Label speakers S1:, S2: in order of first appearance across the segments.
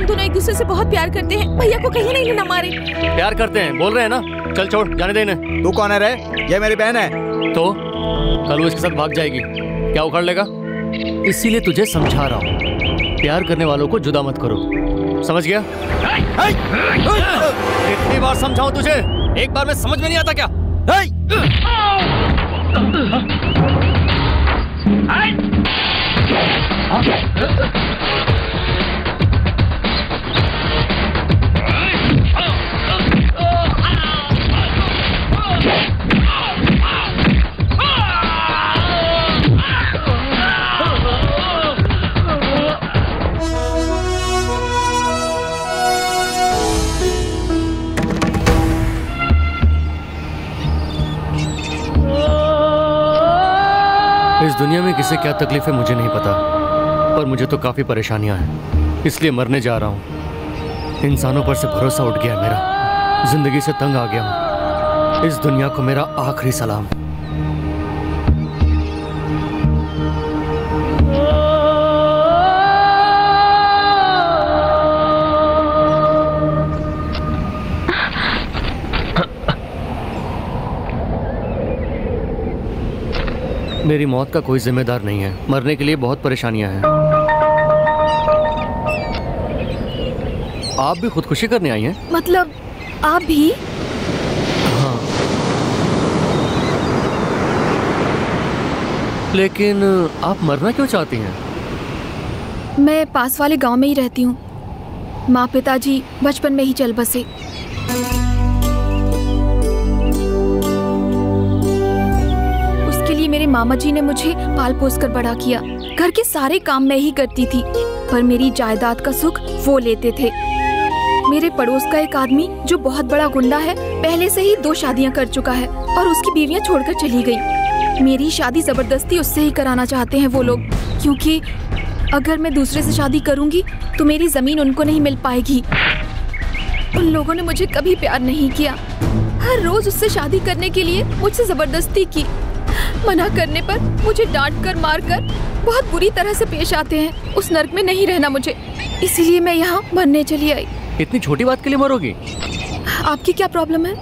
S1: दोनों एक दूसरे से बहुत प्यार करते हैं। भैया को कहीं नहीं ना मारे।
S2: प्यार करते हैं बोल रहे हैं ना। चल छोड़, जाने दे इन्हें।
S3: तू कौन है रे? ये मेरी बहन है।
S2: तो कल वो इसके साथ भाग जाएगी, क्या उखाड़ लेगा? इसीलिए तुझे समझा रहा हूँ, प्यार करने वालों को जुदा मत करो, समझ गया? कितनी बार समझाऊं तुझे, एक बार में समझ में नहीं आता क्या? इस दुनिया में किसे क्या तकलीफ है मुझे नहीं पता, पर मुझे तो काफी परेशानियां हैं, इसलिए मरने जा रहा हूं। इंसानों पर से भरोसा उठ गया मेरा, जिंदगी से तंग आ गया हूं। इस दुनिया को मेरा आखिरी सलाम। मेरी मौत का कोई जिम्मेदार नहीं है, मरने के लिए बहुत परेशानियां हैं। आप भी खुदकुशी करने आई हैं?
S1: मतलब आप भी?
S2: हाँ, लेकिन आप मरना क्यों चाहती हैं?
S1: मैं पास वाले गांव में ही रहती हूँ। माँ पिताजी बचपन में ही चल बसे। मेरे मामा जी ने मुझे पाल पोस कर बड़ा किया। घर के सारे काम मैं ही करती थी, पर मेरी जायदाद का सुख वो लेते थे। मेरे पड़ोस का एक आदमी जो बहुत बड़ा गुंडा है, पहले से ही 2 शादियां कर चुका है और उसकी बीवियां छोड़कर चली गई। मेरी शादी जबरदस्ती उससे ही कराना चाहते हैं वो लोग, क्योंकि अगर मैं दूसरे से शादी करूंगी तो मेरी जमीन उनको नहीं मिल पाएगी। उन लोगों ने मुझे कभी प्यार नहीं किया, हर रोज उससे शादी करने के लिए मुझसे जबरदस्ती की। मना करने पर मुझे डांट कर मार कर बहुत बुरी तरह से पेश आते हैं। उस नर्क में नहीं रहना मुझे, इसीलिए मैं यहाँ मरने चली आई।
S2: इतनी छोटी बात के लिए मरोगी?
S1: आपकी क्या प्रॉब्लम है?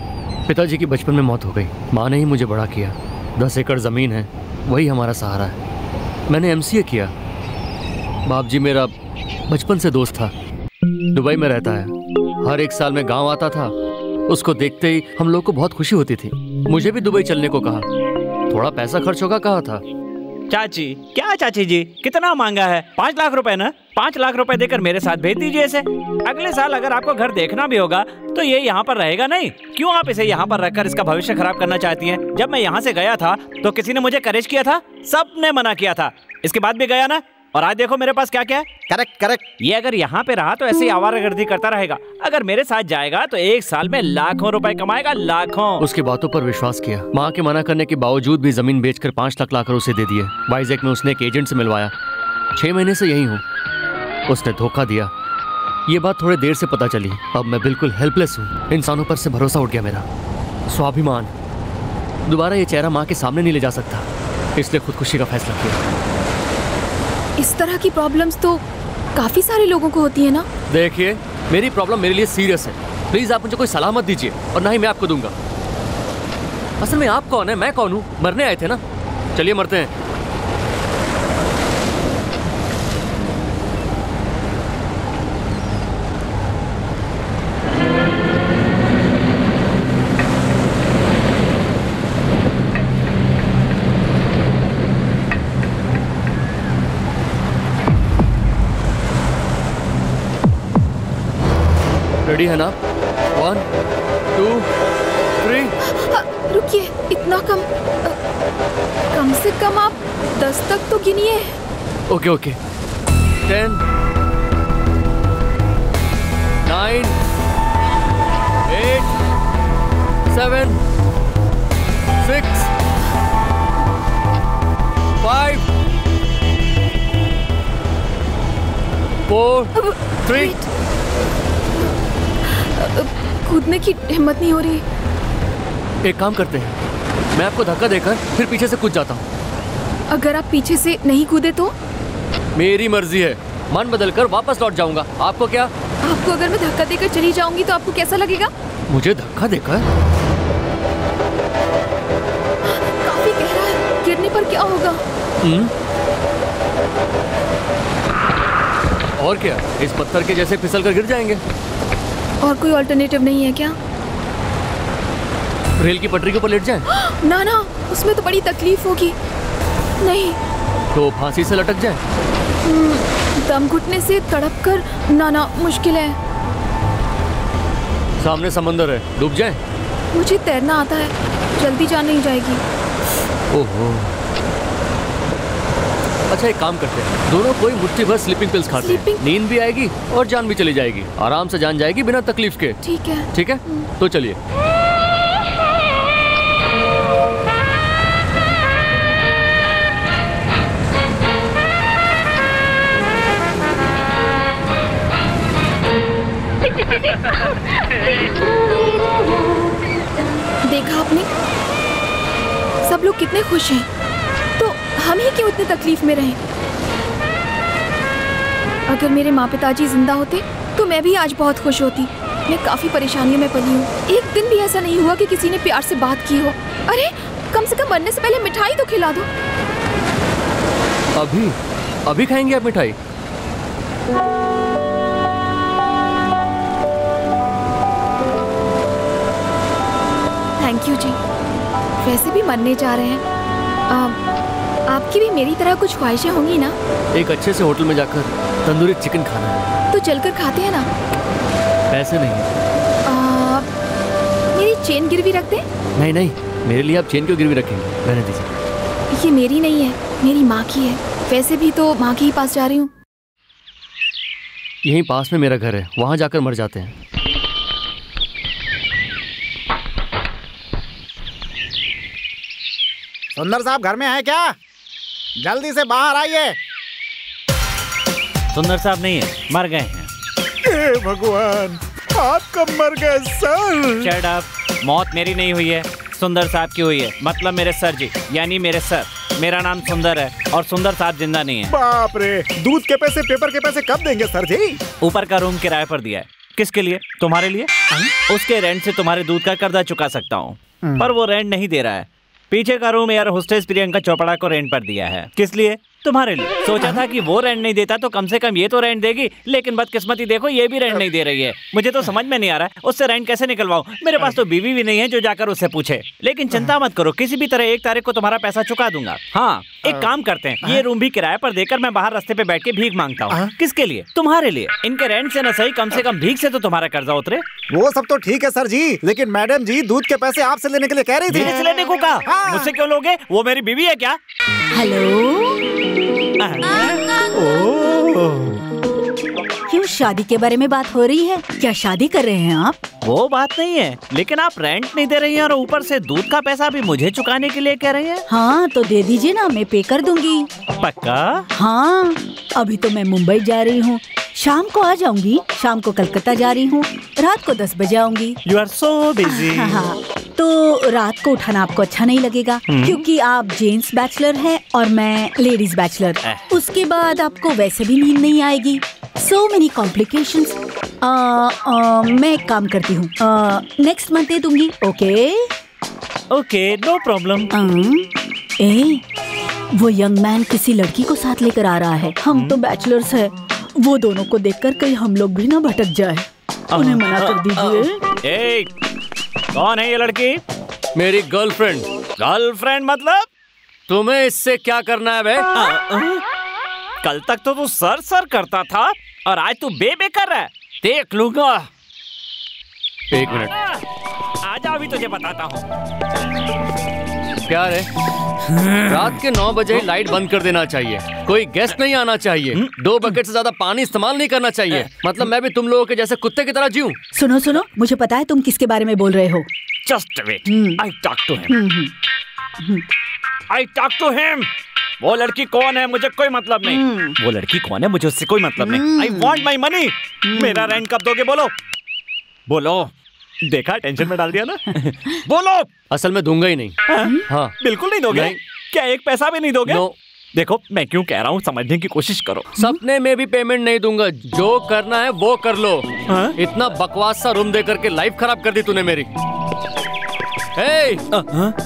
S2: पिताजी की बचपन में मौत हो गई, माँ ने ही मुझे बड़ा किया। 10 एकड़ जमीन है, वही हमारा सहारा है। मैंने MCA किया। बाप जी मेरा बचपन से दोस्त था, दुबई में रहता है। हर एक साल में गाँव आता था, उसको देखते ही हम लोग को बहुत खुशी होती थी। मुझे भी दुबई चलने को कहा, थोड़ा पैसा खर्च होगा कहा था।
S4: चाची, क्या चाची जी, कितना मांगा है? 5 लाख रुपए ना? 5 लाख रुपए देकर मेरे साथ भेज दीजिए इसे। अगले साल अगर आपको घर देखना भी होगा तो ये यहाँ पर रहेगा नहीं। क्यों आप इसे यहाँ पर रखकर इसका भविष्य खराब करना चाहती हैं? जब मैं यहाँ से गया था तो किसी ने मुझे करेज किया था? सबने मना किया था। इसके बाद भी गया ना, और आज देखो मेरे पास क्या क्या है।
S3: Correct correct.
S4: ये अगर यहाँ पे रहा तो ऐसे ही आवारागर्दी करता रहेगा। अगर मेरे साथ जाएगा तो 1 साल में लाखों रुपए कमाएगा, लाखों।
S2: उसकी बातों पर विश्वास किया। माँ के मना करने के बावजूद भी जमीन बेचकर 5 लाख लाकर उसे दे दिए। वाइजैक में उसने एक एजेंट से मिलवाया। 6 महीने से यही हूँ। उसने धोखा दिया। ये बात थोड़ी देर से पता चली। अब मैं बिल्कुल हेल्पलेस हूँ। इंसानों पर से भरोसा उठ गया मेरा। स्वाभिमान दोबारा ये चेहरा माँ के सामने नहीं ले जा सकता, इसलिए खुदकुशी का फैसला किया।
S1: इस तरह की प्रॉब्लम्स तो काफी सारे लोगों को होती है ना?
S2: देखिए, मेरी प्रॉब्लम मेरे लिए सीरियस है। प्लीज आप मुझे कोई सलाह मत दीजिए, और ना ही मैं आपको दूंगा। असल में आप कौन है, मैं कौन हूँ? मरने आए थे ना, चलिए मरते हैं। रेडी है ना? 1 2 3।
S1: रुकिए, इतना कम? कम से कम आप 10 तक तो गिनिए।
S2: Okay okay. 10 9 8 7 6 5 4 3।
S1: कूदने की हिम्मत नहीं हो रही।
S2: एक काम करते हैं, मैं आपको धक्का देकर फिर पीछे से कूद जाता हूँ।
S1: अगर आप पीछे से नहीं कूदे तो?
S2: मेरी मर्जी है, मन बदल कर वापस लौट जाऊंगा। आपको क्या?
S1: आपको अगर मैं धक्का देकर चली जाऊंगी तो आपको कैसा लगेगा?
S2: मुझे धक्का देकर?
S1: काफी गहरा है, गिरने पर क्या होगा?
S2: और क्या, इस पत्थर के जैसे फिसल कर गिर जाएंगे।
S1: और कोई अल्टरनेटिव नहीं है क्या?
S2: रेल की पटरी के ऊपर लेट जाएं?
S1: ना ना, उसमें तो बड़ी तकलीफ होगी। नहीं।
S2: तो फांसी से लटक जाएं?
S1: दम घुटने से तड़प कर? ना ना, मुश्किल है।
S2: सामने समंदर है, डूब जाएं?
S1: मुझे तैरना आता है, जल्दी जान नहीं जाएगी।
S2: ओहो। अच्छा एक काम करते हैं, दोनों कोई मुट्ठी भर स्लीपिंग पिल्स खाते हैं। नींद भी आएगी और जान भी चली जाएगी। आराम से जान जाएगी बिना तकलीफ के।
S1: ठीक है।
S2: ठीक है, तो चलिए।
S1: देखा आपने, सब लोग कितने खुश हैं, तो हम ही क्यों इतनी तकलीफ में रहें? अगर मेरे माँ पिताजी जिंदा होते तो मैं भी आज बहुत खुश होती। मैं काफी परेशानियों में पली हूँ। एक दिन भी ऐसा नहीं हुआ कि किसी ने प्यार से बात की हो। अरे कम से कम मरने से पहले मिठाई तो खिला दो।
S2: अभी अभी खाएंगे आप मिठाई?
S1: थैंक यू जी। वैसे भी मरने जा रहे हैं। आपकी भी मेरी तरह कुछ ख्वाहिशें होंगी ना?
S2: एक अच्छे से होटल में जाकर तंदूरी चिकन खाना है।
S1: तो चलकर खाते हैं ना?
S2: पैसे नहीं।
S1: मेरी चेन गिरवी रख दे?
S2: नहीं नहीं, मेरे लिए आप चेन क्यों गिरवी रखेंगे? रहने दीजिए।
S1: ये मेरी नहीं है, मेरी माँ की है। वैसे भी तो माँ के ही पास जा रही हूँ।
S2: यहीं पास में मेरा घर है, वहाँ जाकर मर जाते हैं।
S3: सुंदर साहब घर में है क्या? जल्दी से बाहर आइए।
S4: सुंदर साहब नहीं है, मर गए हैं।
S3: हे भगवान, आप कब मर गए सर?
S4: शट अप, मौत मेरी नहीं हुई है, सुंदर साहब की हुई है। मतलब मेरे सर जी, यानी मेरे सर। मेरा नाम सुंदर है और सुंदर साहब जिंदा नहीं है।
S3: बाप रे, दूध के पैसे पेपर के पैसे कब देंगे सर जी?
S4: ऊपर का रूम किराए पर दिया है। किसके लिए? तुम्हारे लिए। उसके रेंट से तुम्हारे दूध का कर्जा चुका सकता हूँ, पर वो रेंट नहीं दे रहा है। पीछे का room air hostess Priyanka Chopra को रेंट पर दिया है। किस लिए? तुम्हारे लिए। सोचा था कि वो रेंट नहीं देता तो कम से कम ये तो रेंट देगी, लेकिन बदकिस्मती देखो ये भी रेंट नहीं दे रही है। मुझे तो समझ में नहीं आ रहा है उससे रेंट कैसे निकलवाऊं। मेरे पास तो बीवी भी नहीं है जो जाकर उससे पूछे। लेकिन चिंता मत करो, किसी भी तरह 1 तारीख को तुम्हारा पैसा चुका दूंगा। हाँ, एक काम करते हैं, ये रूम भी किराए पर देकर मैं बाहर रास्ते पे बैठ के भीख मांगता हूँ। किसके लिए? तुम्हारे लिए। इनके रेंट से न सही, कम से कम भीख से तो तुम्हारा कर्जा उतरे।
S3: वो सब तो ठीक है सर जी, लेकिन मैडम जी दूध के पैसे आपसे लेने के लिए कह रही थी।
S4: मेरे से लेने को कहा? मुझसे क्यों लोगे? वो मेरी बीवी है क्या?
S5: हेलो, क्यों शादी के बारे में बात हो रही है? क्या शादी कर रहे हैं आप?
S4: वो बात नहीं है, लेकिन आप रेंट नहीं दे रही हैं और ऊपर से दूध का पैसा भी मुझे चुकाने के लिए कह रही हैं।
S5: हाँ तो दे दीजिए ना, मैं पे कर दूंगी।
S4: पक्का? हाँ,
S5: अभी तो मैं मुंबई जा रही हूँ, शाम को आ जाऊंगी। शाम को कलकत्ता जा रही हूँ, रात को 10 बजे आऊंगी।
S4: You are so busy.
S5: हाँ, तो रात को उठाना आपको अच्छा नहीं लगेगा, क्योंकि आप जेंट्स बैचलर हैं और मैं लेडीज बैचलर। उसके बाद आपको वैसे भी नींद नहीं आएगी। So many complications. मैं एक काम करती हूँ, नेक्स्ट मंथ दे दूंगी। Okay
S4: okay, no problem.
S5: वो यंग मैन किसी लड़की को साथ लेकर आ रहा है। हम तो बैचलर्स हैं, वो दोनों को देखकर कहीं हम लोग भी ना भटक जाए। उन्हें मना कर दीजिए।
S4: कौन है ये लड़की?
S2: मेरी गर्लफ्रेंड।
S4: गर्लफ्रेंड मतलब?
S2: तुम्हें इससे क्या करना है बे?
S4: कल तक तो तू सर सर करता था और आज तू बे कर रहा है। देख लूंगा।
S2: 1 मिनट,
S4: आजा, अभी तुझे बताता हूँ।
S2: प्यार है, रात के 9 बजे लाइट बंद कर देना चाहिए। कोई गेस्ट नहीं आना चाहिए। 2 बकेट से ज्यादा पानी इस्तेमाल नहीं करना चाहिए। मतलब मैं भी तुम लोगों के जैसे कुत्ते की तरह जीऊं।
S5: सुनो सुनो, मुझे पता है तुम किसके बारे में बोल रहे हो।
S4: Just wait, I talk to him. I talk to him. वो लड़की कौन है मुझे कोई मतलब नहीं। वो लड़की कौन है मुझे उससे कोई मतलब नहीं। I want my money. मेरा रेंट कब दोगे? बोलो बोलो। देखा, टेंशन में डाल दिया ना। बोलो।
S2: असल में दूंगा ही नहीं। हाँ,
S4: बिल्कुल नहीं दोगे?
S2: नहीं।
S4: क्या 1 पैसा भी नहीं दोगे?
S2: नो,
S4: देखो मैं क्यों कह रहा हूँ, समझने की कोशिश करो।
S2: सपने में भी पेमेंट नहीं दूंगा, जो करना है वो कर लो। इतना बकवास सा रूम दे करके लाइफ खराब कर दी तूने मेरी।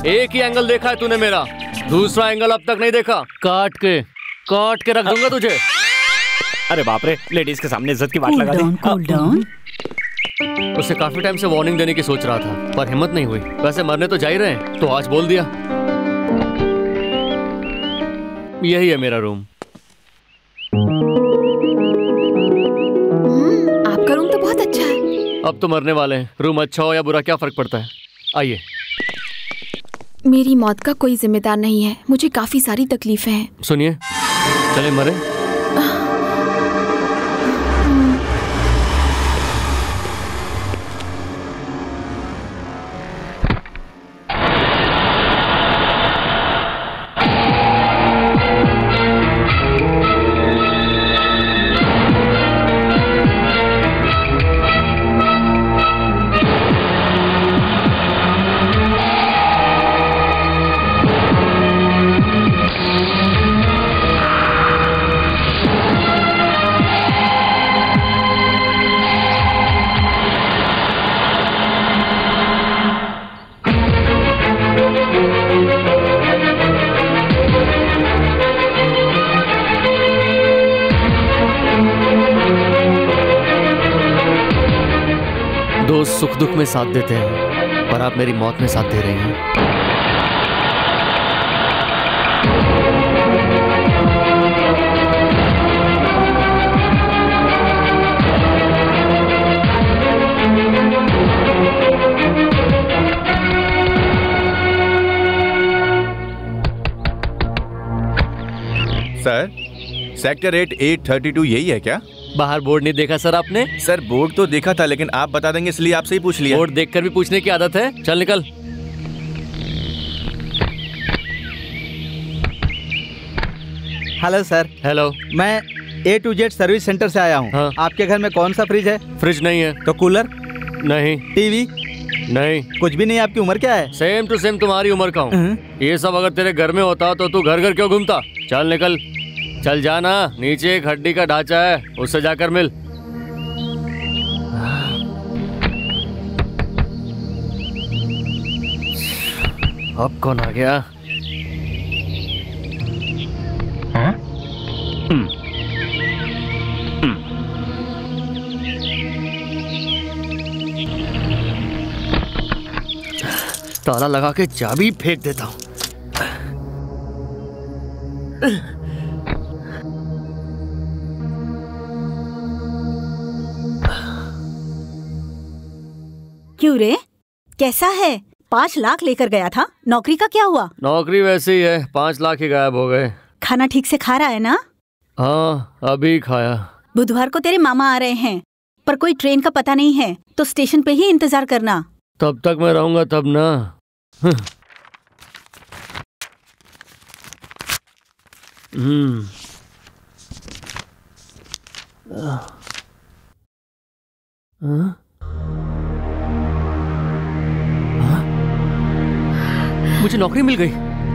S2: एक ही एंगल देखा है तूने मेरा, दूसरा एंगल अब तक नहीं देखा। काट के रख दूंगा तुझे।
S4: अरे बाप रे, लेडीज के सामने इज्जत की बात लगा दी।
S5: Cool down.
S2: उसे काफी टाइम से वार्निंग देने की सोच रहा था, पर हिम्मत नहीं हुई। वैसे मरने तो जा ही रहे हैं, तो आज बोल दिया। यही है मेरा रूम।
S1: आपका रूम तो बहुत अच्छा है।
S2: अब तो मरने वाले हैं, रूम अच्छा हो या बुरा क्या फर्क पड़ता है। आइए।
S1: मेरी मौत का कोई जिम्मेदार नहीं है, मुझे काफी सारी तकलीफें हैं।
S2: सुनिए, चले मरे। दोस्त सुख दुख में साथ देते हैं, पर आप मेरी मौत में साथ दे रही हैं।
S6: सर, सेक्टर 832 यही है क्या?
S2: बाहर बोर्ड नहीं देखा सर आपने?
S6: सर बोर्ड तो देखा था, लेकिन आप बता देंगे इसलिए आपसे ही पूछ लिया।
S2: बोर्ड देखकर भी पूछने की आदत है? चल निकल।
S3: Hello sir.
S2: हेलो।
S3: मैं A to Z service centre से आया हूँ।
S2: हाँ।
S3: आपके घर में कौन सा फ्रिज है?
S2: फ्रिज नहीं है।
S3: तो कूलर?
S2: नहीं।
S3: टीवी?
S2: नहीं।
S3: कुछ भी नहीं। आपकी उम्र क्या है?
S2: सेम टू सेम तुम्हारी उम्र का हूँ। ये सब अगर तेरे घर में होता तो तू घर घर क्यों घूमता? चल निकल, चल जाना। नीचे एक हड्डी का ढांचा है, उससे जाकर मिल। अब कौन आ गया? ताला लगा के चाबी फेंक देता हूँ।
S5: क्यों रे, कैसा है? 5 लाख लेकर गया था, नौकरी का क्या हुआ?
S2: नौकरी वैसे ही है, 5 लाख ही गायब हो गए।
S5: खाना ठीक से खा रहा है ना?
S2: हाँ, अभी खाया।
S5: बुधवार को तेरे मामा आ रहे हैं, पर कोई ट्रेन का पता नहीं है, तो स्टेशन पे ही इंतजार करना।
S2: तब तक मैं रहूंगा तब ना। मुझे नौकरी मिल गई,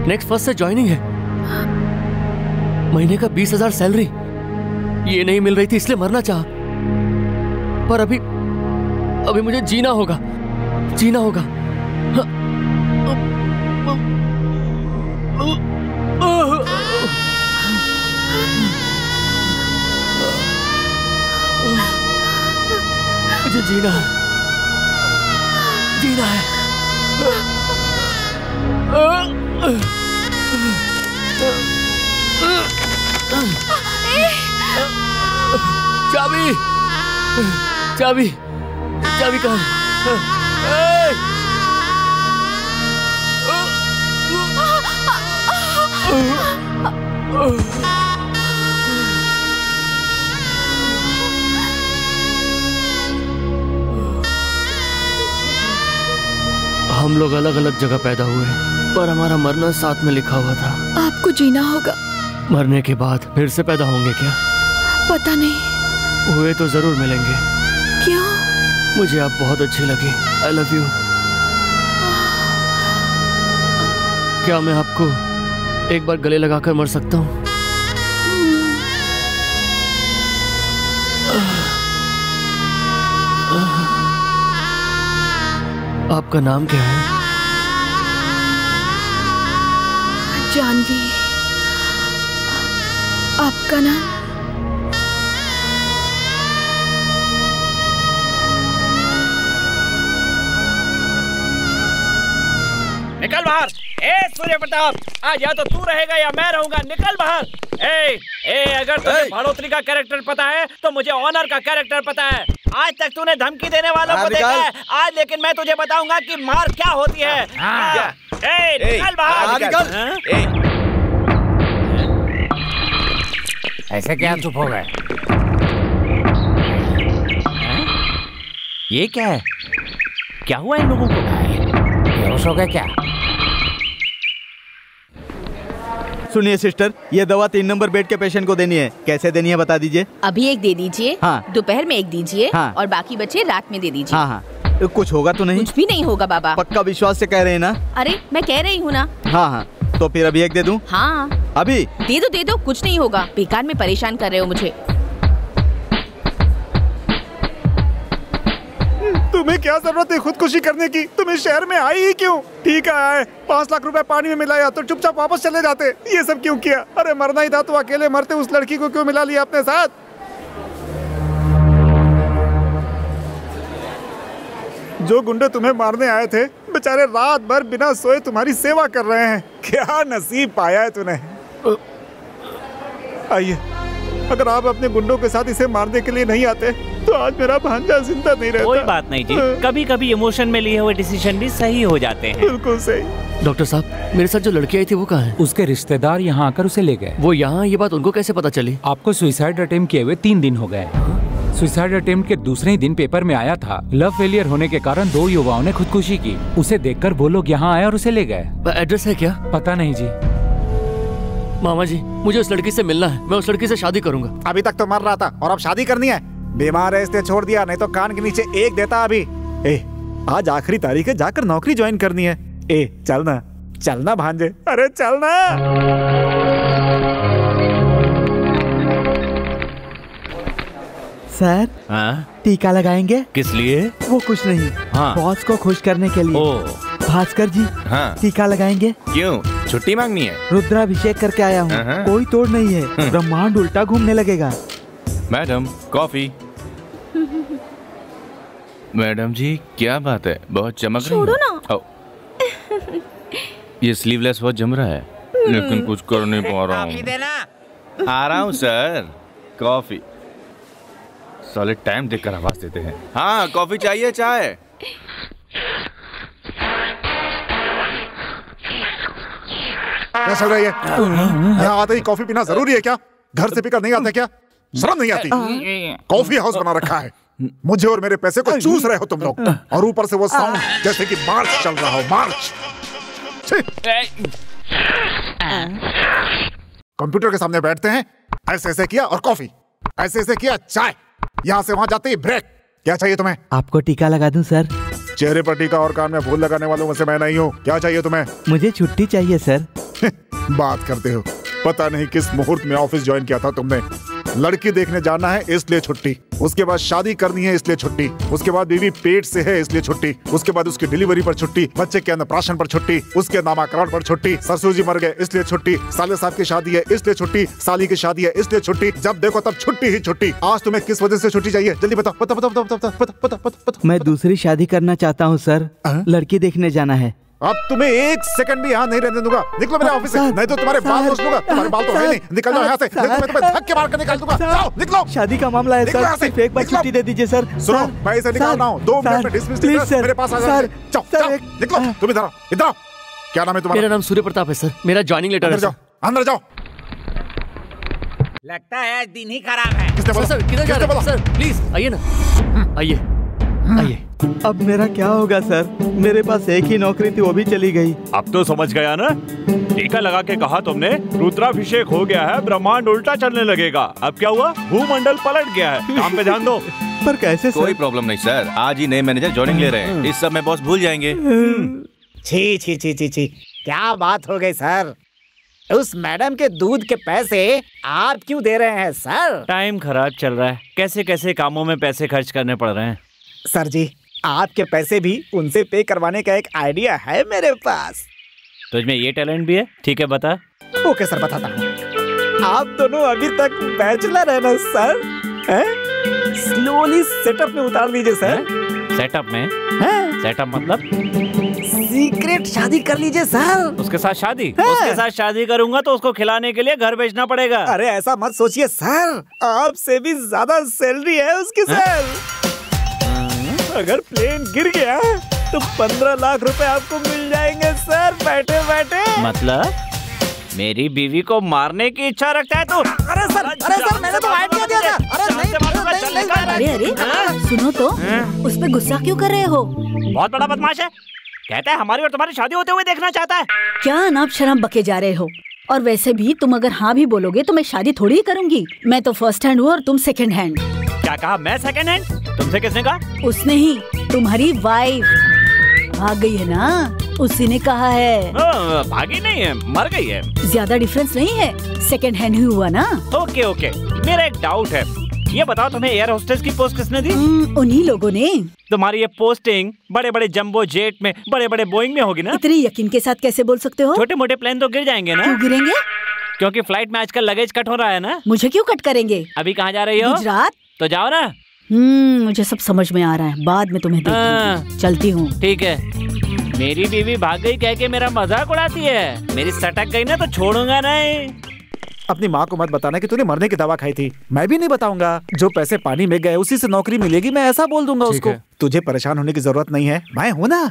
S2: नेक्स्ट फर्स्ट से ज्वाइनिंग है। महीने का 20,000 सैलरी। ये नहीं मिल रही थी इसलिए मरना चाहा, पर अभी मुझे जीना होगा। मुझे जीना है। चाबी कहाँ है? हम लोग अलग अलग जगह पैदा हुए, पर हमारा मरना साथ में लिखा हुआ था।
S1: आपको जीना होगा।
S2: मरने के बाद फिर से पैदा होंगे क्या?
S1: पता नहीं।
S2: हुए तो जरूर मिलेंगे।
S1: क्यों?
S2: मुझे आप बहुत अच्छी लगी। I love you. क्या मैं आपको एक बार गले लगाकर मर सकता हूँ? आपका नाम क्या है?
S1: जानवी। आपका नाम?
S4: निकल बाहर। ए सूर्य प्रताप, आज या तो तू रहेगा या मैं रहूंगा। निकल बाहर। अगर तुझे भाड़ोत्री का कैरेक्टर पता है तो मुझे ऑनर का कैरेक्टर पता है। आज तक तूने धमकी देने वालों को देखा है, आज लेकिन मैं तुझे बताऊंगा कि मार क्या होती है। निकल बाहर।
S7: ऐसे क्या चुप हो गए?
S4: ये क्या है? क्या हुआ इन लोगों को?
S7: बेहोश हो गए क्या?
S8: सुनिए सिस्टर, ये दवा 3 नंबर बेड के पेशेंट को देनी है। कैसे देनी है बता दीजिए।
S5: अभी एक दे दीजिए।
S8: हाँ।
S5: दोपहर में एक दीजिए।
S8: हाँ।
S5: और बाकी बचे रात में दे दीजिए।
S8: हाँ हाँ। कुछ होगा तो नहीं?
S5: कुछ भी नहीं होगा बाबा।
S8: पक्का विश्वास से कह रहे हैं ना?
S5: अरे मैं कह रही हूँ ना।
S8: हाँ हाँ, तो फिर अभी एक दे दूं?
S5: हाँ
S8: अभी
S5: दे दो, कुछ नहीं होगा। बेकार में परेशान कर रहे हो मुझे।
S3: तुम्हें क्या जरूरत है खुदकुशी करने की? तुम्हें शहर में आई ही क्यों? ठीक है, 5 लाख रुपए पानी में मिलाया तो चुपचाप वापस चले जाते। ये सब क्यों किया? अरे मरना ही था तो अकेले मरते। उस लड़की को क्यों मिला लिया अपने साथ? जो गुंडे तुम्हें मारने आए थे बेचारे रात भर बिना सोए तुम्हारी सेवा कर रहे हैं। क्या नसीब पाया है तूने। आइए, अगर आप अपने गुंडों के साथ इसे मारने के लिए नहीं आते तो आज मेरा भांजा जिंदा नहीं रहता।
S4: कोई बात नहीं जी, कभी कभी इमोशन में लिए हुए डिसीजन भी सही हो जाते हैं।
S3: बिल्कुल सही।
S2: डॉक्टर साहब, मेरे साथ जो लड़की आई थी वो कहाँ है?
S9: उसके रिश्तेदार यहाँ आकर उसे ले गए।
S2: वो यहाँ? ये बात उनको कैसे पता चली?
S9: आपको सुसाइड अटेम्प्ट किए हुए 3 दिन हो गए। सुसाइड अटेम्प्ट के दूसरे ही दिन पेपर में आया था, लव फेलियर होने के कारण 2 युवाओं ने खुदकुशी की। उसे देखकर वो लोग यहाँ आए और उसे ले गए।
S2: एड्रेस है क्या?
S9: पता नहीं जी।
S2: मामा जी, मुझे उस लड़की से मिलना है। मैं उस लड़की से शादी करूंगा।
S3: अभी तक तो मर रहा था और अब शादी करनी है? बीमार है इसलिए छोड़ दिया, नहीं तो कान के नीचे एक देता अभी। आज आखिरी तारीख है, जाकर नौकरी ज्वाइन करनी है। चलना चलना भांजे, अरे चलना।
S8: सर, टीका लगाएंगे?
S6: किस लिए?
S8: वो कुछ नहीं, बॉस को खुश करने के लिए। भास्कर जी, टीका लगाएंगे?
S6: क्यों, छुट्टी मांगनी है?
S8: रुद्राभिषेक करके आया हूँ, कोई तोड़ नहीं है। ब्रह्मांड उल्टा घूमने लगेगा।
S6: Madam coffee. मैडम जी क्या बात है, बहुत चमक रही
S5: छोड़ो ना।
S6: ये स्लीवलेस बहुत जम रहा है, लेकिन कुछ कर नहीं पा रहा हूँ। आ रहा हूँ सर। कॉफी साले टाइम देखकर आवाज देते हैं। हाँ, कॉफी चाहिए? चाय?
S3: क्या चल रहा है? यहाँ आते ही कॉफी पीना जरूरी है क्या? घर से पीकर नहीं आता क्या? शर्म नहीं आती? कॉफी हाउस बना रखा है, मुझे और मेरे पैसे को चूस रहे हो तुम लोग, और ऊपर से वो साउंड जैसे कि मार्च चल रहा हो। मार्च। कंप्यूटर के सामने बैठते हैं, ऐसे ऐसे किया और कॉफी, ऐसे ऐसे किया चाय, यहाँ से वहां जाते ही ब्रेक। क्या चाहिए तुम्हें?
S8: आपको टीका लगा दूं सर?
S3: चेहरे पर टीका और कान में फूल लगाने वालों में से मैं नहीं हूँ। क्या चाहिए तुम्हें?
S8: मुझे छुट्टी चाहिए सर।
S3: बात करते हो, पता नहीं किस मुहूर्त में ऑफिस ज्वाइन किया था तुमने। लड़की देखने जाना है इसलिए छुट्टी, उसके बाद शादी करनी है इसलिए छुट्टी, उसके बाद बीवी पेट से है इसलिए छुट्टी, उसके बाद उसकी डिलीवरी पर छुट्टी, बच्चे के अन्नप्राशन पर छुट्टी, उसके नामाकरण पर छुट्टी, ससुर जी मर गए इसलिए छुट्टी, साले साहब की शादी है इसलिए छुट्टी, साली की शादी है इसलिए छुट्टी। जब देखो तब छुट्टी ही छुट्टी। आज तुम्हें किस वजह से छुट्टी चाहिए? जल्दी बताओ। बताओ बताओ बताओ बताओ बताओ बताओ।
S8: मैं दूसरी शादी करना चाहता हूँ सर, लड़की देखने जाना है।
S3: अब तुम्हें 1 सेकंड भी यहाँ नहीं रहने दूंगा। निकलो मेरे ऑफिस से, नहीं तो तुम्हारे बाल नोच लूंगा। तुम्हारे बाल तो है नहीं, निकल जाओ यहाँ से, नहीं तो मैं तुम्हें धक्के मार कर निकाल दूंगा। जाओ, निकलो।
S8: शादी का मामला है सर, सिर्फ एक बार छुट्टी दे दीजिए सर।
S3: सुनो, मैं इसे निकाल रहा हूँ, 2 मिनट में डिसमिस लेटर मेरे पास आ जाएंगे। जाओ जाओ, निकलो। तुम इधर आओ, इधर आओ। क्या नाम है तुम्हारा?
S2: मेरा नाम सूर्य प्रताप है सर, मेरा ज्वाइनिंग लेटर है।
S3: जाओ, अंदर जाओ।
S7: लगता है आज दिन ही खराब है।
S3: किसने बोला?
S2: सर किधर जा रहे हैं सर? प्लीज आइए ना, आइए आइए।
S8: अब मेरा क्या होगा सर? मेरे पास एक ही नौकरी थी, वो भी चली गई।
S4: अब तो समझ गया ना? टीका लगा के कहा तुमने, रुद्राभिषेक हो गया है, ब्रह्मांड उल्टा चलने लगेगा। अब क्या हुआ? भूमंडल पलट गया है। काम पे ध्यान दो।
S8: पर कैसे सर?
S6: कोई प्रॉब्लम नहीं सर, आज ही नए मैनेजर ज्वाइनिंग ले रहे हैं, इस सब में बॉस भूल जाएंगे।
S10: छी छी छी छी छी, क्या बात हो गई सर? उस मैडम के दूध के पैसे आप क्यों दे रहे हैं सर?
S4: टाइम खराब चल रहा है, कैसे कैसे कामों में पैसे खर्च करने पड़ रहे हैं।
S10: सर जी, आपके पैसे भी उनसे पे करवाने का एक आइडिया है मेरे पास।
S4: तुझमें ये टैलेंट भी है? ठीक है बता।
S10: ओके सर, बताता हूँ। आप दोनों अभी तक बैचलर है ना सर? स्लोली सेटअप में उतार लीजिए सर।
S4: सेटअप में? सेटअप मतलब?
S10: सीक्रेट शादी कर लीजिए सर।
S4: उसके साथ शादी? उसके साथ शादी करूंगा तो उसको खिलाने के लिए घर बेचना पड़ेगा।
S10: अरे ऐसा मत सोचिए सर, आपसे भी ज्यादा सैलरी है उसकी सर। अगर प्लेन गिर गया तो 15 लाख रुपए आपको मिल जाएंगे सर, बैठे बैठे।
S4: मतलब मेरी बीवी को मारने की इच्छा रखता है तू?
S10: अरे सर मैंने तो आइडिया दिया था। अरे सुनो तो, उस पे गुस्सा क्यों कर रहे हो?
S4: बहुत बड़ा बदमाश है, कहता है हमारी और तुम्हारी शादी होते हुए देखना चाहता है।
S5: क्या अनाप शनाप बके जा रहे हो? और वैसे भी तुम अगर हाँ भी बोलोगे तो मैं शादी थोड़ी ही करूंगी। मैं तो फर्स्ट हैंड हूँ और तुम सेकंड हैंड।
S4: क्या कहा? मैं सेकंड हैंड? तुमसे किसने कहा?
S5: उसने ही, तुम्हारी वाइफ भाग गई है ना, उसी ने कहा है।
S4: भागी नहीं है, मर गई है।
S5: ज्यादा डिफरेंस नहीं है, सेकंड हैंड ही हुआ ना।
S4: ओके मेरा एक डाउट है, ये बताओ तुम्हें एयर होस्टेस की पोस्ट किसने दी?
S5: उन्हीं लोगों ने।
S4: तुम्हारी ये पोस्टिंग बड़े बड़े जंबो जेट में, बड़े बड़े बोइंग में होगी ना?
S5: इतने यकीन के साथ कैसे बोल सकते हो?
S4: छोटे मोटे प्लेन तो गिर जाएंगे ना?
S5: क्यों गिरेंगे?
S4: क्योंकि फ्लाइट में आजकल लगेज कट हो रहा है ना।
S5: मुझे क्यों कट करेंगे?
S4: अभी कहाँ जा रही हो?
S5: गुजरात।
S4: तो जाओ ना।
S5: मुझे सब समझ में आ रहा है, बाद में तुम्हें देखूंगी। चलती हूँ।
S4: ठीक है। मेरी बीवी भाग गई कह के मेरा मजाक उड़ाती है। मेरी सटक गई ना तो छोड़ूंगा नहीं।
S3: अपनी माँ को मत बताना कि तूने मरने की दवा खाई थी। मैं भी नहीं बताऊंगा। जो पैसे पानी में गए उसी से नौकरी मिलेगी, मैं ऐसा बोल दूंगा उसको। तुझे परेशान होने की जरूरत नहीं है, मैं हूँ ना।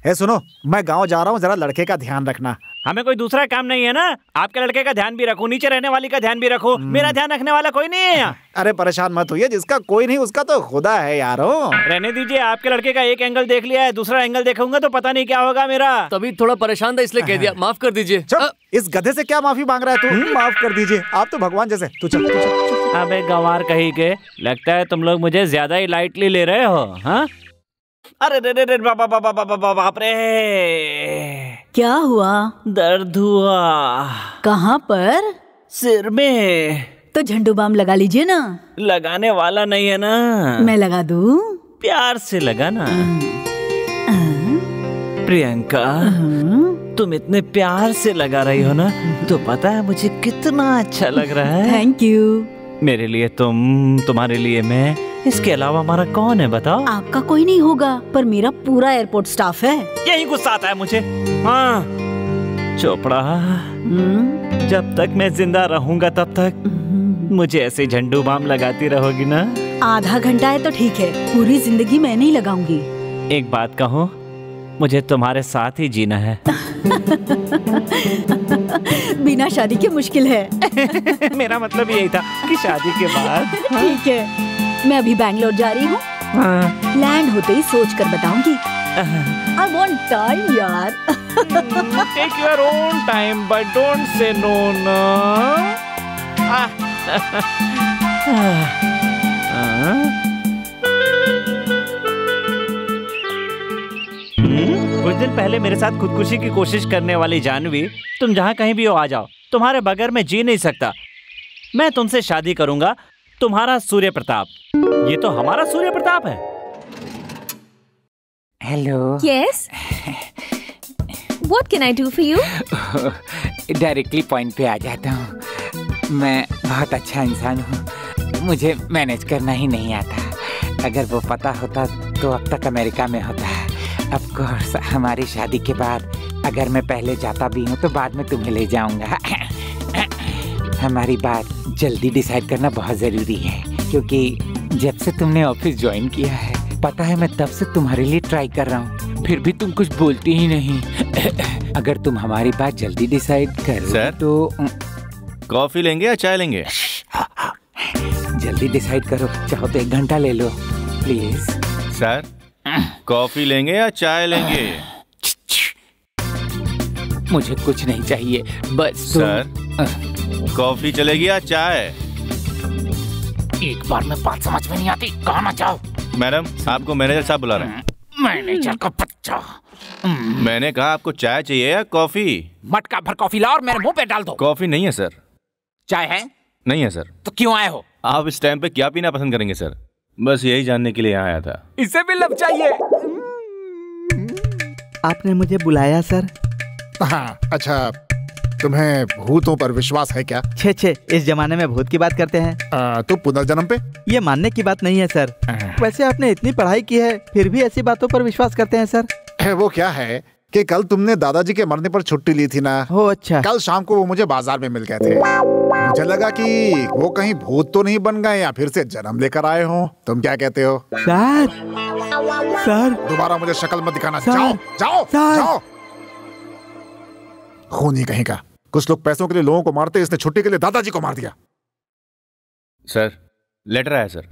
S3: सुनो, मैं गाँव जा रहा हूँ, जरा लड़के का ध्यान रखना।
S4: हमें कोई दूसरा काम नहीं है ना? आपके लड़के का ध्यान भी रखो, नीचे रहने वाली का ध्यान भी रखो। मेरा ध्यान रखने वाला कोई नहीं है यहाँ।
S3: अरे परेशान मत होइए, जिसका कोई नहीं उसका तो खुदा है यारो।
S4: रहने दीजिए, आपके लड़के का एक एंगल देख लिया है, दूसरा एंगल देखूंगा तो पता नहीं क्या होगा मेरा।
S2: तभी थोड़ा परेशान था इसलिए कह दिया। माफ कर दीजिए।
S3: इस गधे से क्या माफी मांग रहा है तू? माफ कर दीजिए, आप तो भगवान जैसे। तू चल।
S4: अबे गंवार कहीं के, लगता है तुम लोग मुझे ज्यादा ही लाइटली ले रहे हो। हाँ? अरे रे बाप रे,
S5: क्या हुआ?
S4: दर्द हुआ।
S5: कहाँ पर?
S4: सिर में।
S5: तो झंडू बाम लगा लीजिए ना।
S4: लगाने वाला नहीं है ना।
S5: मैं लगा दूं?
S4: प्यार से लगा ना। प्रियंका, तुम इतने प्यार से लगा रही हो ना, तो पता है मुझे कितना अच्छा लग रहा है।
S5: Thank you.
S4: मेरे लिए तुम, तुम्हारे लिए मैं, इसके अलावा हमारा कौन है बताओ?
S5: आपका कोई नहीं होगा, पर मेरा पूरा एयरपोर्ट स्टाफ है।
S4: यही गुस्सा आता है मुझे। हाँ चोपड़ा, जब तक मैं जिंदा रहूंगा तब तक मुझे ऐसे झंडू बाम लगाती रहोगी ना?
S5: आधा घंटा है तो ठीक है, पूरी जिंदगी मैं नहीं लगाऊंगी।
S4: एक बात कहूँ, मुझे तुम्हारे साथ ही जीना है।
S5: बिना शादी के मुश्किल है।
S4: मेरा मतलब यही था कि शादी के बाद।
S5: ठीक है, मैं अभी बैंगलोर जा रही हूँ। लैंड होते ही सोच कर बताऊंगी। I want time यार।
S4: Take your own time, but don't say no ना। कुछ दिन पहले मेरे साथ खुदकुशी की कोशिश करने वाली जानवी, तुम जहाँ कहीं भी हो आ जाओ, तुम्हारे बगैर मैं जी नहीं सकता। मैं तुमसे शादी करूंगा, तुम्हारा सूर्य प्रताप। ये तो हमारा सूर्य प्रताप है।
S11: Hello.
S1: Yes, what can I do for you?
S11: Directly point पे आ जाता हूँ। मैं बहुत अच्छा इंसान हूँ, मुझे मैनेज करना ही नहीं आता। अगर वो पता होता तो अब तक अमेरिका में होता है। ऑफ कोर्स, हमारी शादी के बाद अगर मैं पहले जाता भी हूँ तो बाद में तुम्हें ले जाऊंगा। हमारी बात जल्दी डिसाइड करना बहुत ज़रूरी है, क्योंकि जब से तुमने ऑफिस ज्वाइन किया है, पता है मैं तब से तुम्हारे लिए ट्राई कर रहा हूँ, फिर भी तुम कुछ बोलती ही नहीं। अगर तुम हमारी बात जल्दी डिसाइड करो
S6: सर,
S11: तो
S6: कॉफी लेंगे या चाय लेंगे?
S11: जल्दी डिसाइड करो, चाहो तो 1 घंटा ले लो प्लीज।
S6: सर, कॉफी लेंगे या चाय लेंगे?
S11: मुझे कुछ नहीं चाहिए, बस
S6: सर, कॉफी चलेगी या चाय?
S7: एक बार में बात समझ में नहीं आती, कहाँ ना जाओ।
S6: मैडम, आपको मैनेजर साहब बुला रहे हैं।
S7: मैनेजर का बच्चा।
S6: मैंने कहा आपको चाय चाहिए या कॉफी?
S7: मटका भर कॉफी लाओ और मेरे मुंह पे डाल दो।
S6: कॉफी नहीं है सर।
S7: चाय है?
S6: नहीं है सर।
S7: तो क्यों आए हो?
S6: आप इस टाइम पे क्या पीना पसंद करेंगे सर? बस यही जानने के लिए यहाँ आया था।
S11: इसे भी लव चाहिए।
S8: आपने मुझे बुलाया सर?
S3: हाँ, अच्छा तुम्हें भूतों पर विश्वास है क्या?
S8: छे इस जमाने में भूत की बात करते हैं।
S3: तो पुनर्जन्म पे?
S8: ये मानने की बात नहीं है सर। वैसे आपने इतनी पढ़ाई की है फिर भी ऐसी बातों पर विश्वास करते हैं सर?
S3: वो क्या है कि कल तुमने दादाजी के मरने पर छुट्टी ली थी ना।
S8: हो अच्छा।
S3: कल शाम को वो मुझे बाजार में मिल गए थे। मुझे लगा कि वो कहीं भूत तो नहीं बन गए या फिर से जन्म लेकर आए हो। तुम क्या कहते हो?
S8: सर
S3: दोबारा मुझे शक्ल मत दिखाना। जाओ जाओ जाओ। खूनी कहीं का। कुछ लोग पैसों के लिए लोगों को मारते, इसने छुट्टी के लिए दादाजी को मार दिया।
S6: सर लेटर आया सर।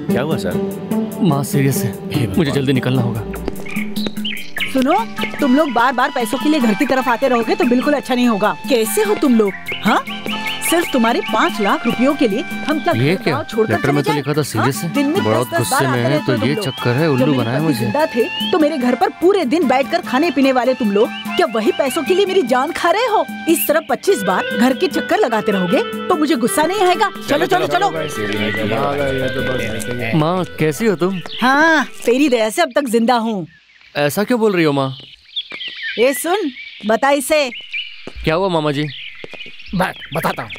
S6: क्या हुआ सर?
S2: माँ सीरियस है, मुझे जल्दी निकलना होगा।
S5: सुनो, तुम लोग बार बार पैसों के लिए घर की तरफ आते रहोगे तो बिल्कुल अच्छा नहीं होगा। कैसे हो तुम लोग? हाँ, सिर्फ तुम्हारे 5 लाख रुपयों के लिए हम क्या
S2: ये क्या? लेटर में तो लिखा था सीरियस है। बहुत गुस्से में है तो ये चक्कर है। उल्लू बनाया मुझे।
S5: जिंदा थे तो मेरे घर पर पूरे दिन बैठकर खाने पीने वाले तुम लोग क्या वही पैसों के लिए मेरी जान खा रहे हो? इस तरह 25 बार घर के चक्कर लगाते रहोगे तो मुझे गुस्सा नहीं आएगा? चलो चलो चलो।
S2: माँ कैसी हो तुम?
S5: हाँ, तेरी दया से अब तक जिंदा हूँ।
S2: ऐसा क्यों बोल रही हो माँ?
S5: ये सुन, बता इसे।
S2: क्या हुआ मामा जी?
S3: बताता हूँ।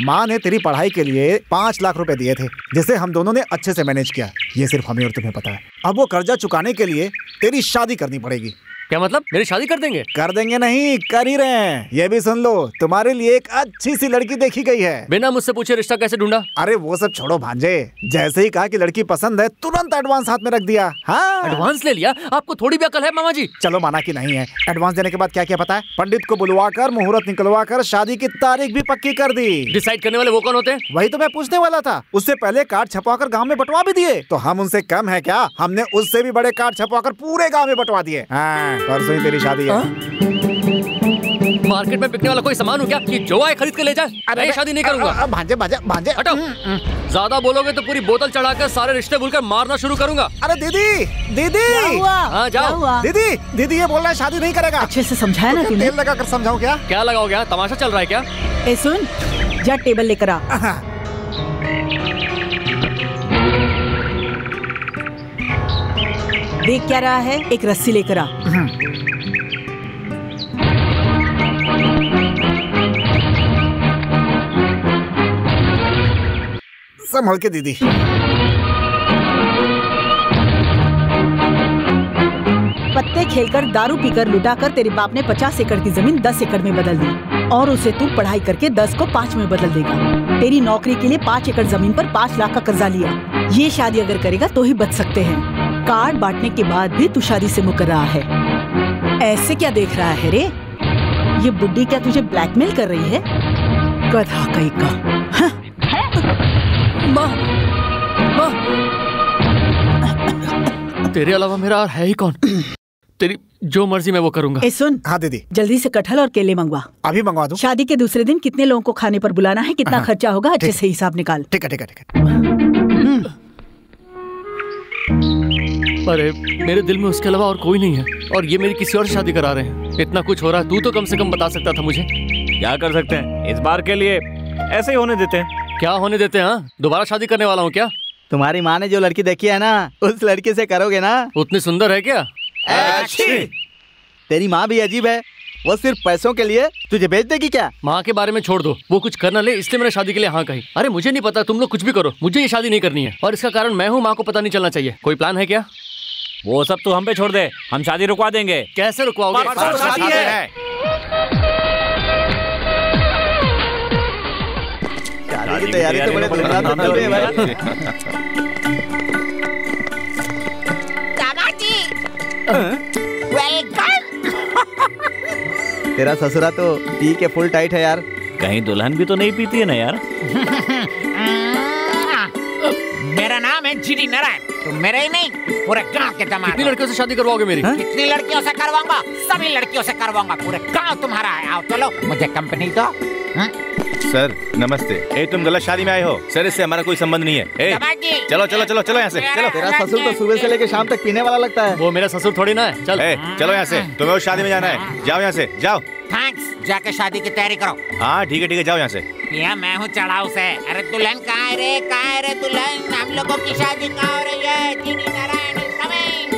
S3: माँ ने तेरी पढ़ाई के लिए 5 लाख रुपए दिए थे, जिसे हम दोनों ने अच्छे से मैनेज किया। ये सिर्फ हमें और तुम्हें पता है। अब वो कर्जा चुकाने के लिए तेरी शादी करनी पड़ेगी।
S2: क्या मतलब? मेरी शादी कर देंगे?
S3: कर देंगे नहीं, कर ही रहे हैं। ये भी सुन लो, तुम्हारे लिए एक अच्छी सी लड़की देखी गई है।
S2: बिना मुझसे पूछे रिश्ता कैसे ढूंढा?
S3: अरे वो सब छोड़ो भांजे, जैसे ही कहा कि लड़की पसंद है तुरंत एडवांस हाथ में रख दिया। हाँ,
S2: एडवांस ले लिया? आपको थोड़ी भी अकल है मामा जी?
S3: चलो माना कि नहीं है। एडवांस देने के बाद क्या क्या पता है? पंडित को बुलवा कर मुहूर्त निकलवा कर शादी की तारीख भी पक्की कर दी।
S2: डिसाइड करने वाले वो कौन होते हैं?
S3: वही तो मैं पूछने वाला था। उससे पहले कार्ड छपवा कर गाँव में बंटवा भी दिए। तो हम उनसे कम है क्या? हमने उससे भी बड़े कार्ड छपवा कर पूरे गाँव में बंटवा दिए। परसों ही तेरी शादी है।
S2: मार्केट में बिकने वाला कोई सामान हो क्या कि जो आए खरीद के ले जाए? मैं शादी नहीं करूंगा।
S3: भांजे भांजे भांजे
S2: हटो। ज्यादा बोलोगे तो पूरी बोतल चढ़ाकर सारे रिश्ते भूलकर मारना शुरू करूंगा।
S3: अरे दीदी दीदी,
S2: हाँ जाओ।
S3: दीदी दीदी ये बोल रहा है शादी नहीं करेगा।
S5: अच्छे से समझाया ना तूने?
S3: तेल लगा कर समझाऊं क्या?
S2: क्या लगाओगे? तमाशा चल रहा है क्या?
S5: ए सुन, जा टेबल लेकर आ। देख क्या रहा है? एक रस्सी लेकर आ।
S3: संभल के दीदी।
S5: पत्ते खेलकर, दारू पीकर, लुटाकर तेरे बाप ने 50 एकड़ की जमीन 10 एकड़ में बदल दी और उसे तू पढ़ाई करके 10 को 5 में बदल देगा। तेरी नौकरी के लिए 5 एकड़ जमीन पर 5 लाख का कर्जा लिया। ये शादी अगर करेगा तो ही बच सकते हैं। कार्ड बांटने के बाद भी तू शादी से मुकर रहा है। ऐसे क्या देख रहा है रे? ये बुड्ढी क्या तुझे ब्लैकमेल कर रही है? गधा कहीं का।
S2: माँ, माँ, तेरे अलावा मेरा और है ही कौन? तेरी जो मर्जी मैं वो करूंगा।
S5: ए सुन।
S3: हाँ दीदी।
S5: जल्दी से कटहल और केले मंगवा।
S3: अभी मंगवा दूं?
S5: शादी के दूसरे दिन कितने लोगों को खाने पर बुलाना है, कितना खर्चा होगा, अच्छे से हिसाब निकाल।
S3: ठीक है ठीक है ठीक है।
S2: अरे मेरे दिल में उसके अलावा और कोई नहीं है और ये मेरी किसी और से शादी करा रहे हैं। इतना कुछ हो रहा है, तू तो कम से कम बता सकता था मुझे।
S4: क्या कर सकते हैं, इस बार के लिए ऐसे ही होने देते हैं।
S2: क्या होने देते हैं? हाँ, दोबारा शादी करने वाला हूँ क्या?
S8: तुम्हारी माँ ने जो लड़की देखी है ना, उस लड़की से करोगे ना?
S2: उतनी सुंदर है क्या?
S8: अच्छी। तेरी माँ भी अजीब है, वो सिर्फ पैसों के लिए तुझे बेच देगी क्या?
S2: माँ के बारे में छोड़ दो, वो कुछ करना ले इसलिए मैंने शादी के लिए हाँ कही। अरे मुझे नहीं पता, तुम लोग कुछ भी करो, मुझे ये शादी नहीं करनी है और इसका कारण मैं हूँ। माँ को पता नहीं चलना चाहिए। कोई प्लान है क्या?
S4: वो सब तो हम पे छोड़ दे, हम शादी रुकवा देंगे।
S2: कैसे रुकवाओगे?
S4: शादी है।
S8: शादी की तैयारी तो बड़े धूमधाम से चल रही है भाई।
S7: दादाजी, वेलकम।
S8: तेरा ससुरा तो पी के फुल टाइट है यार।
S4: कहीं दुल्हन भी तो नहीं पीती है ना यार।
S7: मेरा नाम है जीडी नारायण, तुम मेरे ही नहीं पूरे गांव के दामाद।
S2: कितनी लड़कियों से शादी करवाओगे मेरी?
S7: कितनी लड़कियों से करवाऊंगा? सभी लड़कियों से करवाऊंगा, पूरे गांव तुम्हारा है। आओ चलो, मुझे कंपनी दो।
S6: सर नमस्ते। ए तुम गलत शादी में आए हो सर, इससे हमारा कोई संबंध नहीं है। ए, चलो चलो चलो चलो यहाँ से चलो।
S8: तेरा ससुर तो सुबह से लेकर शाम तक पीने वाला लगता है।
S2: वो मेरा ससुर थोड़ी ना है। चल
S6: चलो यहाँ से, तुम्हें उस शादी में जाना है। जाओ यहाँ से जाओ।
S7: थैंक्स। जाके शादी की तैयारी करो।
S6: हाँ ठीक है जाओ यहाँ से।
S7: या मैं हूँ चढ़ाऊ से। अरे दुल्हन कहाँ है रे दुल्हन? हम लोगों की शादी कहाँ हो रही है? चीनी नारायण is coming।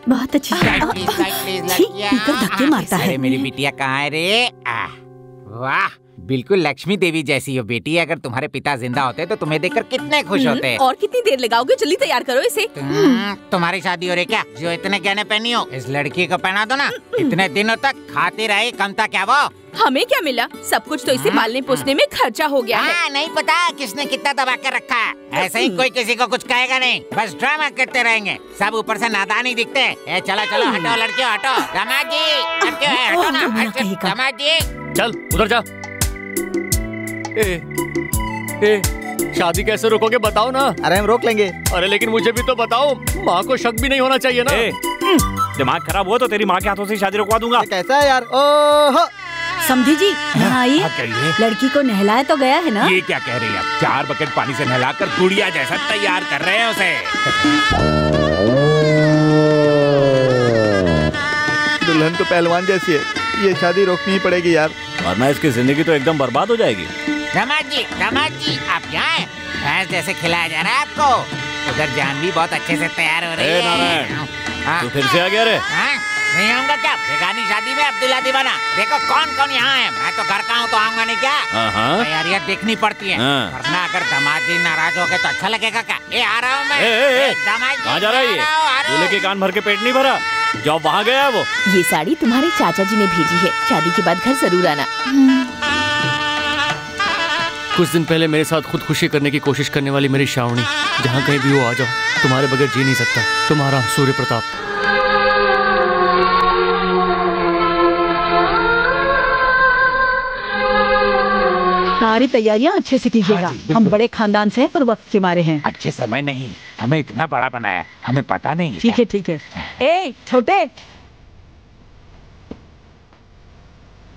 S5: बहुत अच्छी।
S7: लड़कियाँ
S5: धक्के मारता है।
S7: अरे मेरी बिटिया कहाँ है रे? वाह, बिल्कुल लक्ष्मी देवी जैसी हो बेटी। अगर तुम्हारे पिता जिंदा होते तो तुम्हें देखकर कितने खुश होते।
S5: और कितनी देर लगाओगे? जल्दी तैयार करो इसे।
S7: तुम्हारी शादी हो रही क्या? जो इतने गहने पहनी हो, इस लड़की को पहना दो ना। इतने दिनों तक खाती रही, कम था क्या वो?
S1: हमें क्या मिला? सब कुछ तो इसे पालने पोसने में खर्चा हो गया है।
S7: नहीं पता किसने कितना दबा कर रखा है। ऐसे ही कोई किसी को कुछ कहेगा नहीं, बस ड्रामा करते रहेंगे। सब ऊपर से नादान ही दिखते हैं। चलो चलो हटो लड़कियों हटो। दामाद जी हटो ना, दामाद जी
S2: चल उधर जा। शादी कैसे रोकोगे बताओ ना।
S8: अरे हम रोक लेंगे।
S2: अरे लेकिन मुझे भी तो बताओ, माँ को शक भी नहीं होना चाहिए ना।
S4: दिमाग खराब हुआ तो तेरी माँ के हाथों से शादी रुकवा दूंगा।
S8: कैसा है यार? ओहो
S5: समझी जी, यहाँ आइए। लड़की को नहलाया तो गया है ना?
S9: ये क्या कह रही है? 4 बकेट पानी से नहलाकर गुड़िया जैसा तैयार कर रहे हैं उसे।
S8: दुल्हन तो पहलवान जैसी है, ये शादी रोकनी ही पड़ेगी यार,
S4: वरना इसकी जिंदगी तो एकदम बर्बाद हो जाएगी।
S7: दामाद जी आप यहाँ हैं? भैंस जैसे खिलाया जा रहा है आपको। उधर जानवी बहुत अच्छे से तैयार हो रही है।
S4: तू फिर से आ गया रे?
S7: नहीं आऊंगा क्या? बेगानी शादी में अब्दुल्ला दीवाना। देखो कौन कौन यहाँ है। मैं तो घर का हूँ तो आऊंगा नहीं क्या? तैयारियाँ देखनी पड़ती है, वरना अगर दामाद जी नाराज हो गए तो अच्छा लगेगा क्या? आ रहा हूँ मैं।
S4: कहाँ जा रहा है ये? दूल्हे के कान भर के पेट नहीं भरा? जब वहाँ गया है वो।
S1: ये साड़ी तुम्हारे चाचा जी ने भेजी है, शादी के बाद घर जरूर आना।
S2: कुछ दिन पहले मेरे साथ खुदकुशी करने की कोशिश करने वाली मेरी श्रावणी, जहाँ कहीं भी वो आ जाओ, तुम्हारे बगैर जी नहीं सकता। तुम्हारा सूर्य प्रताप।
S5: सारी तैयारियां अच्छे से कीजिएगा। हम बड़े खानदान से हैं पर वक्त से मारे हैं।
S9: अच्छे समय नहीं, हमें इतना बड़ा बनाया, हमें पता नहीं।
S5: ठीक है। ए छोटे,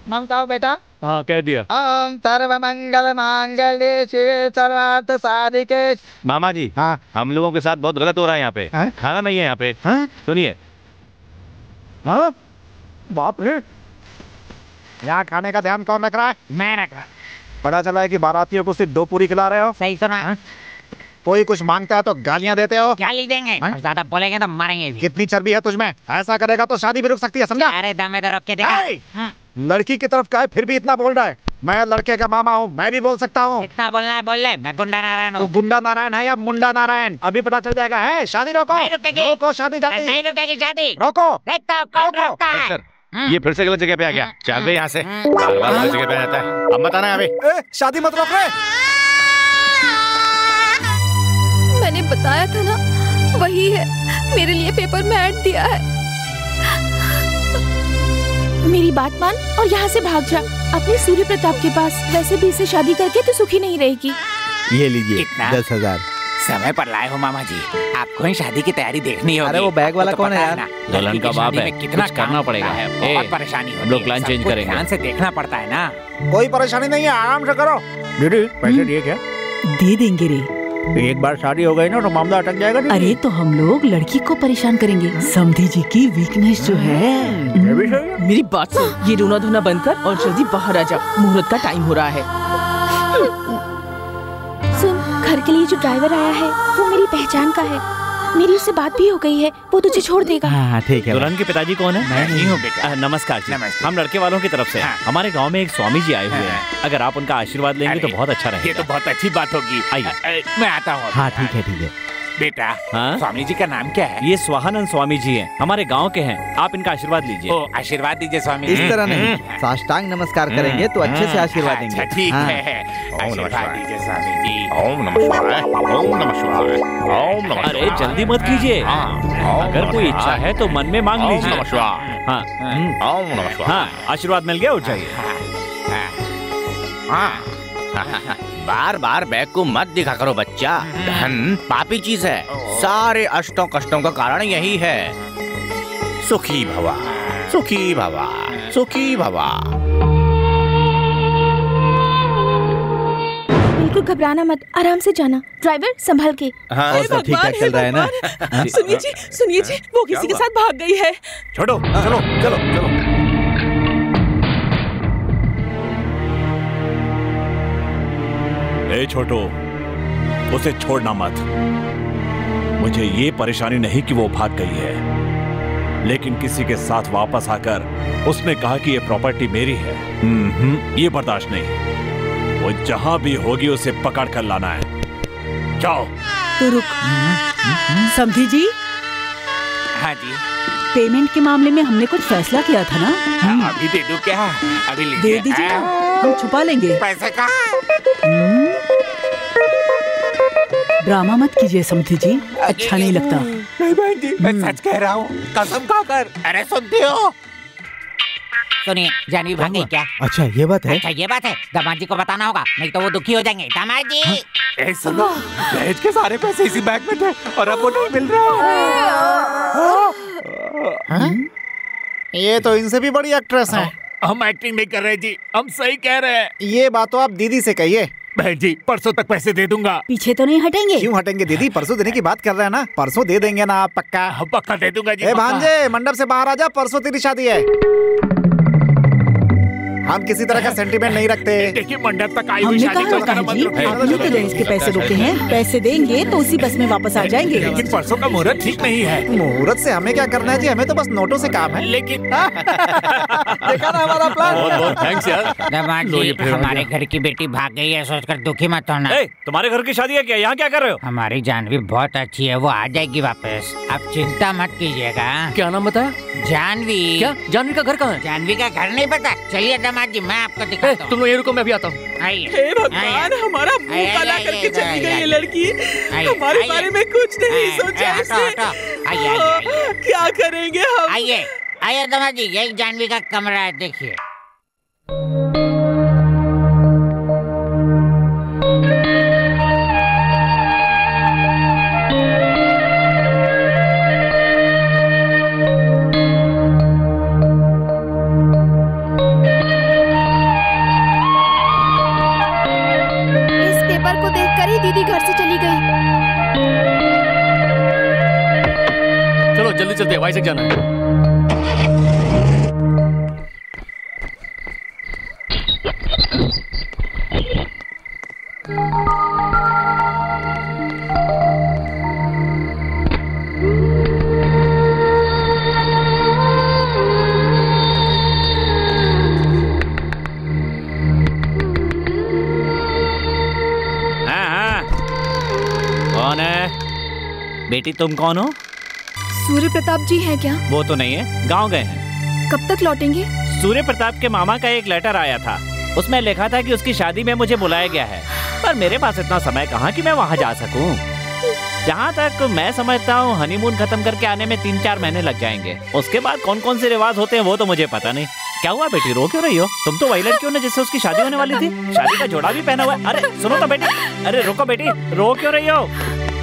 S5: मांगता बेटा।
S2: हाँ कह दिया।
S8: सर्व मंगल मांगल्ये शिवे सर्वार्थ साधिके।
S6: मामा जी, हाँ हम लोगों के साथ बहुत गलत हो रहा है यहाँ पे। खाना नहीं है यहाँ पे। सुनिए।
S8: हाँ बाप रे, यहाँ खाने का ध्यान कौन रख रहा है?
S7: मैं रख रहा।
S8: पता चला है कि बारातियों को सिर्फ 2 पूरी खिला रहे हो।
S7: सही सुना।
S8: कोई कुछ मांगता है तो गालियाँ देते हो।
S7: गाली देंगे, ज्यादा बोलेंगे तो मारेंगे भी।
S8: कितनी चर्बी है तुझमें? ऐसा करेगा तो शादी भी रुक सकती है, समझा?
S7: अरे दम में तो रोक के देखा।
S8: लड़की की तरफ का है फिर भी इतना बोल रहा है। मैं लड़के का मामा हूँ, मैं भी बोल सकता हूँ।
S7: इतना बोलना है बोल ले। मैं गुंडा नारायण हूँ।
S8: गुंडा नारायण है या मुंडा नारायण, अभी पता चल जाएगा। है शादी रोको। रोको शादी।
S7: नहीं रुकेगी शादी।
S8: रोको।
S7: देखता हूँ कौन रोकता है।
S6: सर ये फिर से गलत जगह पे आ गया। चल बे यहाँ से, बार-बार गलत जगह पे आ जाता है। अब मत आना अभी।
S8: शादी मत रोक रहे।
S1: मैंने बताया था ना, वही है। मेरे लिए पेपर में ऐड दिया है। मेरी बात मान और यहाँ से भाग जा अपने सूर्य प्रताप के पास। वैसे भी इसे शादी करके तो सुखी नहीं रहेगी।
S8: ये लीजिए 10,000।
S11: समय पर लाए हो मामा जी, आपको ही शादी की तैयारी देखनी होगी।
S8: अरे वो बैग वाला कौन है यार?
S4: दुल्हन का बाप है,
S11: कितना
S4: कुछ करना पड़ेगा।
S11: बहुत परेशानी
S4: हम लोग प्लान चेंज करेंगे।
S11: ध्यान से देखना पड़ता है ना।
S8: कोई परेशानी नहीं है, आराम से करो। दीदी पैसे दिए क्या?
S5: दे देंगे रे।
S8: एक बार शादी हो गई ना तो मामला अटक जाएगा।
S5: अरे तो हम लोग लड़की को परेशान करेंगे। समधी जी की वीकनेस जो है।
S12: मेरी बात सुन, ये रोना धोना बंद कर और जल्दी बाहर आ जा, मुहूर्त का टाइम हो रहा है।
S1: सुन, घर के लिए जो ड्राइवर आया है वो मेरी पहचान का है। मेरी उससे बात भी हो गई है, वो तुझे छोड़ देगा।
S8: हाँ ठीक है।
S4: दुल्हन के पिताजी कौन है?
S11: मैं ही हूँ बेटा।
S4: नमस्कार जी। हम लड़के वालों की तरफ से। हमारे गांव में एक स्वामी जी आए हुए हैं। अगर आप उनका आशीर्वाद लेंगे तो बहुत अच्छा रहेगा।
S11: ये तो बहुत अच्छी बात होगी।
S4: आइए
S11: मैं आता हूँ।
S8: हाँ ठीक है।
S11: बेटा
S4: हाँ?
S11: स्वामी जी का नाम क्या है?
S4: ये स्वाहानंद स्वामी जी हैं, हमारे गांव के हैं। आप इनका आशीर्वाद लीजिए।
S11: आशीर्वाद दीजिए स्वामी जी।
S8: इस तरह नहीं, साष्टांग नमस्कार करेंगे तो अच्छे से आशीर्वाद देंगे।
S11: ठीक है, आशीर्वाद दीजिए स्वामी जी।
S6: ओम नमः शिवाय, ओम नमः शिवाय, ओम नमः।
S4: अरे जल्दी मत कीजिए, अगर कोई इच्छा है तो मन में मांग लीजिए।
S6: ओम नमः शिवाय।
S4: हाँ
S6: ओम नमः शिवाय।
S4: हाँ, आशीर्वाद मिल गया, उठ जाइए।
S6: बार बार बैग को मत दिखा करो बच्चा, धन पापी चीज है। सारे अष्टों कष्टों का कारण यही है। सुखी भवा, सुखी भवा, सुखी भवा।
S1: अंकुर घबराना मत, आराम से जाना। ड्राइवर संभल के।
S8: हाँ, सब ठीक ठाक चल रहा है ना?
S12: सुनिए जी, वो किसी के साथ भाग गई है।
S3: छोड़ो, चलो चलो चलो।
S13: ए छोटू, उसे छोड़ना मत। मुझे ये परेशानी नहीं कि वो भाग गई है, लेकिन किसी के साथ वापस आकर उसने कहा कि ये प्रॉपर्टी मेरी है। ये बर्दाश्त नहीं। वो जहां भी होगी उसे पकड़ कर लाना है। जाओ।
S5: तो रुक, समझी जी।
S11: हाँ जी।
S5: पेमेंट के मामले में हमने कुछ फैसला किया था ना?
S11: अभी दे दूं क्या? अभी
S5: दे दीजिए, हम छुपा लेंगे।
S11: पैसे का?
S5: ड्रामा मत कीजिए समझी जी, अच्छा नहीं लगता।
S11: नहीं बहन जी, मैं सच कह रहा हूँ, कसम खाकर। अरे सुनते हो?
S7: सुनिए, जानवी भाग गई क्या?
S8: अच्छा ये बात है।
S7: अच्छा ये बात है, दामाद जी को बताना होगा, नहीं तो वो दुखी हो जाएंगे। दामाद जी,
S11: सुनो, दहेज के सारे पैसे इसी बैंक में थे और अब वो नहीं मिल रहा।
S10: ये तो इनसे भी बड़ी एक्ट्रेस है।
S11: हम एक्टिंग नहीं कर रहे जी, हम सही कह रहे हैं।
S10: ये बात तो आप दीदी से कहिए।
S11: बहन जी, परसों तक पैसे दे दूंगा।
S5: पीछे तो नहीं हटेंगे?
S10: क्यों हटेंगे दीदी, परसों देने की बात कर रहे हैं ना। परसों दे देंगे ना आप? पक्का?
S11: पक्का दे दूंगा जी।
S10: ए भांजे, मंडप से बाहर आ जा, परसों तेरी शादी है। हम किसी तरह का सेंटीमेंट नहीं रखते।
S11: देखिए मंडप तक आई हुई
S5: हमने
S11: शादी
S5: कहा
S11: का
S5: है जी, आपने तो दहेज के पैसे रोके हैं। पैसे देंगे तो उसी बस में वापस आ जाएंगे।
S11: लेकिन परसों का मुहूर्त ठीक नहीं है।
S10: मुहूर्त से हमें क्या करना है जी, हमें तो बस नोटों से काम है।
S11: लेकिन
S10: देखा ना हमारा प्लान।
S2: बहुत थैंक्स यार।
S7: दामाद जी, हमारे घर की बेटी भाग गई है सोचकर दुखी मत होना।
S4: तुम्हारे घर की शादी है क्या? यहाँ क्या कर रहे हो?
S7: हमारी जानवी बहुत अच्छी है, वो आ जाएगी वापस, आप चिंता मत कीजिएगा।
S2: क्या नाम बताया?
S7: जानवी।
S2: क्या? जानवी का घर कहाँ है?
S7: जानवी का घर नहीं पता? चलिए दामाद जी, मैं आपको दिखाता हूँ।
S2: तुम लोग ये रुको, मैं भी आता हूँ।
S12: हे भगवान, हमारा मुंह काला करके चली गई ये लड़की। हमारे बारे में कुछ नहीं सोचा इसने। क्या करेंगे हम?
S7: आइए आइए दामाद जी, यही जानवी का कमरा है, देखिए।
S1: दीदी घर से चली गई।
S2: चलो जल्दी चलते, वाइजैक जाना है।
S4: बेटी तुम कौन हो?
S1: सूर्य प्रताप जी हैं क्या?
S4: वो तो नहीं है, गांव गए हैं।
S1: कब तक लौटेंगे?
S4: सूर्य प्रताप के मामा का एक लेटर आया था, उसमें लिखा था कि उसकी शादी में मुझे बुलाया गया है, पर मेरे पास इतना समय कहाँ कि मैं वहाँ जा सकूँ। जहाँ तक मैं समझता हूँ हनीमून खत्म करके आने में 3-4 महीने लग जाएंगे। उसके बाद कौन कौन से रिवाज होते हैं वो तो मुझे पता नहीं। क्या हुआ बेटी, रो क्यों रही हो? तुम तो वही लड़की हो ना जिससे उसकी शादी होने वाली थी, शादी का जोड़ा भी पहना हुआ है। अरे सुनो तो बेटी, अरे रुको बेटी, रो क्यों रही हो?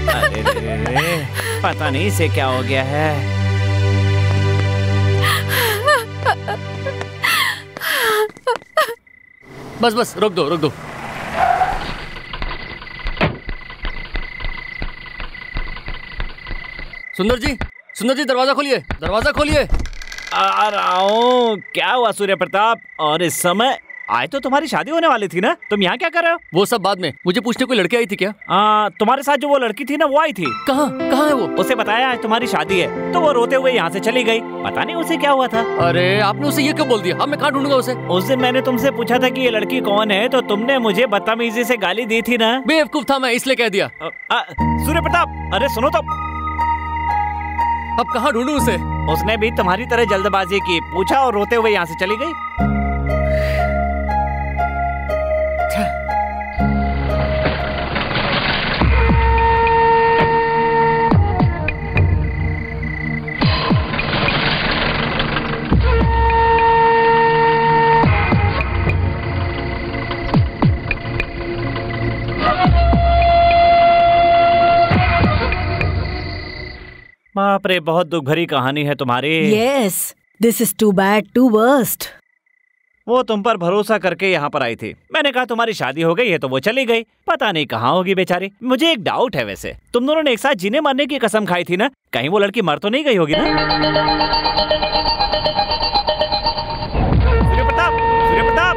S4: अरे रे, पता नहीं इसे क्या हो गया है।
S2: बस बस रोक दो, रोक दो। सुंदर जी दरवाजा खोलिए, दरवाजा खोलिए।
S4: आ रहा हूँ। क्या हुआ सूर्य प्रताप? और इस समय आज तो तुम्हारी शादी होने वाली थी ना, तुम यहाँ क्या कर रहे हो?
S2: वो सब बाद में, मुझे पूछने कोई लड़की आई थी क्या?
S4: तुम्हारे साथ जो वो लड़की थी ना, वो आई थी।
S2: कहाँ है वो?
S4: उसे बताया आज तुम्हारी शादी है, तो वो रोते हुए यहाँ से चली गई। पता नहीं उसे क्या हुआ था।
S2: अरे आपने उसे ये क्यों बोल दिया? अब मैं कहाँ ढूंढूंगा उसे?
S4: उस दिन मैंने तुमसे पूछा था कि ये लड़की कौन है, तो तुमने मुझे बदतमीजी से गाली दी थी ना।
S2: बेवकूफ था मैं, इसलिए कह दिया।
S4: सूर्य प्रताप, अरे सुनो तो,
S2: अब कहाँ ढूंढूं उसे?
S4: उसने भी तुम्हारी तरह जल्दबाजी की, पूछा और रोते हुए यहाँ से चली गई। बाप रे, बहुत दुख भरी कहानी है तुम्हारी।
S5: Yes, this is too bad, too worst.
S4: वो तुम पर भरोसा करके यहाँ पर आई थी। मैंने कहा तुम्हारी शादी हो गई है तो वो चली गई। पता नहीं कहाँ होगी बेचारी। मुझे एक डाउट है, वैसे तुम दोनों ने एक साथ जीने मरने की कसम खाई थी ना, कहीं वो लड़की मर तो नहीं गई होगी ना? सूर्य प्रताप, सूर्य प्रताप।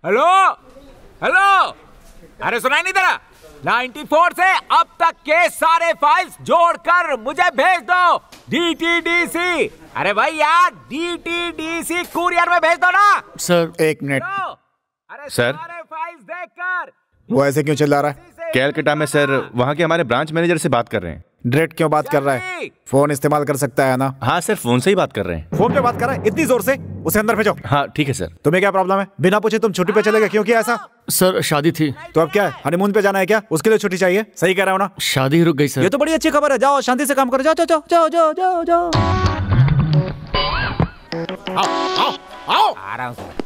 S11: हेलो हेलो, अरे सुनाई नहीं दे रहा? 94 से अब तक के सारे फाइल्स जोड़कर मुझे भेज दो। DTDC, अरे भाई यार DTDC कुरियर में भेज दो ना।
S2: Sir
S3: 1 minute.
S11: अरे
S14: सर।
S11: सारे फाइल्स देखकर।
S3: वो ऐसे क्यों चिल्ला रहा है?
S14: कैलकाटा में सर, वहाँ के हमारे ब्रांच मैनेजर से बात कर रहे हैं।
S3: डायरेक्ट क्यों बात कर रहा है? फोन इस्तेमाल कर सकता है ना?
S14: हाँ सर, फोन से ही बात कर रहे हैं।
S3: फोन पे बात कर रहा है इतनी जोर से? उसे अंदर भेजो।
S14: हाँ ठीक है सर।
S3: तुम्हें क्या प्रॉब्लम है? बिना पूछे तुम छुट्टी पे चले गए, क्यों किया ऐसा?
S2: सर शादी थी।
S3: तो अब क्या है, हनीमून पे जाना है क्या? उसके लिए छुट्टी चाहिए? सही कह रहा हूँ ना?
S2: शादी रुक गई सर।
S10: ये तो बड़ी अच्छी खबर है। जाओ शांति से काम करो। जाओ जाओ जाओ जाओ जाओ जाओ जाओ।
S11: आओ आराम से।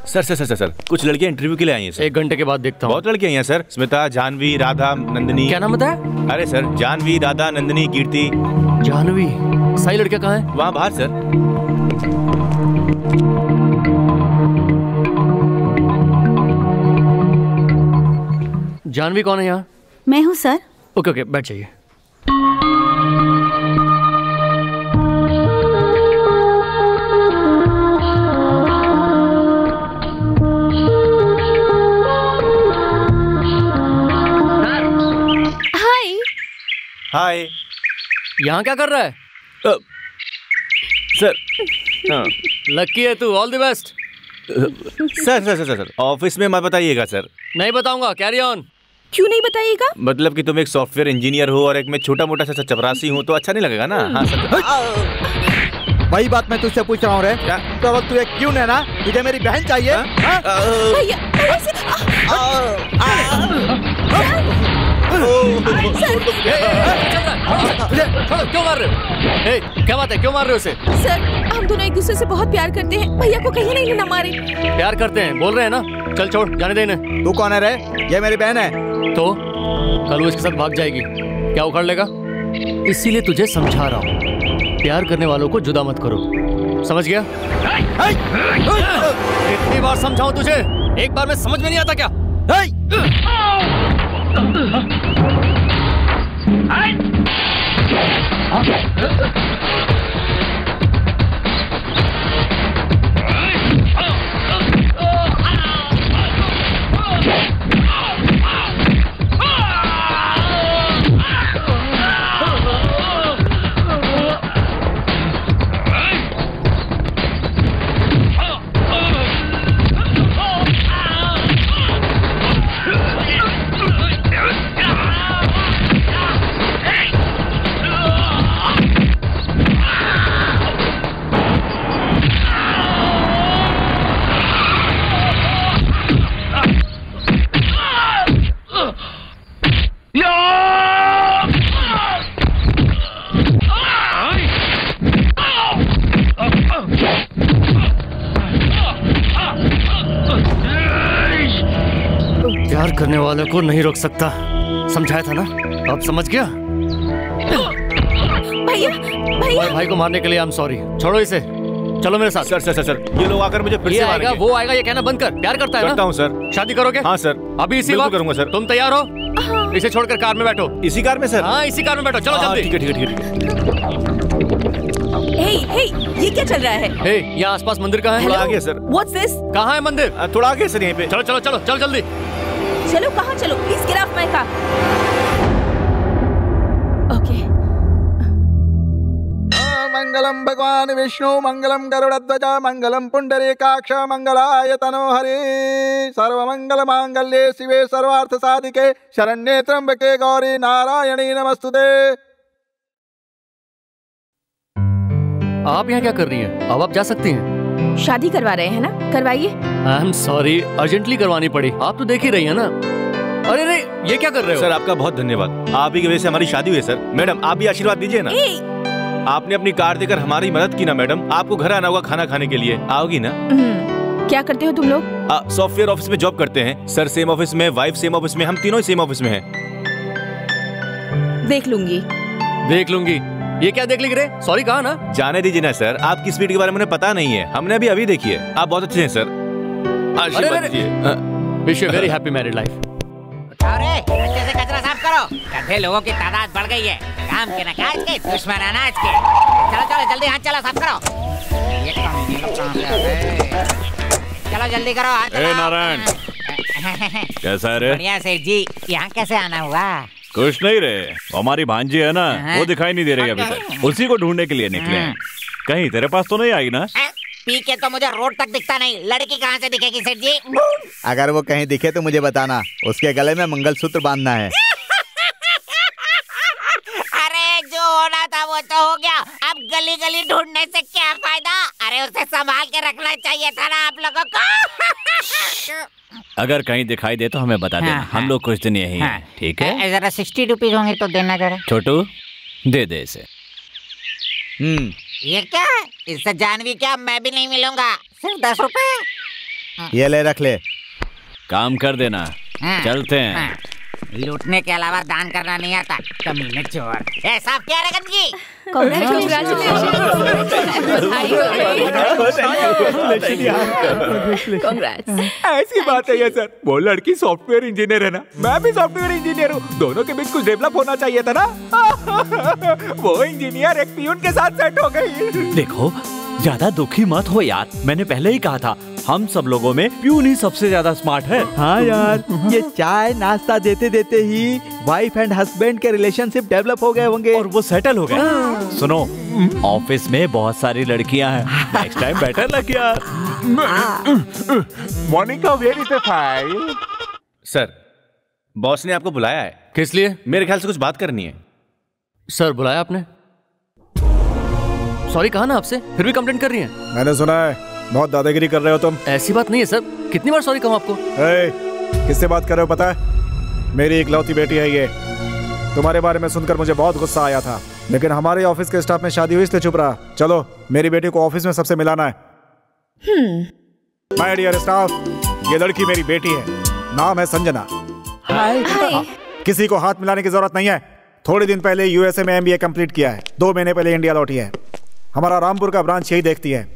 S14: सर सर सर सर कुछ लड़कियां इंटरव्यू के लिए आई हैं सर।
S2: 1 घंटे के बाद देखता हूँ।
S14: बहुत लड़कियां आई हैं सर। स्मिता, जानवी, राधा, नंदिनी।
S2: क्या नाम बताया?
S14: अरे सर, जानवी, राधा, नंदिनी, कीर्ति।
S2: जानवी? सही लड़कियां कहाँ है?
S14: वहाँ बाहर सर।
S2: जानवी कौन है यहाँ?
S5: मैं हूँ सर।
S2: ओके ओके, बैठ जाइए।
S14: हाय।
S2: यहाँ क्या कर रहा है?
S14: सर
S2: लकी है तू, all the best.
S14: Sir sir sir sir office में मत बताइएगा सर।
S2: नहीं बताऊंगा, कैरी ऑन।
S5: क्यों नहीं बताइएगा?
S14: मतलब कि तुम एक सॉफ्टवेयर इंजीनियर हो और एक मैं छोटा मोटा सा चपरासी हूँ, तो अच्छा नहीं लगेगा ना। हाँ सर।
S8: वही बात मैं तुझसे पूछ रहा हूँ रे। तो अब तू एक क्यों है ना? तुझे मेरी बहन चाहिए?
S2: क्यों मार रहे हो? क्या बात है, क्यों मार रहे हो उसे?
S1: सर हम दोनों एक दूसरे से बहुत प्यार करते हैं, भैया को कहीं नहीं ना मारे।
S2: प्यार करते हैं बोल रहे हैं ना? चल छोड़, जाने दे इन्हें।
S8: तू कौन है रे? ये मेरी बहन है।
S2: तो कल वो इसके साथ भाग जाएगी, क्या उखाड़ लेगा? इसीलिए तुझे समझा रहा हूँ, प्यार करने वालों को जुदा मत करो, समझ गया? कितनी बार समझाऊं तुझे, एक बार में समझ में नहीं आता क्या? प्यार करने वालों को नहीं रोक सकता, समझाया था ना? अब समझ गया?
S1: भैया भैया
S2: भाई को मारने के लिए आई एम सॉरी, छोड़ो इसे, चलो मेरे साथ।
S14: सर सर सर सर ये लोग आकर मुझे फिर
S2: ये
S14: से
S2: आएगा वो आएगा ये कहना बंद कर। प्यार करता है ना?
S14: करता हूँ सर।
S2: शादी करोगे?
S14: हाँ सर।
S2: अभी इसी
S14: बिल्कुल
S2: वक्त
S14: करूंगा सर।
S2: तुम तैयार हो? इसे छोड़कर कार में बैठो।
S14: इसी कार में सर?
S2: हाँ इसी कार में बैठो, चलो जल्दी।
S14: ठीक है ठीक है ठीक है।
S1: हे ये क्या चल रहा है?
S2: हे यहाँ आसपास मंदिर कहाँ है?
S14: थोड़ा आगे सर।
S1: What's this?
S2: कहाँ है मंदिर?
S14: थोड़ा आगे सर, यहीं पे।
S2: चलो चलो चलो चलो जल्दी।
S1: चलो कहाँ चलो? Please get off my car. Okay.
S8: मंगलम भगवान विष्णु मंगलम गरुड़ध्वज मंगलम पुंडरीकाक्ष मंगलाय तनोहरि सर्वमंगल मांगल्ये शिवे सर्वार्थ साधिके शरण्ये त्र्यंबके गौरी नारायणी नमस्तुते।
S2: आप यहाँ क्या कर रही हैं? अब आप जा सकती हैं।
S1: शादी करवा रहे हैं ना? करवाइए।
S2: आई एम सॉरी, अर्जेंटली करवानी पड़ी। आप तो देख ही रही हैं ना। अरे नहीं, ये क्या कर रहे हो?
S14: सर आपका बहुत धन्यवाद, आप ही की वजह से हमारी शादी हुई है सर। मैडम आप भी आशीर्वाद दीजिए ना। आपने अपनी कार देकर हमारी मदद की ना मैडम। आपको घर आना होगा खाना खाने के लिए, आओगी ना?
S1: क्या करते हो तुम लोग?
S14: सॉफ्टवेयर ऑफिस में जॉब करते हैं सर। सेम ऑफिस में, वाइफ सेम ऑफिस में, हम तीनों ही सेम ऑफिस में हैं।
S5: देख लूंगी।
S2: देख लूंगी? ये क्या देख लिख रहे? सॉरी कहा ना।
S14: जाने दीजिए ना सर, आपकी स्पीड के बारे में पता नहीं है, हमने अभी देखी है। आप बहुत अच्छे हैं सर, आशीर्वाद दीजिए।
S2: Wish you very happy married life.
S7: अरे अच्छे से कचरा साफ करो, गधे लोगों की तादाद बढ़ गई है। काम के न काज के, दुश्मन अनाज के। चलो चलो जल्दी हाथ चलो, साफ करो। ये कमीने लोग कहाँ से आ गए? चलो जल्दी करो हाथ चलाओ।
S13: नारायण कैसा है रे?
S7: बढ़िया सेठ जी, यहाँ कैसे आना हुआ?
S13: कुछ नहीं रे, हमारी भांजी है ना, वो दिखाई नहीं दे रही अभी तक, उसी को ढूंढने के लिए निकले हैं। कहीं तेरे पास तो नहीं आई ना?
S7: पी के तो मुझे रोड तक दिखता नहीं, लड़की कहाँ से दिखेगी सेठ जी?
S8: अगर वो कहीं दिखे तो मुझे बताना, उसके गले में मंगलसूत्र बांधना है।
S7: अरे जो होना था वो तो हो गया, अब गली गली ढूंढने से क्या फायदा? अरे उसे संभाल के रखना चाहिए था ना आप लोगों को।
S13: अगर कहीं दिखाई दे तो हमें बता देना, हम लोग कुछ दिन यही हैं, ठीक है?
S7: जरा 60 रुपीज होंगे तो देना जरा।
S13: छोटू दे दे इसे।
S7: ये क्या है? इससे जानवी क्या, मैं भी नहीं मिलूंगा, सिर्फ 10 रुपए।
S8: ये ले, रख ले।
S13: काम कर देना, चलते हैं।
S7: लूटने के अलावा दान करना नहीं आता, कमीने चोर। ए साहब क्या रे गंदगी?
S9: ऐसी बात है ये सर, वो लड़की सॉफ्टवेयर इंजीनियर है ना, मैं भी सॉफ्टवेयर इंजीनियर हूँ, दोनों के बीच कुछ डेवलप होना चाहिए था ना। वो इंजीनियर एक पियून के साथ सेट हो गई।
S13: देखो ज्यादा दुखी मत हो यार, मैंने पहले ही कहा था हम सब लोगों में प्यून ही सबसे ज्यादा स्मार्ट है।
S8: हाँ यार, ये चाय नाश्ता देते देते ही वाइफ एंड हस्बैंड के रिलेशनशिप डेवलप हो गए होंगे और
S13: वो सेटल हो गए। सुनो, ऑफिस में बहुत सारी लड़कियां हैं, नेक्स्ट टाइम बेटर लग यार।
S9: Monika where is the file?
S14: Sir boss ने आपको बुलाया है।
S2: किस लिए?
S14: मेरे ख्याल से कुछ बात करनी है।
S2: सर बुलाया आपने? सॉरी कहा ना आपसे, फिर भी कंप्लेंट कर रही हैं।
S3: मैंने सुना है बहुत दादागिरी कर रहे हो तुम।
S2: ऐसी बात नहीं है सर, कितनी बार सॉरी कहूँ आपको?
S3: किससे बात कर रहे हो पता है? मेरी इकलौती बेटी है ये। तुम्हारे बारे में सुनकर मुझे बहुत गुस्सा आया था, लेकिन हमारे ऑफिस के स्टाफ में शादी हुई इसलिए चुप रहा। चलो मेरी बेटी को ऑफिस में सबसे मिलाना है। माय डियर स्टाफ, ये लड़की मेरी बेटी है, नाम है संजना।
S5: हाय।
S3: किसी को हाथ मिलाने की जरूरत नहीं है। थोड़े दिन पहले यूएसए में MBA कंप्लीट किया है, 2 महीने पहले इंडिया लौटी है। हमारा रामपुर का ब्रांच यही देखती है,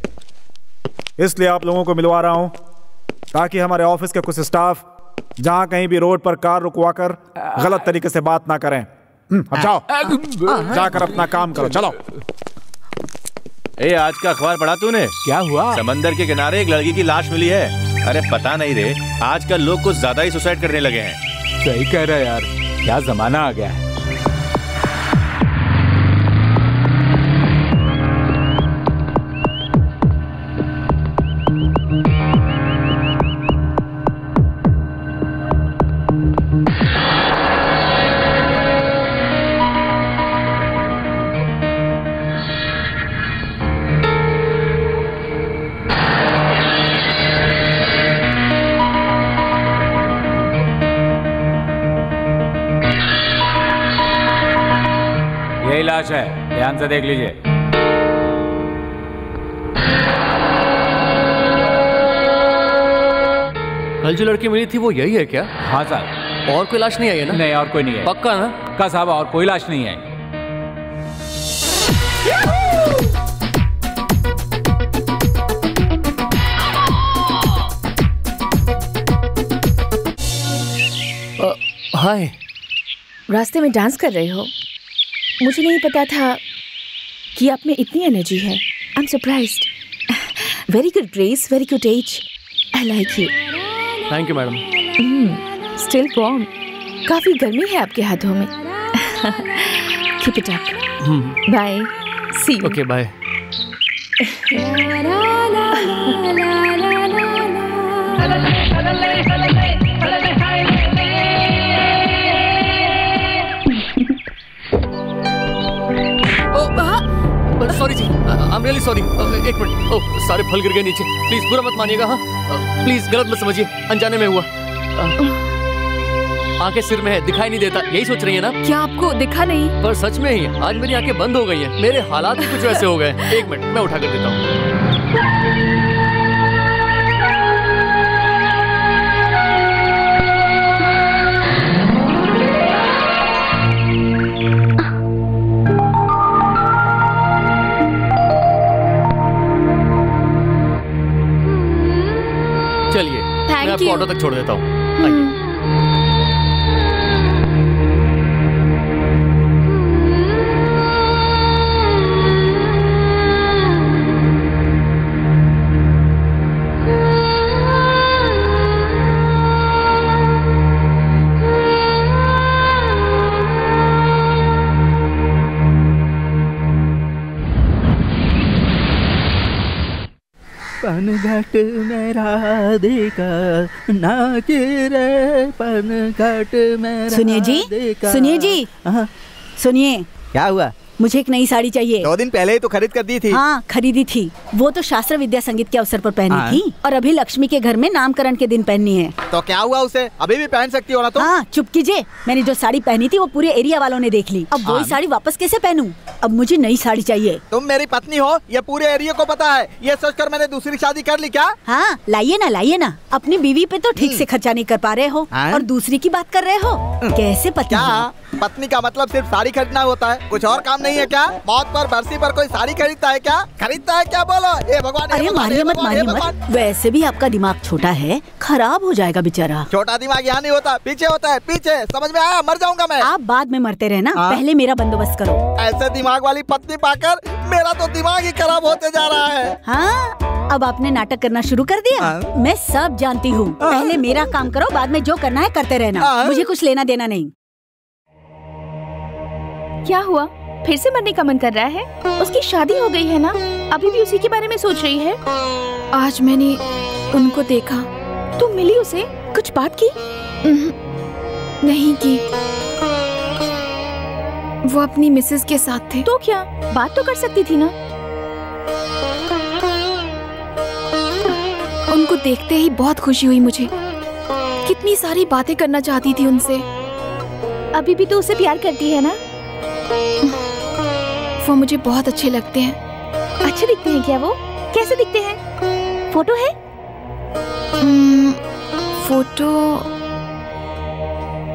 S3: इसलिए आप लोगों को मिलवा रहा हूं ताकि हमारे ऑफिस के कुछ स्टाफ जहां कहीं भी रोड पर कार रुकवाकर गलत तरीके से बात ना करें। अब जाओ, जाकर अपना काम करो, चलो।
S14: ए आज का अखबार पढ़ा तूने?
S9: क्या हुआ?
S14: समंदर के किनारे एक लड़की की लाश मिली है। अरे पता नहीं रे, आजकल लोग कुछ ज्यादा ही सुसाइड करने लगे हैं।
S9: सही कह रहा है यार, क्या जमाना आ गया है। लाश है, ध्यान से देख लीजिए।
S2: कल जो लड़की मिली थी वो यही है क्या?
S9: हाँ सर।
S2: और कोई लाश नहीं आई है ना?
S9: नहीं और कोई नहीं है।
S2: पक्का ना?
S9: पक्का साहब, और कोई लाश नहीं है।
S1: हाय। रास्ते में डांस कर रहे हो? मुझे नहीं पता था कि आप में इतनी एनर्जी है। I am surprised. Very good grace, very good age. I like you.
S2: Thank you madam.
S1: Still warm. काफी गर्मी है आपके हाथों में। Keep it up. Bye. See you.
S2: Okay bye. Sorry जी, आई एम रियली सॉरी। एक minute. Oh सारे फल गिर गए नीचे, प्लीज बुरा मत मानिएगा। हाँ प्लीज गलत मत समझिए, अनजाने में हुआ। आंखें सिर में है, दिखाई नहीं देता, यही सोच रही है ना?
S1: क्या आपको दिखा नहीं?
S2: पर सच में ही आज मेरी आंखें बंद हो गई हैं। मेरे हालात भी कुछ वैसे हो गए। एक मिनट, मैं उठा कर देता हूँ। चलिए, मैं आपको ऑटो तक छोड़ देता हूँ।
S10: पनघट में राधिका नाच रे, पनघट में।
S5: सुनिए जी, सुनिए जी, सुनिए।
S10: क्या हुआ?
S5: मुझे एक नई साड़ी चाहिए।
S10: 2 दिन पहले ही तो खरीद कर दी थी।
S5: हाँ, खरीदी थी। वो तो शास्त्र विद्या संगीत के अवसर पर पहनी थी, और अभी लक्ष्मी के घर में नामकरण के दिन पहननी है।
S8: तो क्या हुआ उसे? अभी भी पहन सकती हो ना तुम?
S5: हाँ, चुप कीजिए। मैंने जो साड़ी पहनी थी वो पूरे एरिया वालों ने देख ली। अब वही साड़ी वापस कैसे पहनूं? अब मुझे नई साड़ी चाहिए।
S8: तुम मेरी पत्नी हो, ये पूरे एरिया को पता है। ये सोचकर मैंने दूसरी शादी कर ली क्या?
S5: हाँ, लाइए ना, लाइए ना। अपनी बीवी पे तो ठीक से खर्चा नहीं कर पा रहे हो, और दूसरी की बात कर रहे हो। कैसे पत्नी?
S8: क्या पत्नी का मतलब सिर्फ साड़ी खरीदना होता है? कुछ और काम नहीं है क्या? मौत पर बरसी पर कोई साड़ी खरीदता है क्या? खरीदता है क्या? बोलो। ये भगवान।
S5: अरे मारिए मत, मारिए मत। वैसे भी आपका दिमाग छोटा है, खराब हो जाएगा बेचारा।
S8: छोटा दिमाग यहाँ नहीं होता, पीछे होता है, पीछे। समझ में आया? मर जाऊंगा मैं।
S5: आप बाद में मरते रहना, पहले मेरा बंदोबस्त करो।
S8: ऐसे दिमाग वाली पत्नी पाकर मेरा तो दिमाग ही खराब होते जा रहा है।
S5: हाँ, अब आपने नाटक करना शुरू कर दिया। मैं सब जानती हूँ। पहले मेरा काम करो, बाद में जो करना है करते रहना। मुझे कुछ लेना देना नहीं।
S1: क्या हुआ? फिर से मरने का मन कर रहा है? उसकी शादी हो गई है ना, अभी भी उसी के बारे में सोच रही है। आज मैंने उनको देखा। तुम मिली उसे? कुछ बात की? नहीं की। वो अपनी मिसेस के साथ थे। तो क्या, बात तो कर सकती थी ना? उनको देखते ही बहुत खुशी हुई मुझे। कितनी सारी बातें करना चाहती थी उनसे। अभी भी तो उसे प्यार करती है ना? वो मुझे बहुत अच्छे लगते हैं। अच्छे दिखते हैं क्या वो? कैसे दिखते हैं? फोटो है? फोटो।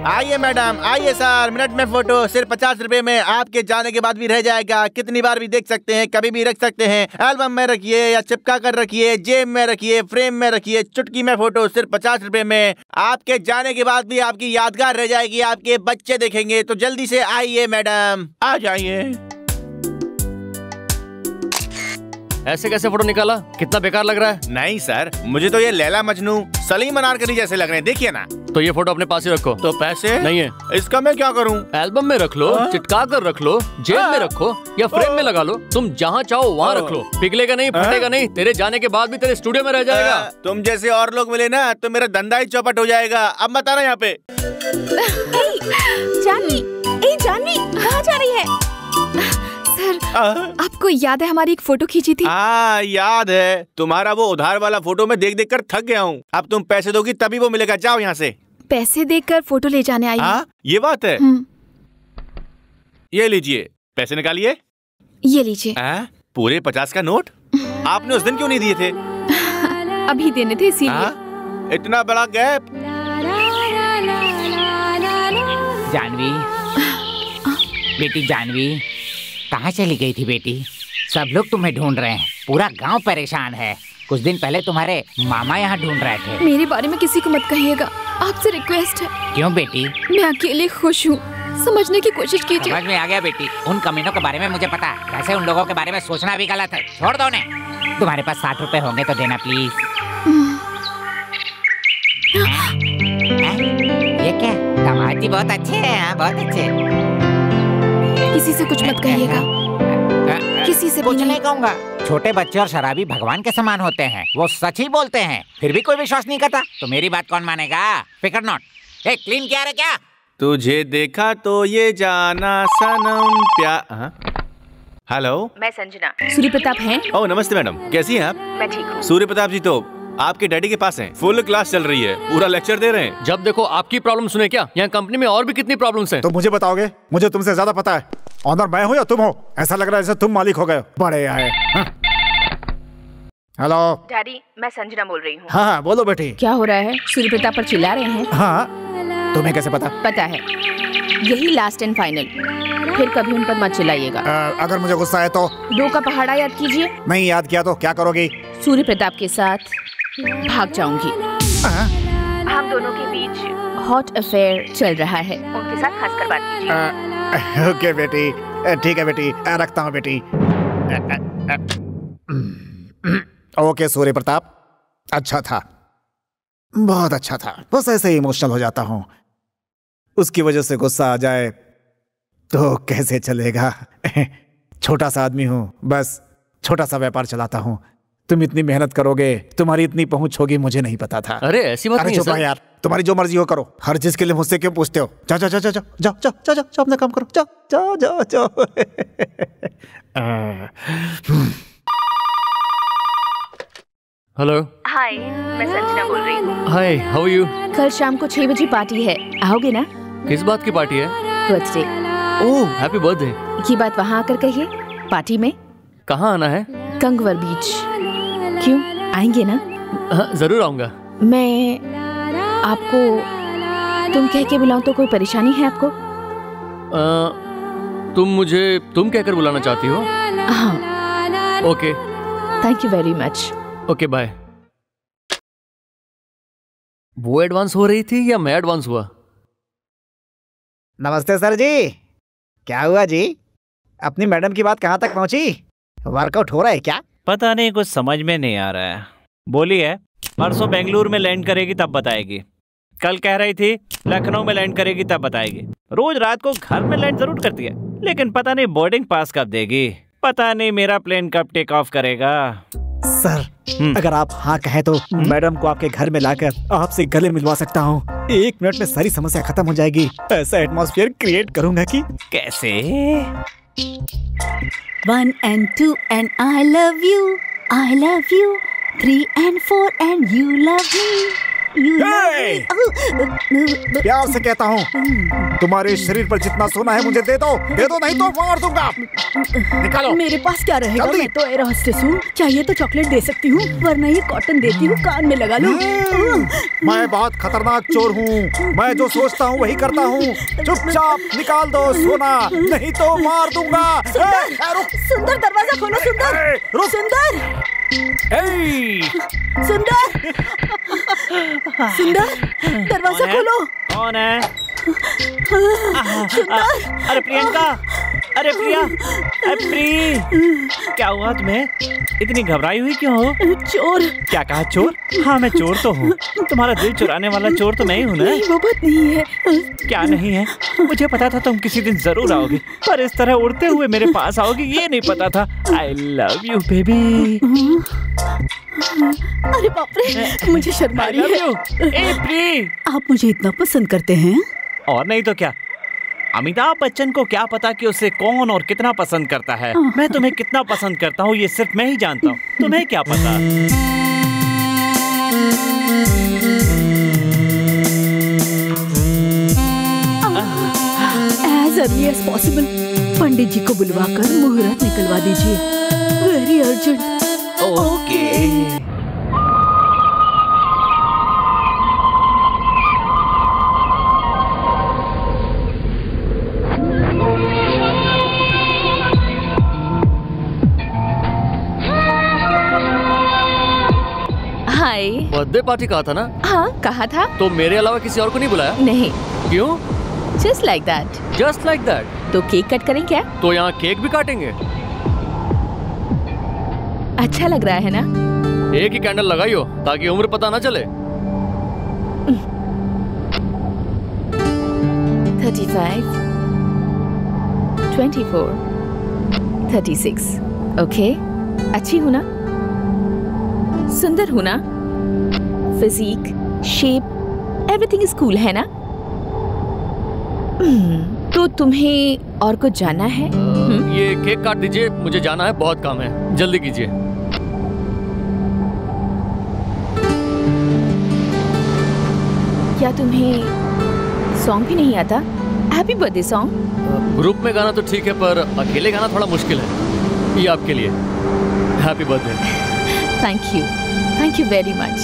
S6: आइए मैडम, आइए सर, मिनट में फोटो सिर्फ 50 रुपए में आपके जाने के बाद भी रह जाएगा। कितनी बार भी देख सकते हैं, कभी भी रख सकते हैं। एल्बम में रखिए या चिपका कर रखिए, जेब में रखिए, फ्रेम में रखिए। चुटकी में फोटो सिर्फ 50 रुपए में। आपके जाने के बाद भी आपकी यादगार रह जाएगी, आपके बच्चे देखेंगे। तो जल्दी से आइए मैडम, आ जाइए।
S2: ऐसे कैसे फोटो निकाला? कितना बेकार लग रहा है।
S6: नहीं सर, मुझे तो ये लैला मजनू, सलीम अनारकली जैसे लग रहे हैं। देखिए ना।
S2: तो ये फोटो अपने पास ही रखो।
S6: तो पैसे
S2: नहीं है।
S6: इसका मैं क्या करूं?
S2: एल्बम में रख लो, चिटका कर रख लो, जेब में रखो या फ्रेम में लगा लो। तुम जहाँ चाहो वहाँ रख लो। पिघलेगा नहीं, फटेगा नहीं। तेरे जाने के बाद भी तेरे स्टूडियो में रह जाएगा।
S6: तुम जैसे और लोग मिले ना तो मेरा धंधा ही चौपट हो जाएगा। अब मत आना यहाँ पे।
S1: जानवी, जानवी, कहाँ जा रही है? सर, आपको याद है हमारी एक फोटो खींची थी?
S6: हाँ याद है। तुम्हारा वो उधार वाला फोटो मैं देख देख कर थक गया हूँ। अब तुम पैसे दोगी तभी वो मिलेगा। जाओ यहाँ से।
S1: पैसे देकर फोटो ले जाने आई।
S6: ये बात है। ये लीजिए, पैसे निकालिए।
S1: ये लीजिए।
S6: पूरे 50 का नोट? आपने उस दिन क्यों नहीं दिए थे?
S1: अभी देने थे इसीलिए।
S6: इतना बड़ा गैप।
S11: जानवी, बेटी जानवी, कहाँ चली गई थी बेटी? सब लोग तुम्हें ढूंढ रहे हैं, पूरा गांव परेशान है। कुछ दिन पहले तुम्हारे मामा यहाँ ढूंढ रहे थे।
S1: मेरे बारे में किसी को मत कहिएगा, आपसे रिक्वेस्ट है।
S11: क्यों बेटी?
S1: मैं अकेले खुश हूँ, समझने की कोशिश कीजिए।
S11: समझ में आ गया बेटी। उन कमीनों के बारे में मुझे पता है। वैसे उन लोगों के बारे में सोचना भी गलत है। छोड़ दो उन्हें। तुम्हारे पास 60 रुपए होंगे तो देना प्लीज। ये क्या? दामाद जी बहुत अच्छे हैं, बहुत अच्छे।
S1: किसी से कुछ मत कहिएगा, किसी से
S11: कुछ नहीं कहूँगा। छोटे बच्चे और शराबी भगवान के समान होते हैं, वो सच ही बोलते हैं। फिर भी कोई विश्वास नहीं करता तो मेरी बात कौन मानेगा? फिकर नॉट। ए, क्लीन क्या रे क्या?
S6: तुझे देखा तो ये जाना सनम प्यार। हेलो,
S1: मैं संजना। सूर्य प्रताप हैं?
S6: ओह नमस्ते मैडम, कैसी हैं आप?
S1: मैं ठीक हूँ।
S6: सूर्य प्रताप जी तो
S14: आपके डैडी के पास हैं। फुल क्लास चल रही है, पूरा लेक्चर दे रहे हैं।
S2: जब देखो आपकी प्रॉब्लम सुने क्या? यहाँ कंपनी में और भी कितनी प्रॉब्लम्स हैं।
S3: तो मुझे बताओगे? मुझे तुमसे ज्यादा पता है। ऑनर मैं हूँ या तुम हो? ऐसा लग रहा है जैसे तुम मालिक हो गए। बड़े आए। हेलो
S1: डैडी, मैं संजना बोल रही हूँ।
S3: हाँ बोलो बेटी।
S5: क्या हो रहा है? सूर्य प्रताप पर चिल्ला रहे हैं?
S3: हाँ, तुम्हें कैसे पता?
S5: पता है, यही लास्ट एंड फाइनल, फिर कभी उन पर मत चिल्लाइएगा।
S3: अगर मुझे गुस्सा है तो?
S1: 2 का पहाड़ा याद कीजिए।
S3: नहीं याद किया तो क्या करोगी?
S5: सूर्य प्रताप के साथ भाग जाऊंगी।
S1: हम दोनों के बीच
S5: हॉट अफेयर चल रहा है,
S1: उनके साथ खासकर बात कीजिए।
S3: ओके बेटी, ठीक है बेटी, रखता हूँ बेटी। ओके सूर्य प्रताप, अच्छा था, बहुत अच्छा था। बस ऐसे ही इमोशनल हो जाता हूँ, उसकी वजह से गुस्सा आ जाए तो कैसे चलेगा। छोटा सा आदमी हूँ, बस छोटा सा व्यापार चलाता हूँ। तुम इतनी मेहनत करोगे, तुम्हारी इतनी पहुंच होगी, मुझे नहीं पता था।
S2: अरे ऐसी बात नहीं है सर।
S3: यार, तुम्हारी जो मर्जी हो करो, हर चीज के लिए मुझसे क्यों पूछते हो? जाओ जाओ जाओ जाओ जाओ जाओ जाओ जाओ, अपना काम करो, जाओ जाओ जाओ जाओ।
S2: हेलो।
S1: हाय, मैं संजना बोल रही हूँ।
S2: हाय, हाउ आर यू?
S5: कल शाम को 6 बजे पार्टी है, आओगे ना?
S2: किस बात की पार्टी है?
S5: बर्थडे।
S2: ओह, हैप्पी बर्थडे।
S5: ये बात वहाँ आकर कहिए। पार्टी में?
S2: कहाँ आना है?
S5: कंगवर बीच। क्यों, आएंगे ना?
S2: हाँ, जरूर आऊंगा।
S5: मैं आपको तुम कह के बुलाऊं तो कोई परेशानी है आपको?
S2: तुम मुझे तुम कहकर बुलाना चाहती हो?
S5: हाँ।
S2: Okay,
S5: thank you very much.
S2: Okay bye. वो एडवांस हो रही थी या मैं एडवांस हुआ?
S10: नमस्ते सर जी, क्या हुआ जी? अपनी मैडम की बात कहाँ तक पहुँची? वर्कआउट हो रहा है क्या?
S4: पता नहीं, कुछ समझ में नहीं आ रहा है। बोली है परसों बेंगलुरु में लैंड करेगी तब बताएगी, कल कह रही थी लखनऊ में लैंड करेगी तब बताएगी। रोज रात को घर में लैंड जरूर करती है, लेकिन पता नहीं बोर्डिंग पास कब देगी, पता नहीं मेरा प्लेन कब टेक ऑफ करेगा।
S10: सर, अगर आप हाँ कहें तो मैडम को आपके घर में लाकर आपसे गले मिलवा सकता हूँ। 1 मिनट में सारी समस्या खत्म हो जाएगी। ऐसा एटमॉस्फेयर क्रिएट करूंगा कि
S4: कैसे?
S5: 1 and 2 and I love you, I love you, 3 and 4 and you love me, you love me।
S3: प्यार से कहता हूँ, तुम्हारे शरीर पर जितना सोना है मुझे दे दो नहीं तो मार दूंगा। निकालो।
S5: मेरे पास क्या रहेगा, मैं तो एयर होस्टेस हूँ, चाहिए तो चॉकलेट दे सकती हूँ, वरना ये कॉटन देती हूँ, कान में लगा लो।
S3: मैं बहुत खतरनाक चोर हूँ, मैं जो सोचता हूँ वही करता हूँ। चुपचाप निकाल दो सोना, नहीं तो मार दूंगा।
S5: सुंदर, दरवाजा खोलो। सुंदर, सुंदर, सुंदर, दरवाजा खोलो।
S4: कौन है? अरे प्रियंका, अरे प्रिया, अरे प्री, क्या हुआ तुम्हें? इतनी घबराई हुई क्यों हो?
S5: चोर।
S4: क्या कहा, चोर? हाँ मैं चोर तो हूँ, तुम्हारा दिल चुराने वाला चोर तो मैं ही हूँ ना?
S5: नहीं, वो बात नहीं है।
S4: क्या नहीं है? मुझे पता था तुम किसी दिन जरूर आओगी, पर इस तरह उड़ते हुए मेरे पास आओगी ये नहीं पता था। I love you baby.
S5: अरे बाप रे, मुझे शर्म आ रही है।
S4: ए प्री,
S5: आप मुझे इतना पसंद करते हैं?
S4: और नहीं तो क्या। अमिताभ बच्चन को क्या पता कि उसे कौन और कितना पसंद करता है। मैं तुम्हें कितना पसंद करता हूँ ये सिर्फ मैं ही जानता हूँ, तुम्हें क्या पता।
S5: As early as possible, पंडित जी को बुलवाकर मुहूर्त निकलवा दीजिए। Very urgent.
S4: ओके।
S5: हाय।
S2: बर्थडे पार्टी कहा था ना?
S5: हाँ कहा था।
S2: तो मेरे अलावा किसी और को नहीं बुलाया?
S5: नहीं।
S2: क्यों?
S5: Just like that.
S2: Just like that?
S5: तो केक कट करें क्या?
S2: तो यहाँ केक भी काटेंगे?
S5: अच्छा लग रहा है ना?
S2: एक ही कैंडल लगाइयो ताकि उम्र पता ना चले।
S5: 35, 24, 36। ओके, अच्छी हूँ ना? सुंदर हूँ ना? Physique, shape, everything is cool है ना? तो तुम्हें और कुछ जानना है?
S2: ये केक काट दीजिए, मुझे जाना है, बहुत काम है, जल्दी कीजिए।
S1: क्या तुम्हें सॉन्ग भी नहीं आता? Happy birthday song.
S2: ग्रुप में गाना तो ठीक है, पर अकेले गाना थोड़ा मुश्किल है। ये आपके लिए happy birthday.
S1: Thank you very much.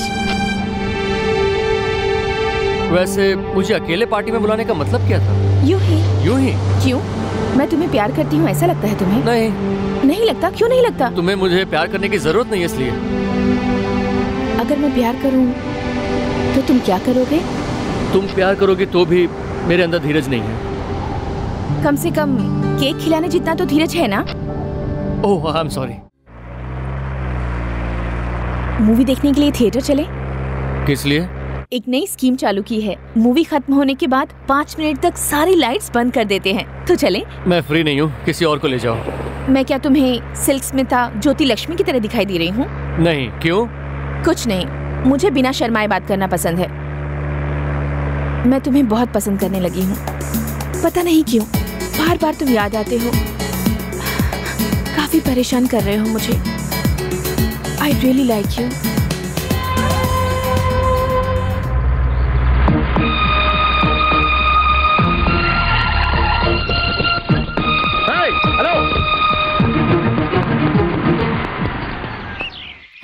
S2: वैसे मुझे अकेले पार्टी में बुलाने का मतलब क्या था?
S1: यूं ही।
S2: क्यों?
S1: मैं तुम्हें प्यार करती हूँ ऐसा लगता है तुम्हें? नहीं लगता। क्यों नहीं लगता?
S2: तुम्हें मुझे प्यार करने की जरूरत नहीं है इसलिए।
S1: अगर मैं प्यार करूँ तो तुम क्या करोगे?
S2: तुम प्यार करोगे तो भी मेरे अंदर धीरज नहीं है।
S1: कम से कम केक खिलाने जितना तो धीरज है ना?
S2: ओह, आई एम सॉरी।
S1: मूवी देखने के लिए थिएटर चले?
S2: किस लिए?
S1: एक नई स्कीम चालू की है। मूवी खत्म होने के बाद 5 मिनट तक सारी लाइट्स बंद कर देते हैं। तो चले?
S2: मैं फ्री नहीं हूँ, किसी और को ले जाओ।
S1: मैं क्या तुम्हें सिल्क स्मिता, ज्योति लक्ष्मी की तरह दिखाई दे रही हूँ?
S2: नहीं। क्यों?
S1: कुछ नहीं, मुझे बिना शर्माए बात करना पसंद है। मैं तुम्हें बहुत पसंद करने लगी हूँ, पता नहीं क्यों। बार बार तुम याद आते हो, काफी परेशान कर रहे हो मुझे। I really like you.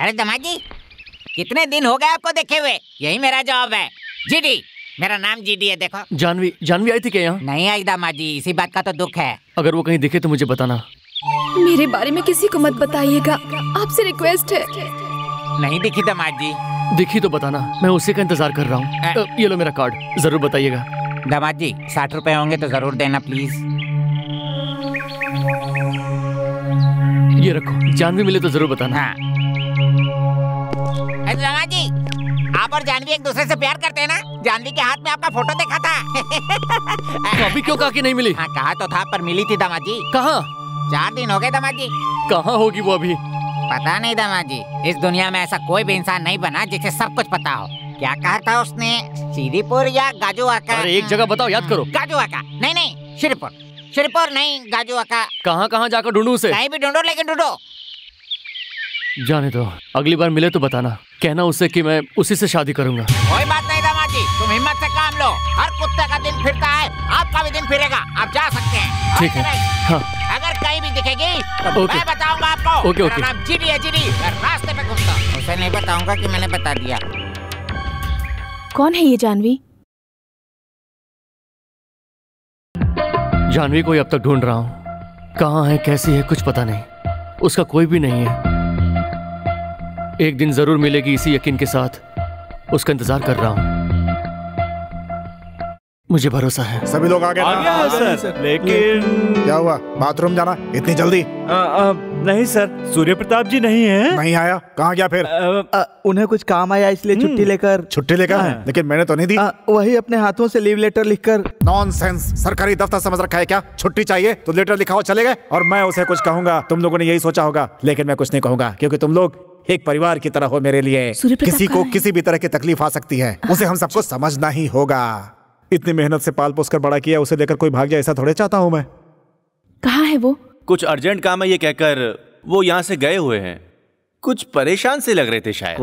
S7: अरे दामाद जी, कितने दिन हो गए आपको देखे हुए? यही मेरा जॉब है। जीडी, मेरा नाम जीडी है। देखो,
S2: जानवी आई थी क्या यहाँ?
S7: नहीं आई दामाद जी, इसी बात का तो दुख है।
S2: अगर वो कहीं दिखे तो मुझे बताना।
S1: मेरे बारे में किसी को मत बताइएगा, आपसे रिक्वेस्ट है।
S7: नहीं दिखी दामाद जी?
S2: दिखी तो बताना, मैं उसी का इंतजार कर रहा हूँ। ये लो मेरा कार्ड, जरूर बताइएगा।
S7: दामाद जी, 60 रुपए होंगे तो जरूर देना प्लीज।
S2: ये रखो, जानवी मिले तो जरूर बताना।
S7: हाँ। दामाद जी, आप और जानवी एक दूसरे से प्यार करते हैं ना? जानवी के हाथ में आपका फोटो देखा था।
S2: तो अभी क्यों कहा कि नहीं मिली?
S7: हाँ, कहा तो था, पर मिली थी दामाद जी।
S2: कहाँ?
S7: 4 दिन हो गए दामाद जी।
S2: कहाँ होगी वो अभी?
S7: पता नहीं दामाद जी, इस दुनिया में ऐसा कोई भी इंसान नहीं बना जिसे सब कुछ पता हो। क्या कहा था उसने? सीरीपुर या गाजुआका?
S2: अरे एक जगह बताओ, याद करो।
S7: गाजुआका नहीं, श्रीपुर नहीं, गाजुआका।
S2: कहाँ जाकर ढूंढूं उसे?
S7: कहीं भी ढूंढो, लेकिन ढूंढो।
S2: जाने दो, अगली बार मिले तो बताना। कहना उससे कि मैं उसी से शादी करूंगा।
S7: कोई बात नहीं दामाद जी, तुम हिम्मत से काम लो। हर कुत्ते का दिन फिरता है, आपका भी दिन फिरेगा। आप जा सकते हैं।
S2: ठीक है। हाँ।
S7: अगर कहीं भी दिखेगी मैं बताऊंगा आपको।
S2: ओके।
S7: मेरा नाम जीडी है, जीडी। मैं रास्ते पे घूमता हूँ, उसे नहीं बताऊंगा कि मैंने बता दिया।
S1: कौन है ये जानवी?
S2: जानवी को अब तक ढूंढ रहा हूँ। कहाँ है, कैसी है, कुछ पता नहीं। उसका कोई भी नहीं है। एक दिन जरूर मिलेगी, इसी यकीन के साथ उसका इंतजार कर रहा हूँ। मुझे भरोसा है।
S3: सभी लोग आ गए
S10: सर, लेकिन
S3: क्या हुआ? बाथरूम जाना इतनी जल्दी?
S10: नहीं सर, सूर्य प्रताप जी नहीं है।
S3: नहीं आया? कहाँ गया फिर?
S8: उन्हें कुछ काम आया इसलिए छुट्टी लेकर।
S3: छुट्टी लेकर? लेकिन मैंने तो नहीं दी।
S8: वही अपने हाथों से लीव लेटर लिखकर।
S3: नॉनसेंस, सरकारी दफ्तर समझ रखा है क्या? छुट्टी चाहिए तो लेटर लिखाओ, चले गए। और मैं उसे कुछ कहूंगा, तुम लोगों ने यही सोचा होगा, लेकिन मैं कुछ नहीं कहूंगा, क्योंकि तुम लोग एक परिवार की तरह हो मेरे लिए। किसी को किसी भी तरह की तकलीफ आ सकती है, उसे हम सबको समझना ही होगा। इतनी मेहनत से पाल पोस कर बड़ा किया, उसे लेकर कोई भाग जाए ऐसा थोड़े चाहता हूँ मैं।
S1: कहाँ है वो?
S14: कुछ अर्जेंट काम है ये कहकर वो यहाँ से गए हुए हैं। कुछ परेशान से लग रहे थे शायद।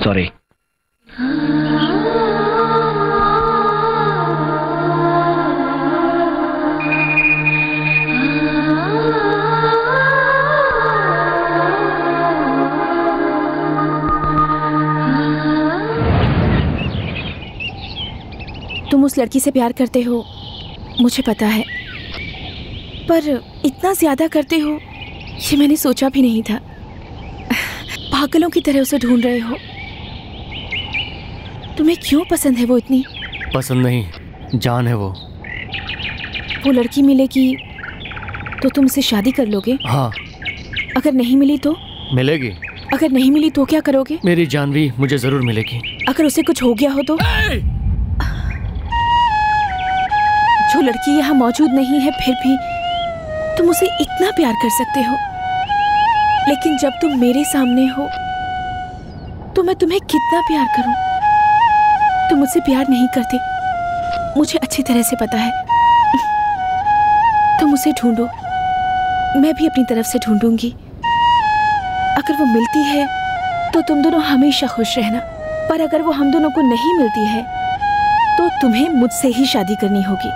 S14: सॉरी।
S1: तुम उस लड़की से प्यार करते हो, मुझे पता है, पर इतना ज्यादा करते हो ये मैंने सोचा भी नहीं था। पागलों की तरह उसे ढूंढ रहे हो। तुम्हें क्यों पसंद है वो इतनी?
S2: पसंद नहीं, जान है वो।
S1: वो लड़की मिलेगी तो तुम उससे शादी कर लोगे?
S2: हाँ।
S1: अगर नहीं मिली तो?
S2: मिलेगी।
S1: अगर नहीं मिली तो क्या करोगे?
S2: मेरी जानवी मुझे जरूर मिलेगी।
S1: अगर उसे कुछ हो गया हो तो? जो लड़की यहाँ मौजूद नहीं है फिर भी तुम उसे इतना प्यार कर सकते हो, लेकिन जब तुम मेरे सामने हो तो मैं तुम्हें कितना प्यार करूं? तुम मुझसे प्यार नहीं करते, मुझे अच्छी तरह से पता है। तुम उसे ढूंढो, मैं भी अपनी तरफ से ढूंढूंगी। अगर वो मिलती है तो तुम दोनों हमेशा खुश रहना, पर अगर वो हम दोनों को नहीं मिलती है तो तुम्हें मुझसे ही शादी करनी होगी।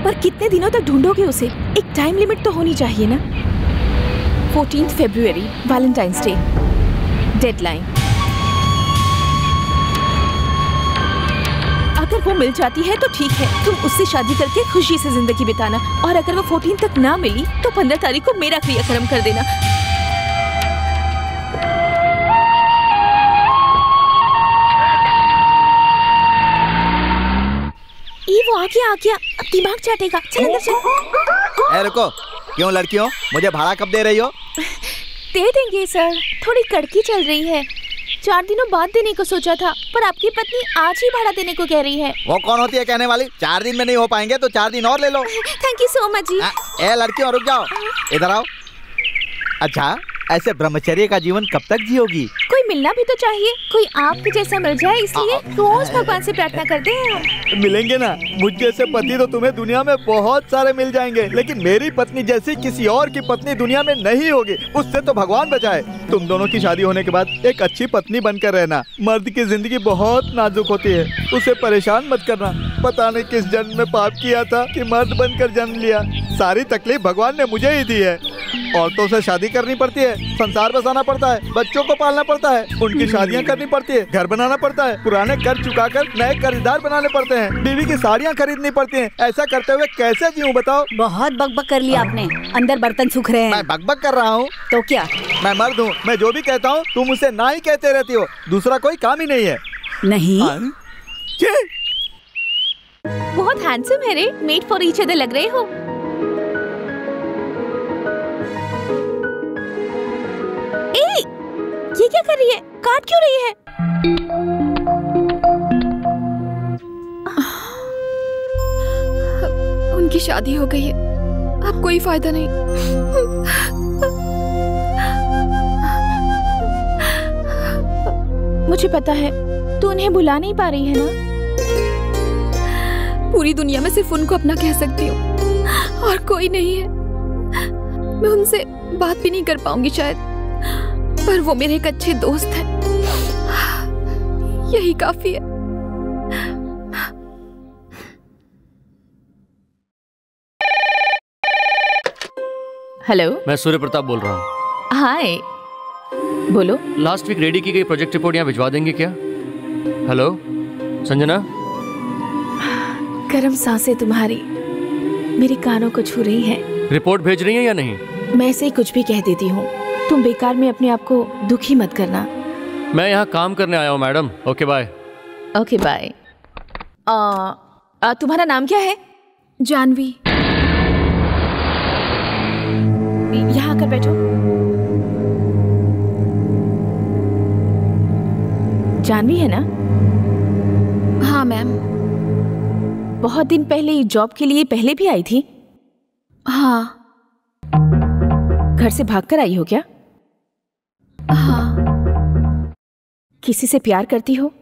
S1: पर कितने दिनों तक ढूंढोगे उसे? एक टाइम लिमिट तो होनी चाहिए ना। 14 फरवरी, वैलेंटाइंस डे, डेडलाइन। अगर वो मिल जाती है तो ठीक है, तुम उससे शादी करके खुशी से जिंदगी बिताना, और अगर वो 14 तक ना मिली तो 15 तारीख को मेरा क्रियाक्रम कर देना। वो आ गया, अब दिमाग चाटेगा। चल अंदर चल।
S8: ए रुको, क्यों लड़कियों, मुझे भाड़ा कब दे रही हो?
S1: दे देंगे सर, थोड़ी कड़की चल रही है। 4 दिनों बाद देने को सोचा था, पर आपकी पत्नी आज ही भाड़ा देने को कह रही है।
S8: वो कौन होती है कहने वाली? 4 दिन में नहीं हो पाएंगे तो 4 दिन और ले लो।
S1: थैंक यू सो मच जी।
S8: ए लड़कियों रुक जाओ, इधर आओ। अच्छा, ऐसे ब्रह्मचर्य का जीवन कब तक जियोगी?
S1: कोई मिलना भी तो चाहिए, कोई आपके जैसा मिल जाए, इसलिए रोज भगवान से प्रार्थना करते हैं हम।
S8: मिलेंगे ना, मुझ जैसे पति तो तुम्हें दुनिया में बहुत सारे मिल जाएंगे, लेकिन मेरी पत्नी जैसी किसी और की पत्नी दुनिया में नहीं होगी। उससे तो भगवान बचाए। तुम दोनों की शादी होने के बाद एक अच्छी पत्नी बनकर रहना। मर्द की जिंदगी बहुत नाजुक होती है, उसे परेशान मत करना। पता नहीं किस जन्म में पाप किया था कि मर्द बनकर जन्म लिया। सारी तकलीफ भगवान ने मुझे ही दी है। औरतों से शादी करनी पड़ती है, संसार बसाना पड़ता है, बच्चों को पालना पड़ता है, उनकी शादियां करनी पड़ती है, घर बनाना पड़ता है, पुराने कर्ज चुकाकर नए कर्जदार बनाने पड़ते हैं, बीवी की साड़ियां खरीदनी पड़ती हैं। ऐसा करते हुए कैसे जीऊं बताओ?
S5: बहुत बकबक कर लिया आपने, अंदर बर्तन सूख रहे हैं।
S8: मैं बकबक कर रहा हूँ
S5: तो क्या?
S8: मैं मर्द हूँ, मैं जो भी कहता हूँ तुम उसे ना ही कहते रहती हो। दूसरा कोई काम ही नहीं है।
S5: नहीं
S1: बहुत हैंडसम है रे, मेड फॉर ईच अदर लग रहे हो। ए, ये क्या कर रही है? काट क्यों रही है? उनकी शादी हो गई है, अब कोई फायदा नहीं। मुझे पता है तू उन्हें बुला नहीं पा रही है ना। पूरी दुनिया में सिर्फ उनको अपना कह सकती हूँ और कोई नहीं है। मैं उनसे बात भी नहीं कर पाऊंगी शायद, पर वो मेरे एक अच्छे दोस्त हैं, यही काफी है। हेलो,
S2: मैं सूर्य प्रताप बोल रहा हूँ।
S1: हाय, बोलो।
S2: लास्ट वीक रेडी की गई प्रोजेक्ट रिपोर्ट यहाँ भिजवा देंगे क्या? हेलो संजना।
S1: गर्म सांसें तुम्हारी मेरे कानों को छू रही हैं।
S2: रिपोर्ट भेज रही हैं या नहीं?
S1: मैं ऐसे ही कुछ भी कह देती हूँ, तुम बेकार में अपने आप को दुखी मत करना।
S2: मैं यहाँ काम करने आया हूँ madam. Okay bye.
S1: Okay bye. तुम्हारा नाम क्या है? जानवी। यहाँ आकर बैठो। जानवी है ना? हाँ मैम। बहुत दिन पहले जॉब के लिए पहले भी आई थी? हाँ। घर से भागकर आई हो क्या? हाँ। किसी से प्यार करती हो?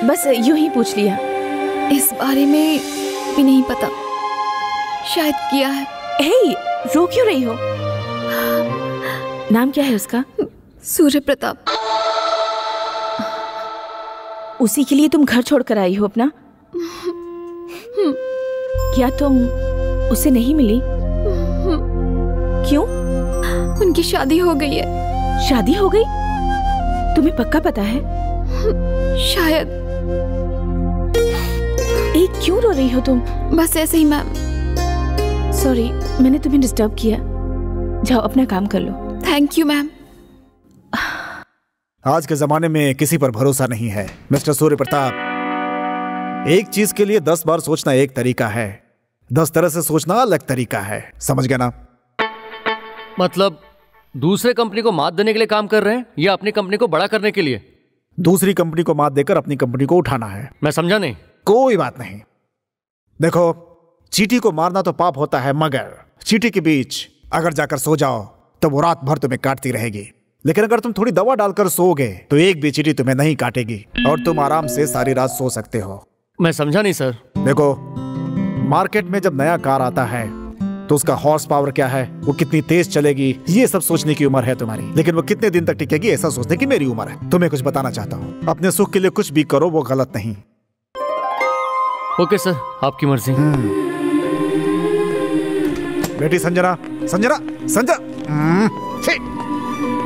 S1: बस यूं ही पूछ लिया। इस बारे में भी नहीं पता। शायद किया है।
S15: हे, रो क्यों रही हो? नाम क्या है उसका?
S1: सूर्य प्रताप।
S15: उसी के लिए तुम घर छोड़कर आई हो अपना? क्या तुम उसे नहीं मिली? क्यों?
S1: उनकी शादी हो गई है।
S15: शादी हो गई? तुम्हें पक्का पता है?
S1: शायद।
S15: क्यों रो रही हो तुम?
S1: बस ऐसे ही मैम।
S15: सॉरी, मैंने तुम्हें डिस्टर्ब किया। जाओ अपना काम कर लो।
S1: Thank you ma'am.
S3: आज के जमाने में किसी पर भरोसा नहीं है मिस्टर सूर्य प्रताप। एक चीज के लिए 10 बार सोचना एक तरीका है, 10 तरह से सोचना अलग तरीका है। समझ गया ना?
S2: मतलब दूसरे कंपनी को मात देने के लिए काम कर रहे हैं या अपनी कंपनी को बड़ा करने के लिए?
S3: दूसरी कंपनी को मात देकर अपनी कंपनी को उठाना है।
S2: मैं समझा नहीं।
S3: कोई बात नहीं। देखो, चींटी को मारना तो पाप होता है, मगर चींटी के बीच अगर जाकर सो जाओ तो वो रात भर तुम्हें काटती रहेगी। लेकिन अगर तुम थोड़ी दवा डालकर सोओगे तो एक भी चींटी तुम्हें नहीं काटेगी और तुम आराम से सारी रात सो सकते हो।
S2: मैं समझा नहीं सर।
S3: देखो, मार्केट में जब नया कार आता है तो उसका हॉर्स पावर क्या है, वो कितनी तेज चलेगी, ये सब सोचने की उम्र है तुम्हारी। लेकिन वो कितने दिन तक टिकेगी, ऐसा सोचने की मेरी उम्र है। तुम्हें कुछ बताना चाहता हूँ, अपने सुख के लिए कुछ भी करो, वो गलत नहीं।
S2: ओके सर, आपकी मर्जी।
S3: बेटी संजना, संजना, संजना,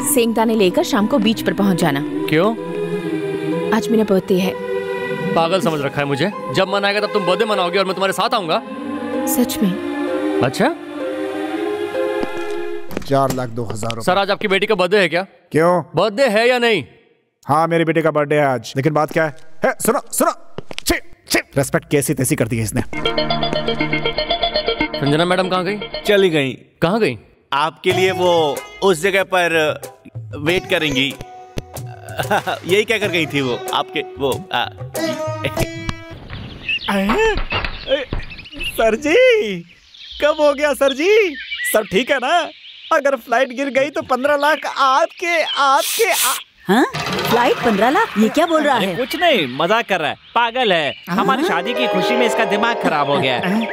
S15: सेंगदाने लेकर शाम को बीच पर पहुंच जाना।
S2: क्यों?
S15: आज मेरा बर्थडे है।
S2: पागल समझ रखा है मुझे? जब मन आएगा तब तुम बर्थडे मनाओगे और मैं तुम्हारे साथ आऊंगा।
S15: सच में?
S2: अच्छा,
S3: 4,02,000।
S2: सर आज आपकी बेटी का बर्थडे है क्या?
S3: क्यों?
S2: बर्थडे है या नहीं?
S3: हाँ, मेरी बेटी का बर्थडे है आज। लेकिन बात क्या है? सुनो सुनो, रेस्पेक्ट कैसी तैसी कर दी है इसने।
S2: संजना मैडम कहाँ गई?
S14: चली गई।
S2: कहाँ गई?
S14: आपके लिए वो उस जगह पर वेट करेंगी। यही क्या कर गई थी वो आपके वो
S10: सर जी, कब हो गया सर जी? सब ठीक है ना? अगर फ्लाइट गिर गई तो 15 लाख आपके।
S5: हाँ? फ्लाइट 15 लाख? ये क्या बोल रहा है?
S4: कुछ नहीं, मजाक कर रहा है, पागल है। हमारी शादी की खुशी में इसका दिमाग खराब हो गया है।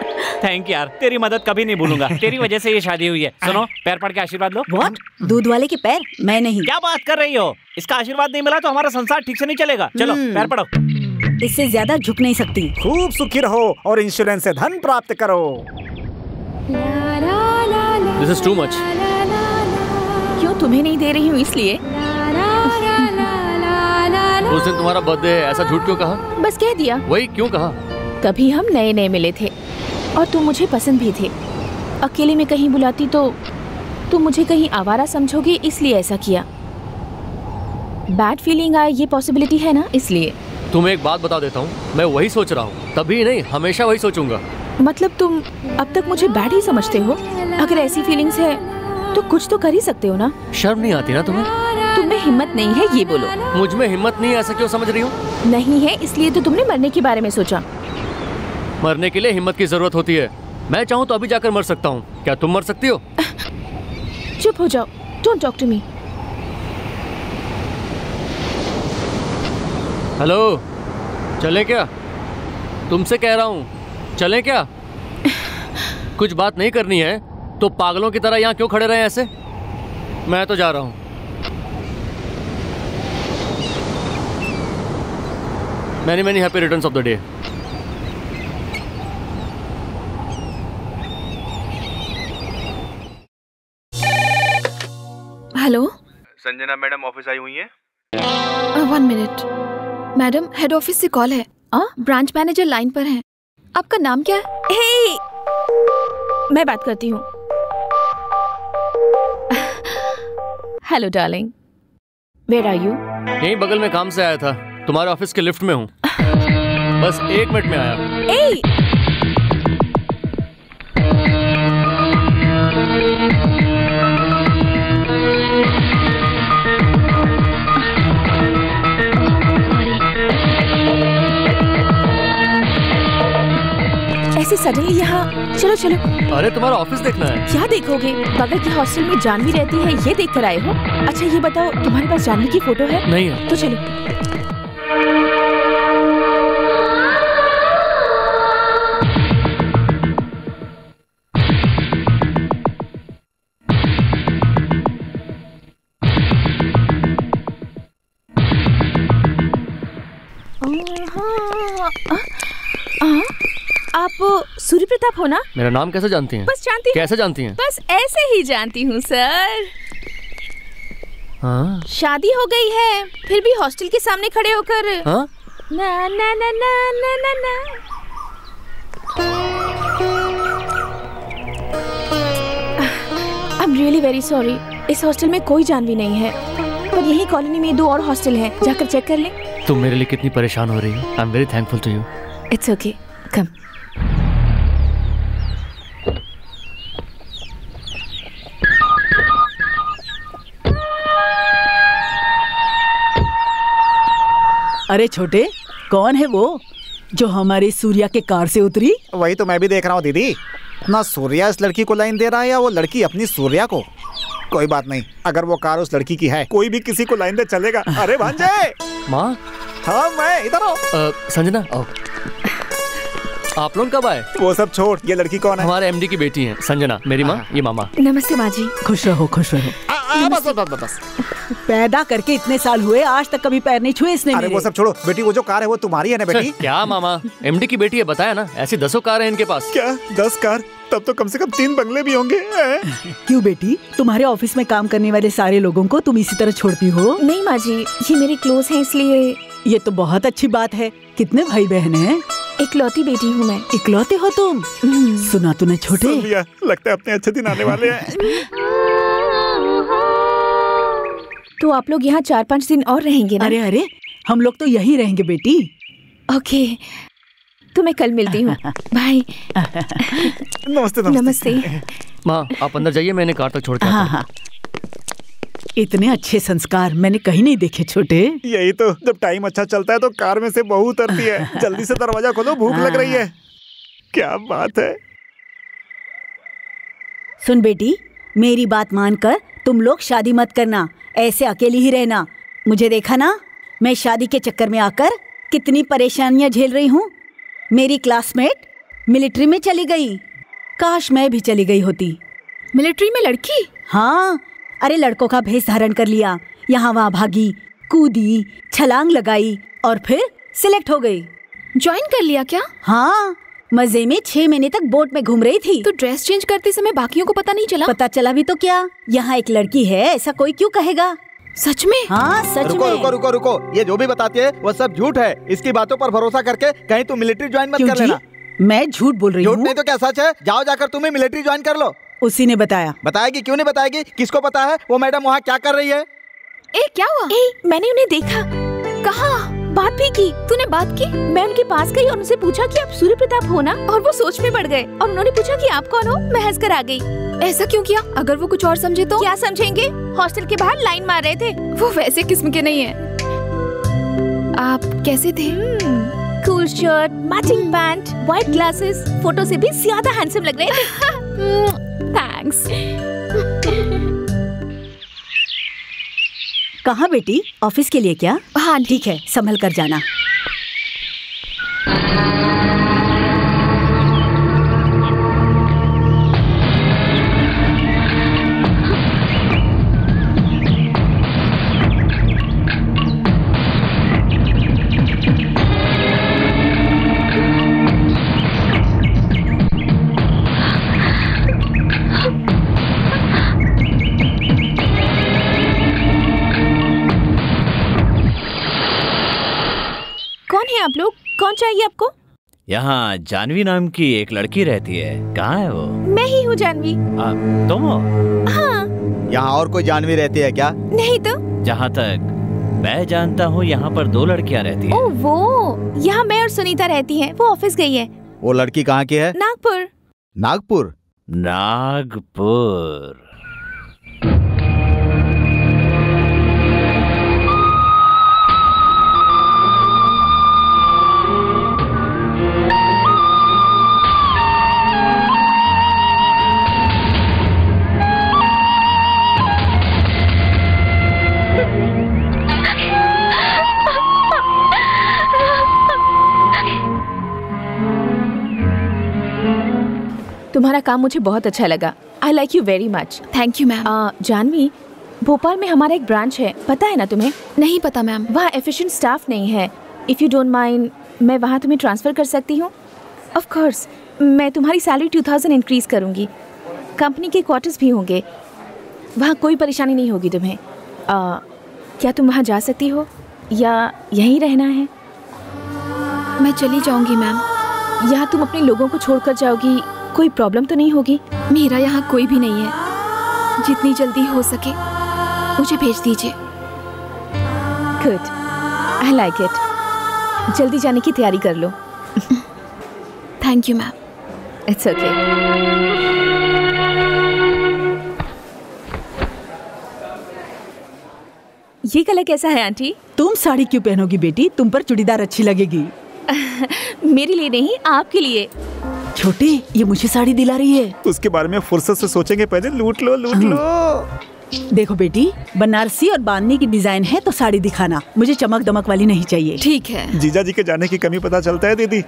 S4: थैंक यार, तेरी मदद कभी नहीं भूलूंगा। तेरी वजह से ये शादी हुई है। सुनो, पैर पड़ के आशीर्वाद लो।
S5: What? दूध वाले के पैर? मैं नहीं।
S4: क्या बात कर रही हो? इसका आशीर्वाद नहीं मिला तो हमारा संसार ठीक से नहीं चलेगा। चलो पैर पड़ो।
S5: इससे ज्यादा झुक नहीं सकती।
S10: खूब सुखी रहो और इंश्योरेंस से धन प्राप्त करो।
S2: This is too much.
S15: क्यों तुम्हें नहीं दे रही हूँ इसलिए?
S2: उस दिन तुम्हारा बर्थडे है, ऐसा झूठ क्यों कहा?
S15: बस कह दिया।
S2: वही क्यों कहा?
S15: तभी हम नए नए मिले थे और तुम मुझे पसंद भी थे। अकेले में कहीं बुलाती तो तुम मुझे कहीं आवारा समझोगे, इसलिए ऐसा किया। बैड फीलिंग आए ये पॉसिबिलिटी है ना, इसलिए।
S2: तुम्हें एक बात बता देता हूँ, मैं वही सोच रहा हूँ। तभी नहीं, हमेशा वही सोचूंगा।
S15: मतलब तुम अब तक मुझे बैड ही समझते हो? अगर ऐसी फीलिंग्स है तो कुछ तो कर ही सकते हो ना?
S2: शर्म नहीं आती ना तुम्हें?
S15: तुम्हें हिम्मत नहीं है ये बोलो।
S2: मुझ में हिम्मत नहीं है, ऐसा क्यों समझ रही हो?
S15: नहीं है इसलिए तो तुमने मरने के बारे में सोचा।
S2: मरने के लिए हिम्मत की जरूरत होती है। मैं चाहूँ तो अभी जाकर मर सकता हूँ। क्या तुम मर सकती हो?
S15: चुप हो जाओ, don't talk to me.
S2: Hello, चलें क्या? तुमसे कह रहा हूँ, चलें क्या? कुछ बात नहीं करनी है तो पागलों की तरह यहाँ क्यों खड़े रहे ऐसे? मैं तो जा रहा हूँ। Many happy returns of the day.
S1: Hello,
S14: Sanjana madam office आई हुई हैं?
S1: 1 मिनट। मैडम, हेड ऑफिस से कॉल है। ब्रांच मैनेजर लाइन पर हैं। आपका नाम क्या है?
S15: हे, मैं बात करती हूँ। Hello darling, where are you?
S2: यहीं बगल में काम से आया था, तुम्हारे ऑफिस के लिफ्ट में हूँ। बस 1 मिनट में आया।
S15: ऐसे सडनली यहाँ? चलो चलो।
S2: अरे तुम्हारा ऑफिस देखना है।
S15: क्या देखोगे? बगल के हॉस्टल में जानवी रहती है, ये देख कर आए हो? अच्छा ये बताओ, तुम्हारे पास जानवी की फोटो है?
S2: नहीं है।
S15: तो चलो। आप सूर्य प्रताप हो ना?
S2: मेरा नाम कैसे जानती हैं?
S15: बस जानती हूँ।
S2: कैसे जानती हैं?
S15: बस ऐसे ही जानती हूँ सर।
S2: हाँ?
S15: शादी हो गई है, फिर भी हॉस्टल के सामने खड़े होकर
S2: हाँ?
S15: ना ना ना ना ना ना ना। I'm really very sorry. इस हॉस्टल में कोई जानवी नहीं है, पर यही कॉलोनी में 2 और हॉस्टल हैं, जाकर चेक कर लें।
S2: तुम मेरे लिए कितनी परेशान हो रही हो। I am very thankful to you.
S15: It's okay, come.
S16: अरे छोटे, कौन है वो जो हमारी सूर्या के कार से उतरी?
S3: वही तो मैं भी देख रहा हूँ दीदी। ना सूर्या इस लड़की को लाइन दे रहा है या वो लड़की अपनी सूर्या को। कोई बात नहीं, अगर वो कार उस लड़की की है, कोई भी किसी को लाइन दे चलेगा। अरे भांजे।
S2: माँ?
S3: हाँ मैं इधर आओ।
S2: संजना आओ। आप लोग कब आए?
S3: वो सब छोड़, ये लड़की कौन है?
S2: हमारे एमडी की बेटी है संजना, मेरी माँ, ये मामा।
S15: नमस्ते माँ जी।
S16: खुश रहो खुश रहो।
S3: बस बस बस।
S16: पैदा करके इतने साल हुए, आज तक कभी पैर नहीं छुए इसने।
S3: अरे वो सब छोड़ो बेटी, वो जो कार है वो तुम्हारी है ना बेटी?
S2: क्या मामा, एमडी की बेटी है, बताया ना, ऐसी 10 कार है इनके पास।
S3: क्या 10 कार? तब तो कम से कम 3 बंगले भी होंगे।
S16: क्यों बेटी, तुम्हारे ऑफिस में काम करने वाले सारे लोगों को तुम इसी तरह छोड़ती हो?
S15: नहीं माँ जी, ये मेरे क्लोज हैं इसलिए।
S16: ये तो बहुत अच्छी बात है। कितने भाई बहन हैं?
S15: इकलौती बेटी हूँ मैं।
S16: इकलौते हो तुम? सुना तूने छोटे?
S3: लगता है अपने अच्छे दिन आने वाले हैं।
S15: तो आप लोग यहाँ 4-5 दिन और रहेंगे ना?
S16: अरे अरे, हम लोग तो यहीं रहेंगे बेटी।
S15: ओके, तो मैं कल मिलती हूँ। बाय।
S3: नमस्ते
S15: नमस्ते।
S2: माँ आप अंदर जाइए, मैंने कार तक छोड़ के आता हूँ।
S16: हाँ। इतने अच्छे संस्कार मैंने कहीं नहीं देखे छोटे।
S3: यही तो, जब टाइम अच्छा चलता है तो कार में से बहू उतरती है। जल्दी से दरवाजा खोलो, भूख लग रही है। क्या बात है।
S16: सुन बेटी, मेरी बात मानकर तुम लोग शादी मत करना, ऐसे अकेली ही रहना। मुझे देखा ना, मैं शादी के चक्कर में आकर कितनी परेशानियां झेल रही हूँ। मेरी क्लासमेट मिलिट्री में चली गई, काश मैं भी चली गई होती।
S15: मिलिट्री में लड़की?
S16: हाँ, अरे लड़कों का भेष धारण कर लिया, यहाँ वहाँ भागी, कूदी, छलांग लगाई और फिर सिलेक्ट हो गई।
S15: ज्वाइन कर लिया क्या?
S16: हाँ, मजे में 6 महीने तक बोट में घूम रही थी।
S15: तो ड्रेस चेंज करते समय बाकियों को पता नहीं चला?
S16: पता चला भी तो क्या, यहाँ एक लड़की है, ऐसा कोई क्यों कहेगा?
S15: सच में?
S16: हाँ सच
S8: रुको,
S16: में।
S8: रुको रुको रुको, ये जो भी बताती है वो सब झूठ है। इसकी बातों पर भरोसा करके कहीं तुम मिलिट्री ज्वाइन मत कर लेना।
S16: मैं झूठ बोल रही हूँ?
S8: झूठ नहीं तो क्या सच है? जाओ जाकर तुम्हें मिलिट्री ज्वाइन कर लो।
S16: उसी ने बताया।
S8: बताएगी? क्यों नहीं बताएगी? किसको पता है वो मैडम वहाँ क्या कर रही है?
S15: ए क्या हुआ? मैंने उन्हें देखा। कहा? बात भी की? तूने बात की? मैं उनके पास गई और उनसे पूछा कि आप सूर्य प्रताप हो ना, और वो सोच में पड़ गए और उन्होंने पूछा कि आप कौन हो। मैं हंसकर आ गई।
S1: ऐसा क्यों किया? अगर वो कुछ और समझे तो?
S15: क्या समझेंगे? हॉस्टल के बाहर लाइन मार रहे थे।
S1: वो वैसे किस्म के नहीं है। आप कैसे थे?
S15: Cool shirt, matching pant, white glasses, photo से भी ज्यादा हैंडसम लग रहे थे। थैंक्स।
S16: कहाँ बेटी, ऑफिस के लिए क्या?
S15: हाँ
S16: ठीक है, संभल कर जाना।
S15: आप लोग, कौन चाहिए आपको?
S6: यहाँ जानवी नाम की एक लड़की रहती है, कहाँ है वो?
S15: मैं ही हूँ जानवी।
S6: तुम हो?
S15: हाँ।
S8: यहाँ और कोई जानवी रहती है क्या?
S15: नहीं तो।
S6: जहाँ तक मैं जानता हूँ यहाँ पर 2 लड़कियाँ रहती हैं।
S15: ओह वो, यहाँ मैं और सुनीता रहती हैं। वो ऑफिस गई है।
S8: वो लड़की कहाँ की है?
S15: नागपुर।
S8: नागपुर?
S6: नागपुर।
S15: तुम्हारा काम मुझे बहुत अच्छा लगा। I like you very much.
S1: Thank you ma'am.
S15: Jahnavi, Bhopal में हमारा एक ब्रांच है, पता है ना तुम्हें?
S1: नहीं पता मैम।
S15: वहाँ एफिशिएंट स्टाफ नहीं है। इफ़ यू डोंट माइंड, मैं वहाँ तुम्हें ट्रांसफ़र कर सकती हूँ। ऑफ कोर्स, मैं तुम्हारी सैलरी 2000 इंक्रीज करूंगी। कंपनी के क्वार्टर्स भी होंगे, वहाँ कोई परेशानी नहीं होगी तुम्हें। क्या तुम वहाँ जा सकती हो या यहीं रहना है?
S1: मैं चली जाऊंगी मैम।
S15: यहाँ तुम अपने लोगों को छोड़कर जाओगी, कोई प्रॉब्लम तो नहीं होगी?
S1: मेरा यहाँ कोई भी नहीं है, जितनी जल्दी हो सके मुझे भेज दीजिए।
S15: Good, I like it. जल्दी जाने की तैयारी कर लो।
S1: Thank you ma'am.
S15: It's okay. ये कलर कैसा है आंटी?
S16: तुम साड़ी क्यों पहनोगी बेटी? तुम पर चूड़ीदार अच्छी लगेगी।
S15: मेरे लिए नहीं, आपके लिए।
S16: छोटे, ये मुझे साड़ी दिला रही है।
S3: उसके बारे में फुर्सत से सोचेंगे, पहले लूट लो लूट लो।
S16: देखो बेटी, बनारसी और बांधनी की डिजाइन है तो साड़ी दिखाना, मुझे चमक दमक वाली नहीं चाहिए।
S1: ठीक है।
S3: जीजा जी के जाने की कमी पता चलता है दीदी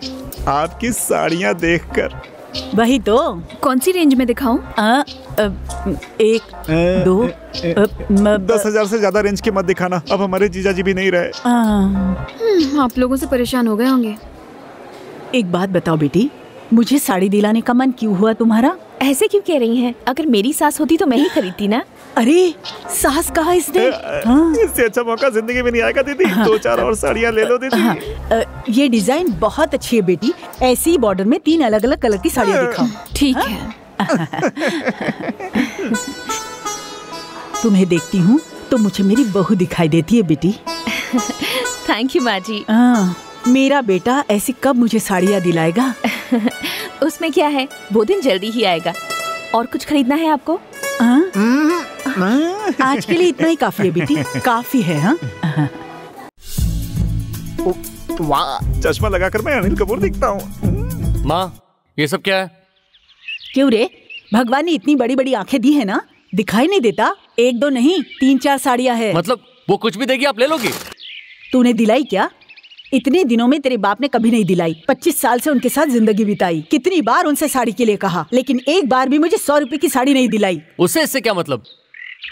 S3: आपकी साड़ियाँ देखकर।
S16: वही तो।
S1: कौन सी रेंज में दिखाऊं?
S16: 1, 2,
S3: 10,000 से ज्यादा रेंज के मत दिखाना, अब हमारे जीजा जी भी नहीं रहे।
S1: आप लोगों से परेशान हो गए होंगे।
S16: एक बात बताओ बेटी, मुझे साड़ी दिलाने का मन क्यों हुआ तुम्हारा?
S15: ऐसे क्यों कह रही हैं? अगर मेरी सास होती तो मैं ही खरीदती ना।
S16: अरे सास कहा इसने?
S3: इससे अच्छा मौका जिंदगी में नहीं आएगा दीदी। 2-4 और साड़ियाँ ले लो दीदी।
S16: ये डिजाइन बहुत अच्छी है बेटी, ऐसी ही बॉर्डर में 3 अलग अलग कलर की साड़ियाँ दिखाओ।
S1: ठीक है।
S16: तुम्हें देखती हूँ तो मुझे मेरी बहू दिखाई देती है बेटी।
S15: थैंक यू माँ जी।
S16: मेरा बेटा ऐसी कब मुझे साड़ियाँ दिलाएगा?
S15: उसमें क्या है, वो दिन जल्दी ही आएगा। और कुछ खरीदना है आपको?
S16: आज के लिए इतना ही काफी है बेटी, काफी है। हाँ,
S3: वाह, चश्मा लगाकर मैं अनिल कपूर दिखता हूँ।
S2: माँ, ये सब क्या है?
S16: क्यों रे, भगवान ने इतनी बड़ी बड़ी आंखें दी है ना, दिखाई नहीं देता? 1-2 नहीं, 3-4 साड़ियाँ है।
S2: मतलब वो कुछ भी देगी आप ले लोगी?
S16: तूने दिलाई क्या? इतने दिनों में तेरे बाप ने कभी नहीं दिलाई। 25 साल से उनके साथ जिंदगी बिताई, कितनी बार उनसे साड़ी के लिए कहा, लेकिन एक बार भी मुझे 100 रुपए की साड़ी नहीं दिलाई।
S2: उससे इससे क्या मतलब?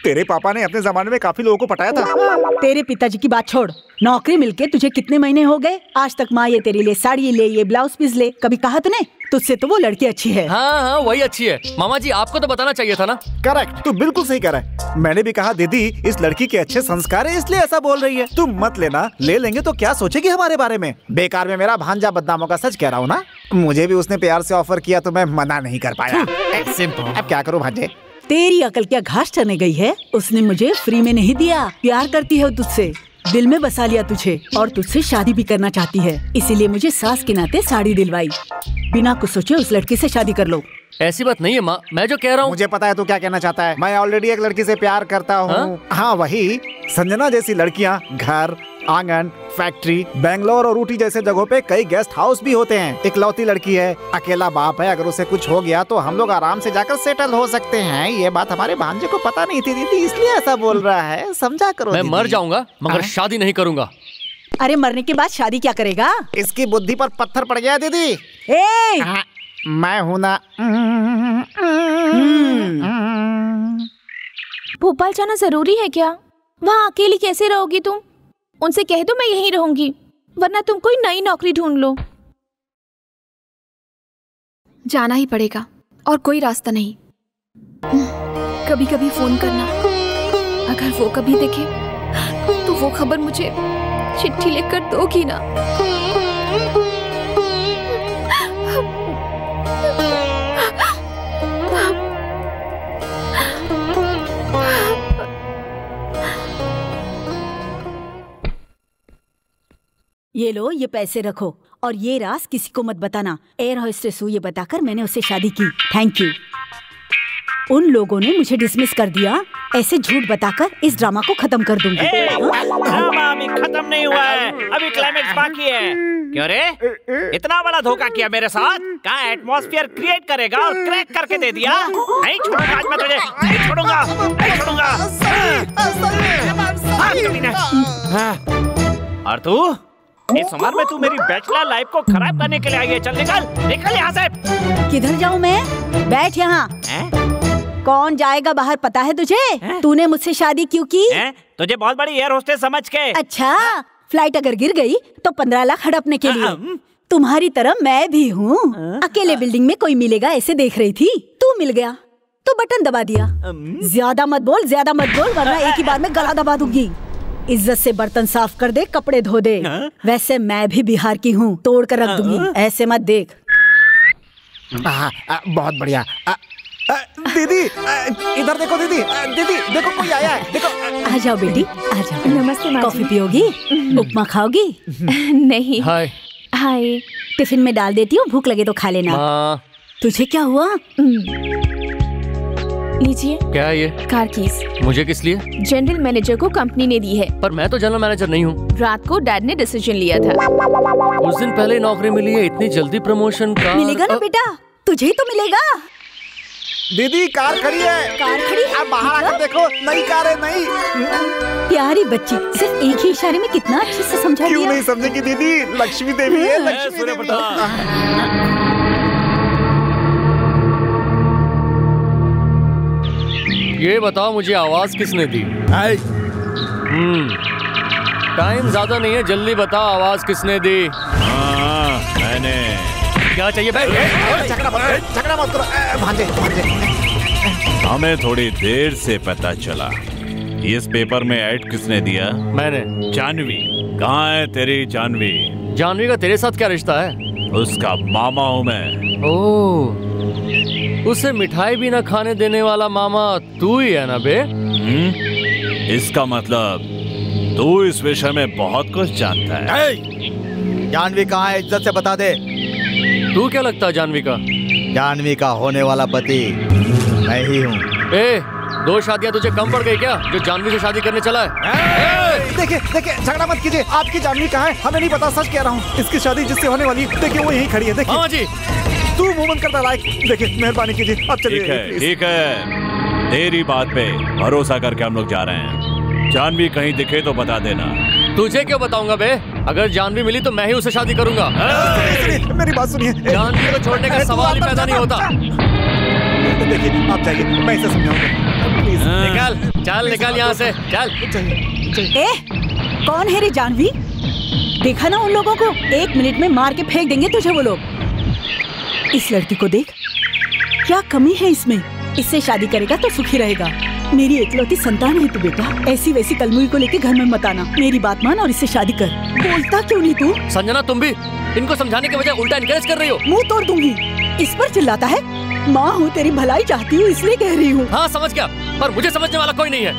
S3: तेरे पापा ने अपने जमाने में काफी लोगों को पटाया था।
S16: तेरे पिताजी की बात छोड़, नौकरी मिलके तुझे कितने महीने हो गए? आज तक माँ ये तेरे लिए साड़ी ले, ये ब्लाउज पीस ले, कभी कहा तूने? तुझसे तो वो लड़की अच्छी है।
S2: हाँ, वही अच्छी है। मामा जी, आपको तो बताना चाहिए था ना।
S3: करेक्ट, तू बिल्कुल सही कह रहा है। मैंने भी कहा दीदी इस लड़की के अच्छे संस्कार है इसलिए ऐसा बोल रही है। तुम मत लेना, ले लेंगे तो क्या सोचेगी हमारे बारे में? बेकार में मेरा भांजा बदनाम होगा, सच कह रहा हूँ ना। मुझे भी उसने प्यार से ऑफर किया तो मैं मना नहीं कर पाया। अब क्या करूँ भांजे?
S16: तेरी अकल क्या घास चढ़ने गई है? उसने मुझे फ्री में नहीं दिया, प्यार करती है तुझसे, दिल में बसा लिया तुझे और तुझसे शादी भी करना चाहती है, इसीलिए मुझे सास के नाते साड़ी दिलवाई। बिना कुछ सोचे उस लड़की से शादी कर लो।
S2: ऐसी बात नहीं है माँ, मैं जो कह रहा हूँ।
S3: मुझे पता है तू क्या कहना चाहता है। मैं ऑलरेडी एक लड़की से प्यार करता हूँ। हाँ, वही संजना जैसी लड़कियाँ घर, आंगन, फैक्ट्री, बेंगलोर और ऊटी जैसे जगहों पे कई गेस्ट हाउस भी होते हैं। इकलौती लड़की है, अकेला बाप है, अगर उसे कुछ हो गया तो हम लोग आराम से जाकर सेटल हो सकते हैं। ये बात हमारे भांजे को पता नहीं थी दीदी, इसलिए ऐसा बोल रहा है, समझा करो।
S2: मैं मर जाऊंगा मगर शादी नहीं करूंगा।
S16: अरे मरने के बाद शादी क्या करेगा?
S3: इसकी बुद्धि पर पत्थर पड़ गया दीदी। मैं हूं ना।
S15: भोपाल जाना जरूरी है क्या? वहाँ अकेली कैसे रहोगी तुम? उनसे कह दो मैं यहीं रहूंगी, वरना तुम कोई नई नौकरी ढूंढ लो।
S1: जाना ही पड़ेगा और कोई रास्ता नहीं। कभी कभी फोन करना, अगर वो कभी देखे तो वो खबर मुझे चिट्ठी लिखकर दोगी ना?
S16: ये लो, ये पैसे रखो और ये राज किसी को मत बताना। एयर होस्टेस हूँ ये बताकर मैंने उससे शादी की। Thank you. उन लोगों ने मुझे डिसमिस कर दिया, ऐसे झूठ बताकर इस ड्रामा को खत्म कर दूंगी।
S4: ड्रामा अभी खत्म नहीं हुआ है, अभी क्लाइमेक्स बाकी है। क्यों रे, इतना बड़ा धोखा किया मेरे साथ? क्या एटमॉस्फेयर क्रिएट करेगा और क्रैक करके दे दिया? नहीं छोड़ूंगा आज मैं तुझे, नहीं छोड़ूंगा, नहीं छोड़ूंगा। और तू इस उम्र में तू मेरी बैचलर लाइफ को खराब करने के लिए आई है। चल निकल, निकल यहाँ से।
S16: किधर जाऊँ मैं? बैठ यहाँ। कौन जाएगा बाहर पता है तुझे? तूने मुझसे शादी क्यों की?
S4: तुझे बहुत बड़ी एयर होस्टेस समझ के।
S16: अच्छा, फ्लाइट अगर गिर गई तो 15 लाख हड़पने के लिए। तुम्हारी तरह मैं भी हूँ। अकेले बिल्डिंग में कोई मिलेगा ऐसे देख रही थी, तू मिल गया तो बटन दबा दिया। ज्यादा मत बोल वरना एक ही बार में गला दबा दूंगी। इज्जत से बर्तन साफ कर दे, कपड़े धो दे। वैसे मैं भी बिहार की हूँ, तोड़ कर रख दूंगी, ऐसे मत देख।
S8: बहुत बढ़िया। दीदी इधर देखो, दीदी देखो कोई आया है, देखो।
S16: आ जाओ बेटी, आ जाओ।
S15: नमस्ते माँ।
S16: कॉफी पियोगी? उपमा खाओगी?
S15: नहीं।
S2: हाय।
S16: हाय। टिफिन में डाल देती हूँ, भूख लगे तो खा लेना। तुझे क्या हुआ?
S15: लीजिए।
S2: क्या है ये?
S15: Car keys.
S2: मुझे किस लिए?
S15: जनरल मैनेजर को कंपनी ने दी है।
S2: पर मैं तो जनरल मैनेजर नहीं हूँ।
S15: रात को डैड ने डिसीजन लिया था।
S2: उस दिन पहले नौकरी मिली है, इतनी जल्दी प्रमोशन का?
S16: मिलेगा ना बेटा, तुझे ही तो मिलेगा।
S8: दीदी कार खड़ी है।
S16: कार खड़ी है?
S8: आप बाहर आकर देखो, नई कार है, नई।
S16: प्यारी बच्ची, सिर्फ एक ही इशारे में कितना अच्छे से समझा दिया।
S8: क्यों नहीं समझेगी दीदी, लक्ष्मी देवी है, लक्ष्मी देवी।
S2: ये बताओ मुझे आवाज किसने दी? टाइम ज्यादा नहीं है, जल्दी बताओ आवाज किसने दी?
S13: मैंने।
S2: क्या चाहिए भाई?
S8: झगड़ा मत करो भांजे।
S13: हमें थोड़ी देर से पता चला। इस पेपर में ऐड किसने दिया?
S2: मैंने।
S13: जानवी कहाँ है तेरी जानवी?
S2: जानवी का तेरे साथ क्या रिश्ता है?
S13: उसका मामा हूँ मैं।
S2: ओह, उसे मिठाई भी ना खाने देने वाला मामा तू ही है ना बे?
S13: इसका मतलब तू इस विषय में बहुत कुछ जानता है।
S8: जानवी कहाँ है, इज्जत से बता दे।
S2: तू क्या लगता है जानवी का?
S8: जानवी का होने वाला पति मैं ही हूँ।
S2: ए, 2 शादियां तुझे कम पड़ गई क्या जो जानवी से शादी करने चला है?
S8: देखिए झगड़ा मत कीजिए। आपकी जानवी कहाँ है हमें नहीं पता, सच कह रहा हूँ। इसकी शादी जिससे होने वाली, देखिए वो यहीं खड़ी है। देखिए
S2: हाँ जी।
S8: तू मुंह बंद करता लायक। देखिए मेहरबानी कीजिए, अब चलिए।
S13: ठीक है, तेरी बात पे भरोसा करके हम लोग जा रहे हैं। जानवी कहीं दिखे तो बता देना।
S2: तुझे क्यों बताऊंगा बे? अगर जानवी मिली तो मैं ही उसे शादी करूंगा।
S8: मेरी बात सुनिए।
S2: जानवी को छोड़ने का सवाल ही पैदा नहीं होता।
S8: देखिए आप जाइए, मैं इसे समझाऊंगा।
S2: निकल यहाँ से, चल।
S16: ए, कौन है रे जानवी? देखा ना उन लोगों को, 1 मिनट में मार के फेंक देंगे तुझे वो लोग। इस लड़की को देख, क्या कमी है इसमें? इससे शादी करेगा तो सुखी रहेगा। मेरी एकलौती संतान है तू बेटा, ऐसी वैसी कलमुई को लेके घर में मत आना। मेरी बात मान और इससे शादी कर। बोलता क्यों नहीं तू?
S2: संजना, तुम भी इनको समझाने के बजाय उल्टा इनकरेज कर रही हो।
S16: मुंह तोड़ दूंगी। इस पर चिल्लाता है। माँ हूँ, तेरी भलाई चाहती हूँ इसलिए कह रही हूँ।
S2: हाँ समझ गया, पर मुझे समझने वाला कोई नहीं है।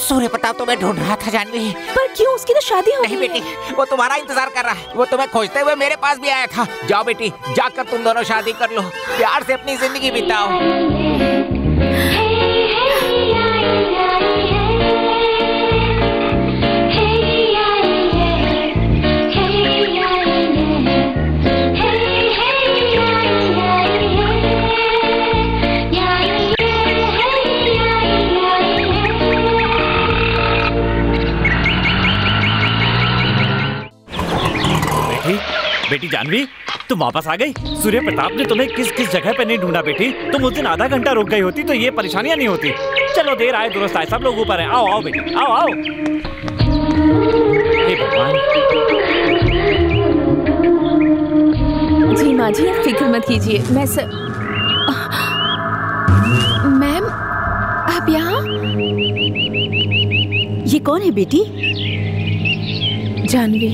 S7: सूर्य प्रताप तो मैं ढूंढ रहा था जानवी।
S15: पर क्यों? उसकी तो शादी हो गई।
S7: नहीं बेटी, वो तुम्हारा इंतजार कर रहा है। वो तुम्हें खोजते हुए मेरे पास भी आया था। जाओ बेटी, जाकर तुम दोनों शादी कर लो, प्यार से अपनी जिंदगी बिताओ।
S4: बेटी जानवी, तुम वापस आ गई। सूर्य प्रताप ने तुम्हें किस किस जगह पे नहीं ढूंढा बेटी। तुम उस दिन आधा घंटा रुक गई होती तो ये परेशानियां नहीं होती। चलो देर आए दुरुस्त आए, सब लोग ऊपर हैं। आओ आओ बेटी, आओ आओ। हे भगवान।
S15: जी माँ जी, आप फिक्र मत कीजिए। मैं मैम,
S16: कौन है बेटी?
S15: जानवी।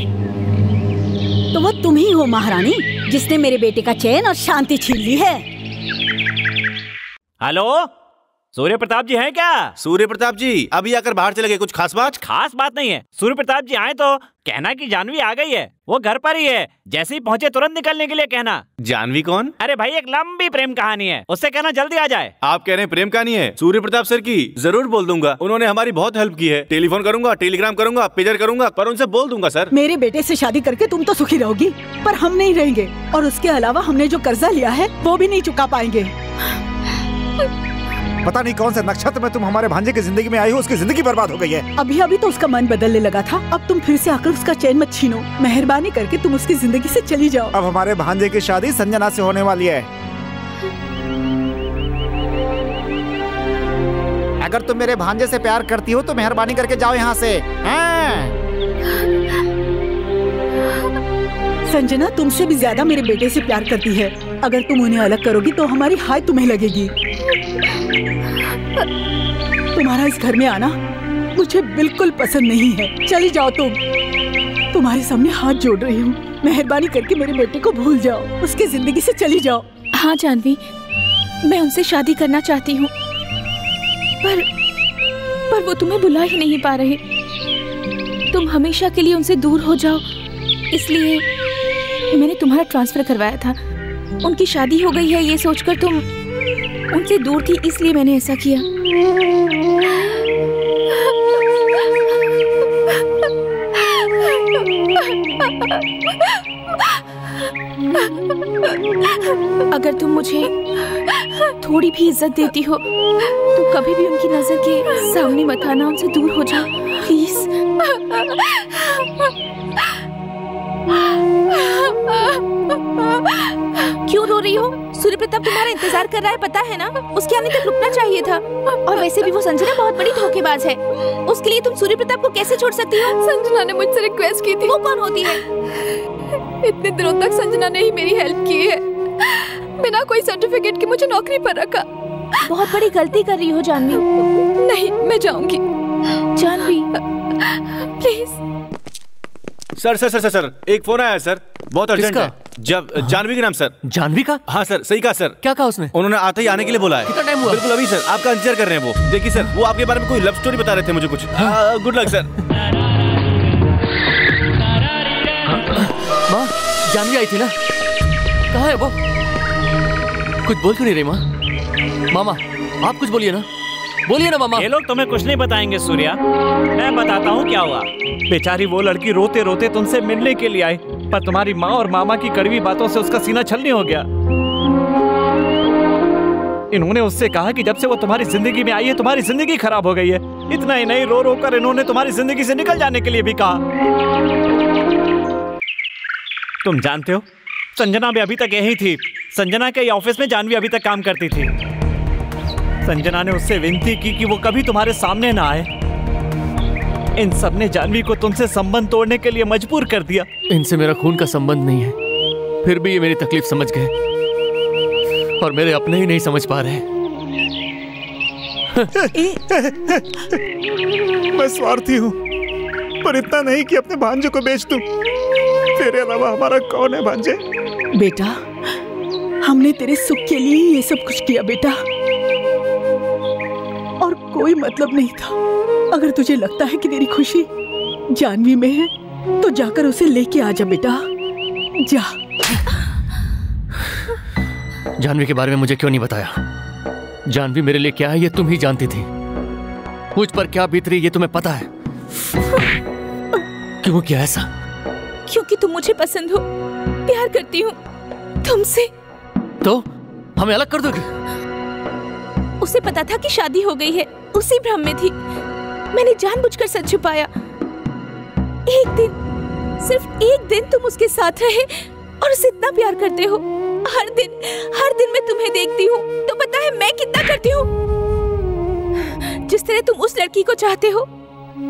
S16: तो वो तुम ही हो महारानी जिसने मेरे बेटे का चैन और शांति छीन ली है।
S4: हेलो, सूर्य प्रताप जी हैं क्या?
S14: सूर्य प्रताप जी अभी आकर बाहर चले गए। कुछ खास बात?
S4: खास बात नहीं है। सूर्य प्रताप जी आए तो कहना कि जानवी आ गई है, वो घर पर ही है। जैसे ही पहुंचे तुरंत निकलने के लिए कहना।
S14: जानवी कौन?
S4: अरे भाई एक लंबी प्रेम कहानी है, उससे कहना जल्दी आ जाए।
S14: आप कह रहे हैं प्रेम कहानी है? सूर्य प्रताप सर की जरूर बोल दूंगा, उन्होंने हमारी बहुत हेल्प की है। टेलीफोन करूंगा, टेलीग्राम करूंगा, पेजर करूंगा, पर उनसे बोल दूंगा सर।
S16: मेरे बेटे से शादी करके तुम तो सुखी रहोगी, पर हम नहीं रहेंगे। और उसके अलावा हमने जो कर्जा लिया है वो भी नहीं चुका पाएंगे।
S3: पता नहीं कौन से नक्षत्र में तुम हमारे भांजे की जिंदगी में आई हो, उसकी जिंदगी बर्बाद हो गई है।
S16: अभी अभी तो उसका मन बदलने लगा था, अब तुम फिर से आकर उसका चैन मत छीनो। मेहरबानी करके तुम उसकी जिंदगी से चली जाओ।
S3: अब हमारे भांजे की शादी संजना से होने वाली है। अगर तुम मेरे भांजे से प्यार करती हो तो मेहरबानी करके जाओ यहाँ से।
S16: संजना तुमसे भी ज्यादा मेरे बेटे से प्यार करती है। अगर तुम उन्हें अलग करोगी तो हमारी हाय तुम्हें लगेगी। तुम्हारा इस घर में आना मुझे बिल्कुल पसंद नहीं है। चली जाओ तुम। तुम्हारे सामने हाथ जोड़ रही हूँ, मेहरबानी करके मेरे बेटे को भूल जाओ, उसकी जिंदगी से चली जाओ।
S15: हाँ जानवी, मैं उनसे शादी करना चाहती हूँ, पर वो तुम्हें बुला ही नहीं पा रहे। तुम हमेशा के लिए उनसे दूर हो जाओ, इसलिए मैंने तुम्हारा ट्रांसफर करवाया था। उनकी शादी हो गई है ये सोचकर तुम उनसे दूर थी, इसलिए मैंने ऐसा किया। अगर तुम मुझे थोड़ी भी इज्जत देती हो तो कभी भी उनकी नजर के सामने मत आना, उनसे दूर हो जाओ प्लीज। क्यों रो रही हो? सूर्य प्रताप तुम्हारा इंतजार कर रहा है, पता है ना? उसके आने तक रुकना चाहिए था। और वैसे भी वो संजना बहुत बड़ी धोखेबाज है, उसके लिए तुम सूर्य प्रताप को कैसे छोड़ सकती हो?
S1: संजना ने मुझसे रिक्वेस्ट की थी।
S15: वो कौन होती है?
S1: इतने दिनों तक संजना ने ही मेरी हेल्प की है, बिना कोई सर्टिफिकेट के मुझे नौकरी पर रखा।
S15: बहुत बड़ी गलती कर रही हो जानवी।
S1: नहीं, मैं जाऊंगी।
S15: Jahnavi
S1: please.
S14: Sir sir sir sir एक फोन आया है सर, बहुत अर्जेंट है। जब जानवी के नाम सर।
S2: जानवी का?
S14: हाँ सर, सही कहा सर।
S2: क्या कहा उसने?
S14: उन्होंने आते ही आने के लिए बोला है।
S2: कितना टाइम हुआ?
S14: बिल्कुल अभी सर, आपका इंतजार कर रहे हैं वो। देखिए सर, वो आपके बारे में कोई लव स्टोरी बता रहे थे मुझे कुछ। Good luck sir.
S2: माँ, जानवी आई थी ना? कहाँ है वो? कुछ बोल क्यों नहीं रही माँ? मामा आप कुछ बोलिए ना, बोलिए ना मामा।
S4: ये लोग तुम्हें कुछ नहीं बताएंगे सूर्या, मैं बताता हूँ क्या हुआ। बेचारी वो लड़की रोते रोते तुमसे मिलने के लिए आई, पर तुम्हारी माँ और मामा की कड़वी बातों से उसका सीना छलनी हो गया। इन्होंने उससे कहा कि जब से वो तुम्हारी जिंदगी में आई है तुम्हारी जिंदगी खराब हो गई है। इतना ही नहीं, रो रो कर इन्होंने तुम्हारी जिंदगी से निकल जाने के लिए भी कहा। तुम जानते हो संजना भी अभी तक यही थी। संजना के ऑफिस में जानवी अभी तक काम करती थी। संजना ने उससे विनती की कि वो कभी तुम्हारे सामने ना आए। इन सब ने जानवी को तुमसे संबंध तोड़ने के लिए मजबूर कर दिया।
S2: इनसे मेरा खून का संबंध नहीं है, फिर भी ये मेरी तकलीफ समझ गए और मेरे अपने ही नहीं समझ पा रहे।
S3: मैं स्वार्थी हूँ, पर इतना नहीं कि अपने भांजे को बेच दूं। तेरे अलावा हमारा कौन है भांजे?
S16: बेटा, हमने तेरे सुख के लिए ये सब कुछ किया बेटा, और कोई मतलब नहीं था। अगर तुझे लगता है कि तेरी खुशी जानवी में है तो जाकर उसे लेके आ जा बेटा, जा।
S2: जानवी के बारे में मुझे क्यों नहीं बताया? जानवी मेरे लिए क्या है ये तुम ही जानती थी। मुझ पर क्या बीत रही ये तुम्हें पता है। क्यों किया ऐसा?
S15: क्योंकि तुम मुझे पसंद हो, प्यार करती हूँ तुमसे।
S2: तो हमें अलग कर दोगे?
S15: उसे पता था कि शादी हो गई है, उसी भ्रम में थी। मैंने जानबूझकर सच छुपाया। एक दिन, सिर्फ एक दिन तुम उसके साथ रहे और उसे इतना प्यार करते हो। हर दिन मैं तुम्हें देखती हूँ तो पता है मैं कितना करती हूँ। जिस तरह तुम उस लड़की को चाहते हो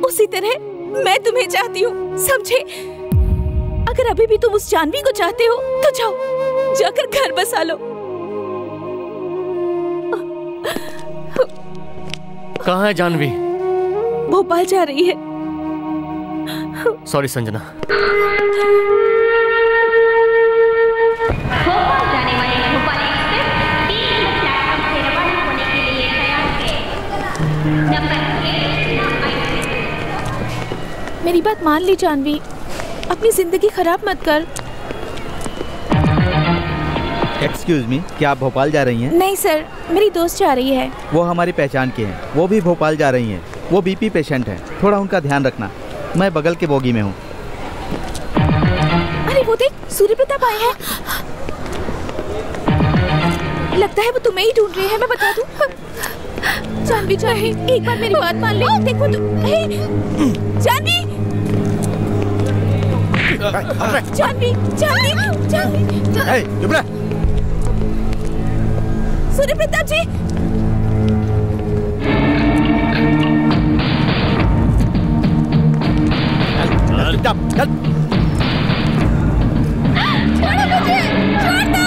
S15: उसी तरह मैं तुम्हें चाहती हूँ, समझे? अगर अभी भी तुम उस जानवी को चाहते हो तो जाओ, जाकर घर बसा लो।
S2: कहाँ है जानवी?
S15: भोपाल जा रही है।
S2: सॉरी संजना।
S15: मेरी बात मान ली जानवी, अपनी जिंदगी खराब मत कर।
S17: एक्सक्यूज मी, क्या आप भोपाल जा रही हैं?
S15: नहीं सर, मेरी दोस्त जा रही है।
S17: वो हमारी पहचान के हैं, वो भी भोपाल जा रही हैं। वो बीपी पेशेंट हैं, थोड़ा उनका ध्यान रखना। मैं बगल के बोगी में हूँ।
S15: अरे वो देख, सूर्य प्रताप आए हैं। लगता है वो तुम्हें ही ढूंढ रहे हैं, मैं बता दूं। जानवी जानवी, एक बार मेरी बात मान ले। देखो तू, जानवी जानवी जानवी जानवी, सूर्य प्रताप जी।
S17: चल चल।
S15: छोड़ो मुझे, छोड़ दो।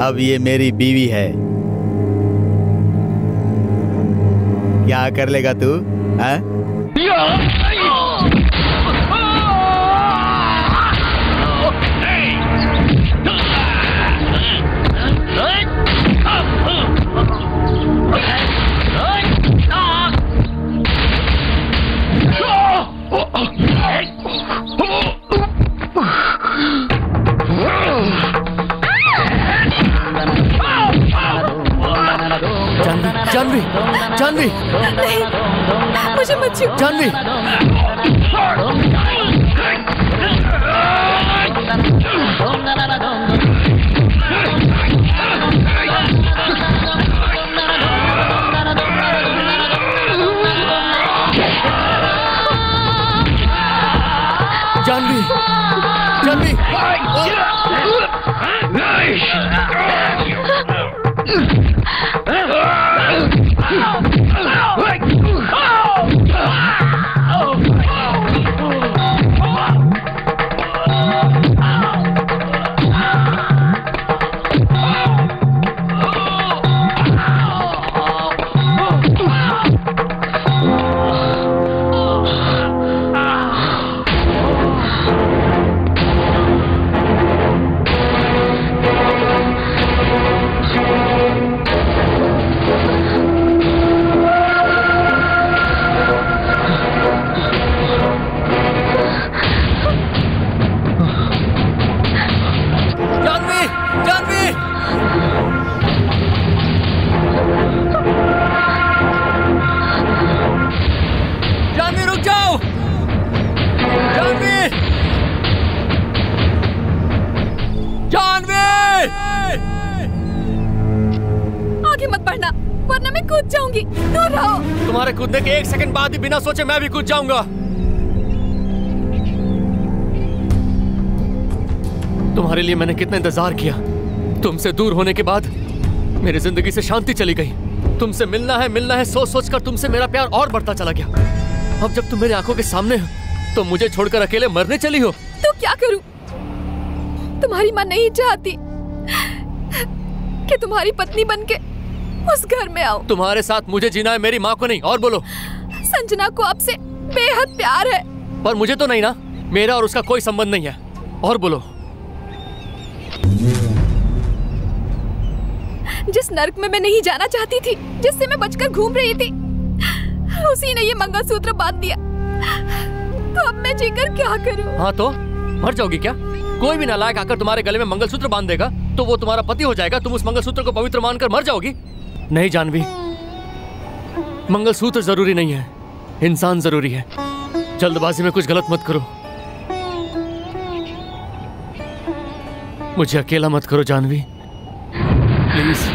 S17: अब ये मेरी बीवी है। क्या कर लेगा तू? हाँ?
S2: जानवी, जानवी,
S15: नहीं, मुझे मत छू।
S2: जानवी, जानवी, जानवी,
S1: कूद जाऊंगी, दूर रहो।
S2: तुम्हारे कूदने के 1 सेकंड बाद ही बिना सोचे मैं भी कूद जाऊंगा। तुम्हारे लिए मैंने कितना इंतजार किया। तुमसे दूर होने के बाद मेरी जिंदगी से शांति चली गई। तुमसे मिलना है सोच सोच कर तुमसे मेरा प्यार और बढ़ता चला गया। अब जब तुम मेरी आंखों के सामने हो तो मुझे छोड़कर अकेले मरने चली हो।
S1: तो क्या करूं? तुम्हारी माँ नहीं चाहती कि तुम्हारी पत्नी बनके उस घर में आओ।
S2: तुम्हारे साथ मुझे जीना है, मेरी माँ को नहीं। और बोलो।
S1: संजना को आपसे बेहद प्यार है।
S2: पर मुझे तो नहीं ना, मेरा और उसका कोई संबंध नहीं है। और बोलो।
S1: जिस नर्क में मैं नहीं जाना चाहती थी, जिससे मैं बचकर घूम रही थी, उसी ने ये मंगलसूत्र बांध दिया। तो अब मैं जीकर क्या करूं?
S2: हाँ तो मर जाओगी क्या? कोई भी नालायक आकर तुम्हारे गले में मंगलसूत्र बांध देगा तो वो तुम्हारा पति हो जाएगा। तुम उस मंगलसूत्र को पवित्र मानकर मर जाओगी। नहीं जानवी, मंगलसूत्र जरूरी नहीं है, इंसान जरूरी है। जल्दबाजी में कुछ गलत मत करो। मुझे अकेला मत करो जानवी, प्लीज।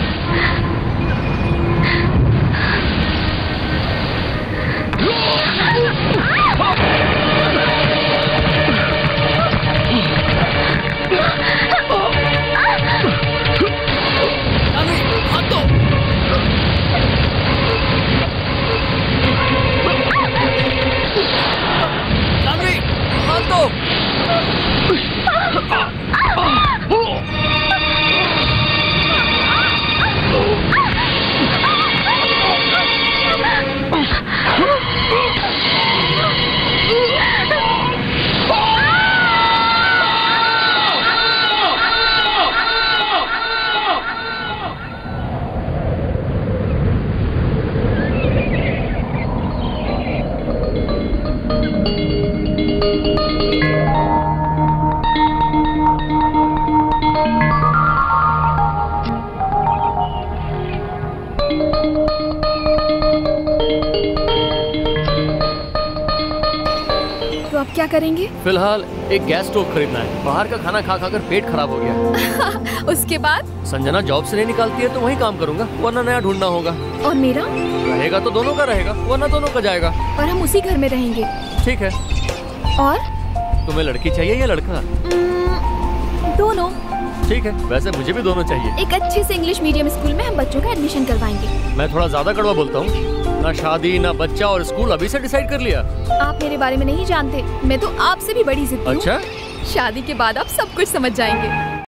S1: क्या करेंगे?
S2: फिलहाल एक गैस स्टोव खरीदना है। बाहर का खाना खा खाकर पेट खराब हो गया।
S1: उसके बाद?
S2: संजना जॉब से नहीं निकालती है तो वहीं काम करूंगा, वरना नया ढूंढना होगा।
S1: और मेरा?
S2: रहेगा तो दोनों का रहेगा, वरना दोनों का जाएगा।
S1: और हम उसी घर में रहेंगे।
S2: ठीक है।
S1: और
S2: तुम्हें लड़की चाहिए या लड़का?
S1: दोनों।
S2: ठीक है, वैसे मुझे भी दोनों चाहिए।
S1: एक अच्छे से इंग्लिश मीडियम स्कूल में हम बच्चों का एडमिशन करवाएंगे।
S2: मैं थोड़ा ज्यादा कड़वा बोलता हूँ। ना शादी ना बच्चा और स्कूल अभी से डिसाइड कर लिया।
S1: आप मेरे बारे में नहीं जानते, मैं तो आपसे भी बड़ी जिद्दी हूँ।
S2: अच्छा?
S1: शादी के बाद आप सब कुछ समझ जाएंगे।